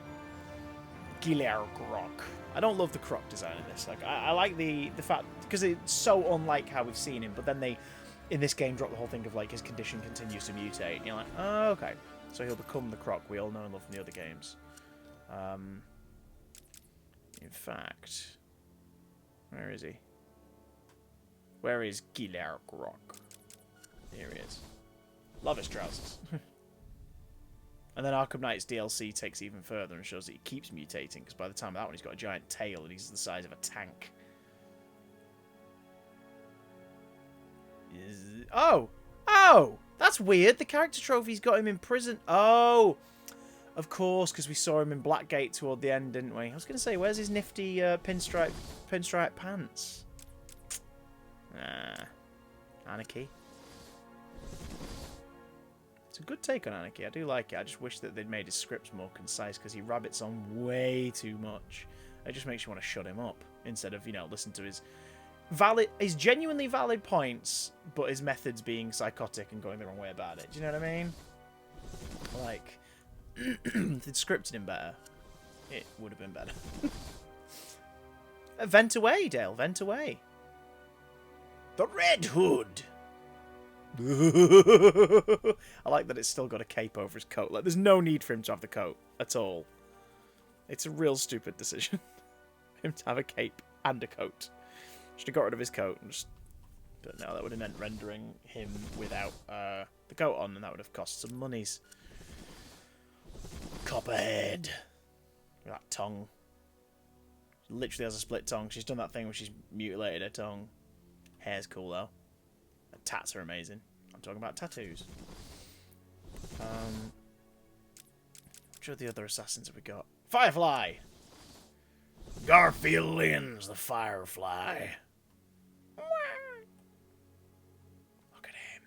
Gilear Grok. I don't love the Croc design in this. Like I like the fact, because it's so unlike how we've seen him, but then they, in this game, drop the whole thing of like his condition continues to mutate. And you're like, oh, okay. So he'll become the Croc we all know and love from the other games. In fact, where is he? Where is Gilear Grok? Here he is. Love his trousers. And then Arkham Knight's DLC takes it even further and shows that he keeps mutating, because by the time of that one he's got a giant tail and he's the size of a tank. Oh! Oh! That's weird. The character trophy's got him in prison. Oh! Of course, because we saw him in Blackgate toward the end, didn't we? I was going to say, where's his nifty pinstripe pants? Anarchy. It's a good take on Anarchy. I do like it. I just wish that they'd made his scripts more concise, because he rabbits on way too much. It just makes you want to shut him up instead of, you know, listen to his genuinely valid points, but his methods being psychotic and going the wrong way about it. Do you know what I mean? Like, if they'd scripted him better, it would have been better. Vent away, Dale. Vent away. The Red Hood. I like that it's still got a cape over his coat. Like, there's no need for him to have the coat at all. It's a real stupid decision. Him to have a cape and a coat. Should have got rid of his coat and just... But no, that would have meant rendering him without the coat on, and that would have cost some monies. Copperhead. That tongue. Literally has a split tongue. She's done that thing where she's mutilated her tongue. Hair's cool though. And tats are amazing. I'm talking about tattoos. Which are the other assassins have we got? Firefly! Garfield Lynn's the Firefly. Look at him.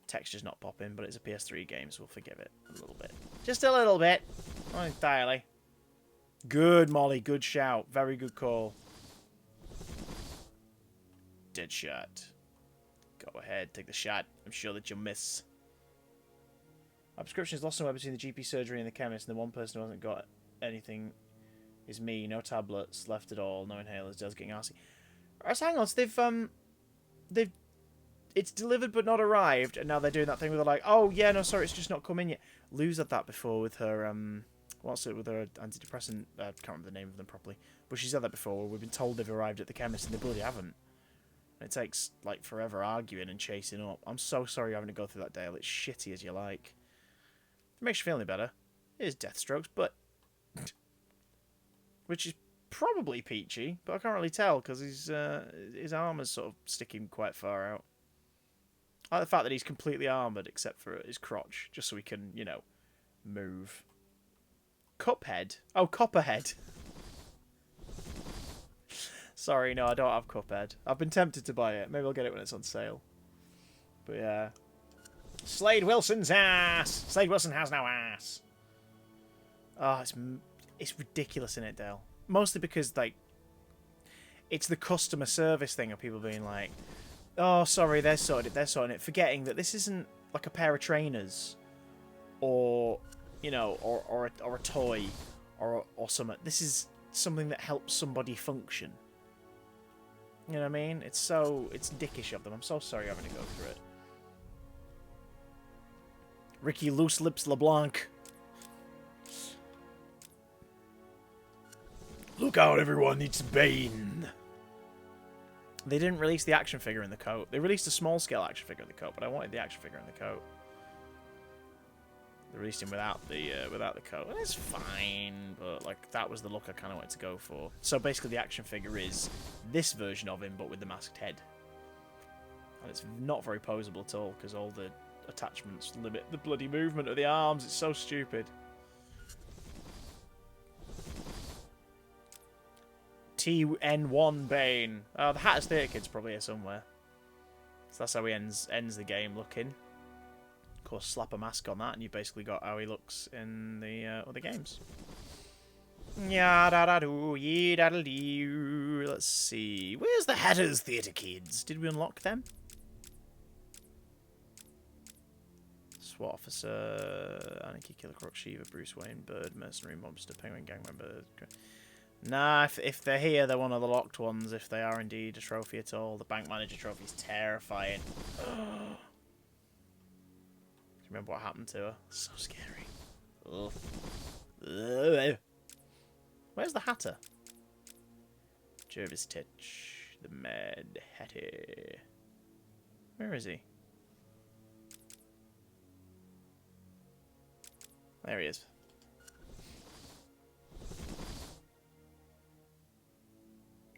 Texture's not popping, but it's a PS3 game, so we'll forgive it a little bit. Just a little bit. Not entirely. Good, Molly. Good shout. Very good call. Dead shot. Go ahead. Take the shot. I'm sure that you'll miss. My prescription is lost somewhere between the GP surgery and the chemist, and the one person who hasn't got anything is me. No tablets left at all. No inhalers. Dale's getting arsey. Right, hang on. So it's delivered but not arrived, and now they're doing that thing where they're like, oh yeah, no, sorry, it's just not come in yet. Lou's had that before with her what's it with her antidepressant? I can't remember the name of them properly, but she's had that before. Where we've been told they've arrived at the chemist and they bloody haven't. And it takes like forever arguing and chasing up. I'm so sorry you're having to go through that, Dale. It's shitty as you like. It makes you feel any better. It is Deathstrokes, but which is probably Peachy, but I can't really tell because his armor's sort of sticking quite far out. I like the fact that he's completely armoured except for his crotch, just so he can, you know, move. Cuphead? Oh, Copperhead. Sorry, no, I don't have Cuphead. I've been tempted to buy it. Maybe I'll get it when it's on sale. But yeah. Slade Wilson's ass! Slade Wilson has no ass! Oh, it's ridiculous in it, Dale. Mostly because, like, it's the customer service thing of people being like, oh, sorry, they're sorting it, forgetting that this isn't like a pair of trainers, or you know, or a toy, or something. This is something that helps somebody function. You know what I mean? It's dickish of them. I'm so sorry having to go through it. Ricky Loose Lips LeBlanc. Look out, everyone! It's Bane. They didn't release the action figure in the coat. They released a small-scale action figure in the coat, but I wanted the action figure in the coat. They released him without the coat, and it's fine. But like that was the look I kind of wanted to go for. So basically, the action figure is this version of him, but with the masked head, and it's not very posable at all because all the attachments limit the bloody movement of the arms. It's so stupid. TN1 Bane. Oh, the Hatter's Theatre Kid's probably here somewhere. So that's how he ends the game looking. Of course, slap a mask on that, and you basically got how he looks in the other games. Let's see. Where's the Hatter's Theatre Kids? Did we unlock them? SWAT officer, Anarchy Killer, Croc Shiva, Bruce Wayne, Bird, Mercenary, Mobster, Penguin Gang member. Nah, if they're here, they're one of the locked ones, if they are indeed a trophy at all. The Bank Manager trophy is terrifying. Do you remember what happened to her? So scary. Ugh. Where's the Hatter? Jervis Titch, the Mad Hatter. Where is he? There he is.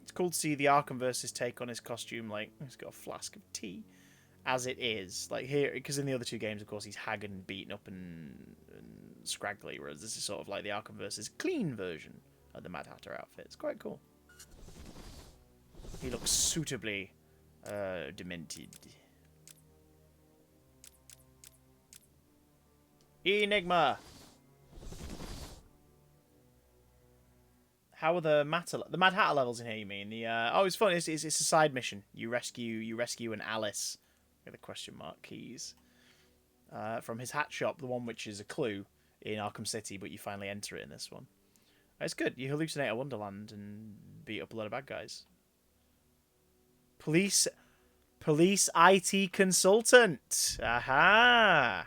It's cool to see the Arkhamverse's take on his costume. Like, he's got a flask of tea, as it is. Like here, because in the other two games, of course, he's haggard and beaten up and scraggly, whereas this is sort of like the Arkhamverse's clean version of the Mad Hatter outfit. It's quite cool. He looks suitably demented. Enigma. How are the Mad Hatter levels in here? You mean the? Oh, it's fun. It's a side mission. You rescue an Alice with the question mark keys from his hat shop, the one which is a clue in Arkham City, but you finally enter it in this one. It's good. You hallucinate a Wonderland and beat up a lot of bad guys. Police IT consultant. Aha.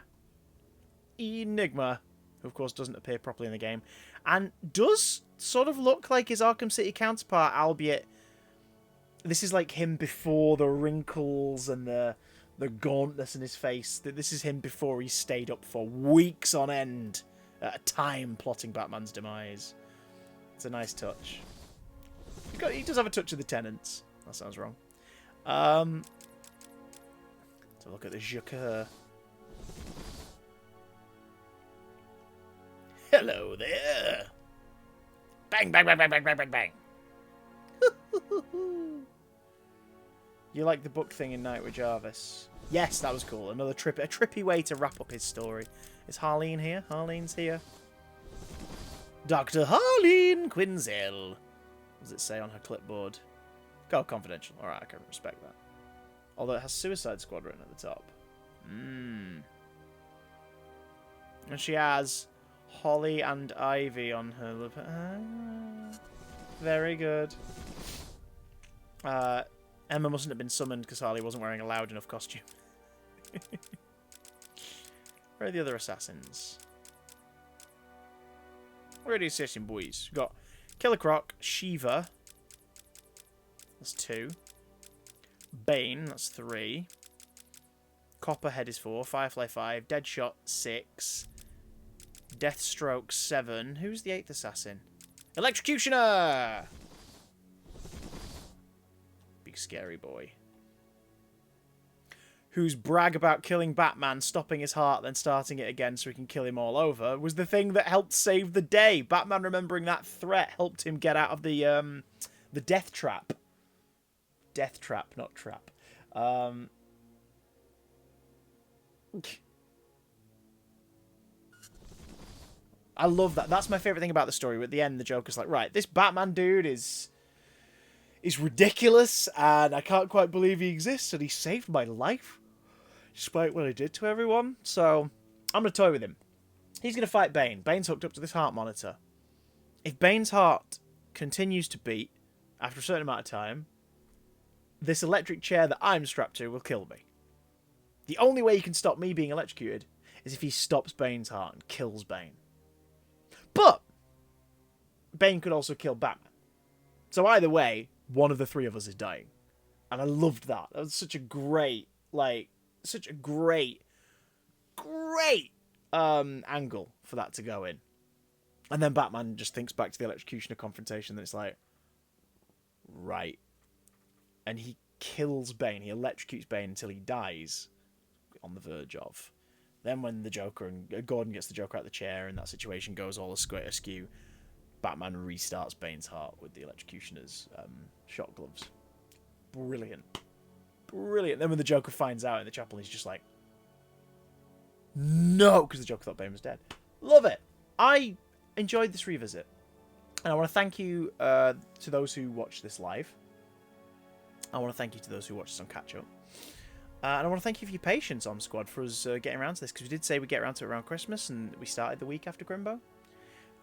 Enigma, who of course doesn't appear properly in the game, and does sort of look like his Arkham City counterpart, albeit this is like him before the wrinkles and the gauntness in his face. This is him before he stayed up for weeks on end at a time plotting Batman's demise. It's a nice touch. He does have a touch of the Tenants. That sounds wrong. Let's have a look at the Joker. Hello there. Bang, bang, bang, bang, bang, bang, bang, bang. You like the book thing in Night with Jarvis? Yes, that was cool. Another a trippy way to wrap up his story. Is Harleen here? Harleen's here. Dr. Harleen Quinzel. What does it say on her clipboard? Go confidential. Alright, I can respect that. Although it has Suicide Squad written at the top. And she has Holly and Ivy on her lip. Very good. Emma mustn't have been summoned because Harley wasn't wearing a loud enough costume. Where are the other assassins? Where are the assassin boys? We've got Killer Croc, Shiva. That's 2. Bane, that's 3. Copperhead is 4. Firefly 5. Deadshot 6. Deathstroke 7. Who's the 8th assassin? Electrocutioner! Big scary boy. Whose brag about killing Batman, stopping his heart, then starting it again so he can kill him all over, was the thing that helped save the day. Batman remembering that threat helped him get out of the death trap. Death trap, not trap. I love that. That's my favourite thing about the story. At the end, the Joker's like, right, this Batman dude is ridiculous, and I can't quite believe he exists, and he saved my life, despite what I did to everyone. So, I'm going to toy with him. He's going to fight Bane. Bane's hooked up to this heart monitor. If Bane's heart continues to beat after a certain amount of time, this electric chair that I'm strapped to will kill me. The only way he can stop me being electrocuted is if he stops Bane's heart and kills Bane. But Bane could also kill Batman. So either way, one of the three of us is dying. And I loved that. That was such a great, angle for that to go in. And then Batman just thinks back to the Electrocutioner confrontation, and it's like, right. And he kills Bane. He electrocutes Bane until he dies on the verge of. Then when the Joker and Gordon gets the Joker out of the chair and that situation goes all askew, Batman restarts Bane's heart with the Electrocutioner's shot gloves. Brilliant. Brilliant. Then when the Joker finds out in the chapel, he's just like, no, because the Joker thought Bane was dead. Love it. I enjoyed this revisit. And I want to thank you to those who watched this live. I want to thank you to those who watched us on catch-up. And I want to thank you for your patience, On Squad, for us getting around to this, because we did say we'd get around to it around Christmas, and we started the week after Grimbo.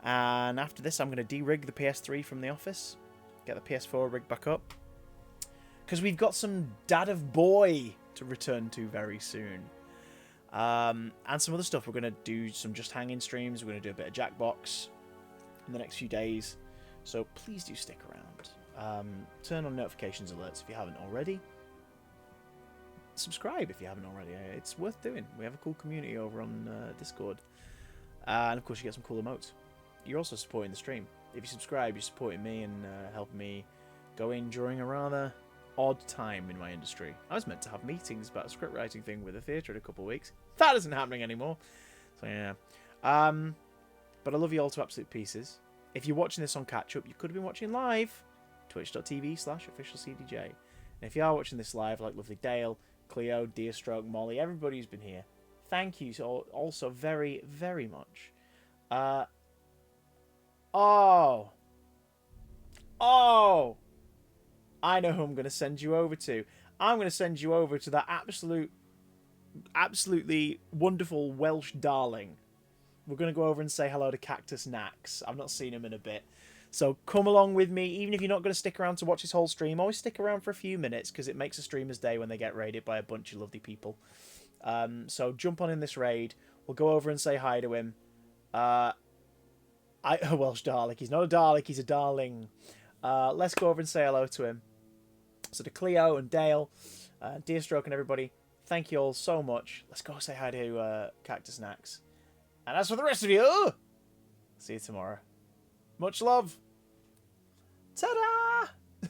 And after this, I'm going to de-rig the PS3 from the office, get the PS4 rigged back up, because we've got some Dad of Boy to return to very soon. And some other stuff. We're going to do some Just Hanging streams. We're going to do a bit of Jackbox in the next few days. So please do stick around. Turn on notifications alerts if you haven't already. Subscribe if you haven't already. It's worth doing. We have a cool community over on Discord. And of course you get some cool emotes. You're also supporting the stream. If you subscribe, you're supporting me and helping me go in during a rather odd time in my industry. I was meant to have meetings about a script writing thing with the theatre in a couple of weeks. That isn't happening anymore. So yeah. But I love you all to absolute pieces. If you're watching this on catch-up, you could have been watching live. Twitch.tv/officialcdj. And if you are watching this live, like lovely Dale, Cleo, Deerstroke, Molly, everybody who's been here, thank you also very, very much. Oh, I know who I'm going to send you over to. I'm going to send you over to that absolutely wonderful Welsh darling. We're going to go over and say hello to Cactus Nax. I've not seen him in a bit. So come along with me, even if you're not going to stick around to watch this whole stream. Always stick around for a few minutes because it makes a streamer's day when they get raided by a bunch of lovely people. So jump on in this raid. We'll go over and say hi to him. A Welsh Dalek. He's not a Dalek, he's a darling. Let's go over and say hello to him. So to Cleo and Dale, Deerstroke and everybody, thank you all so much. Let's go say hi to Cactus Snacks. And as for the rest of you, see you tomorrow. Much love. Ta-da!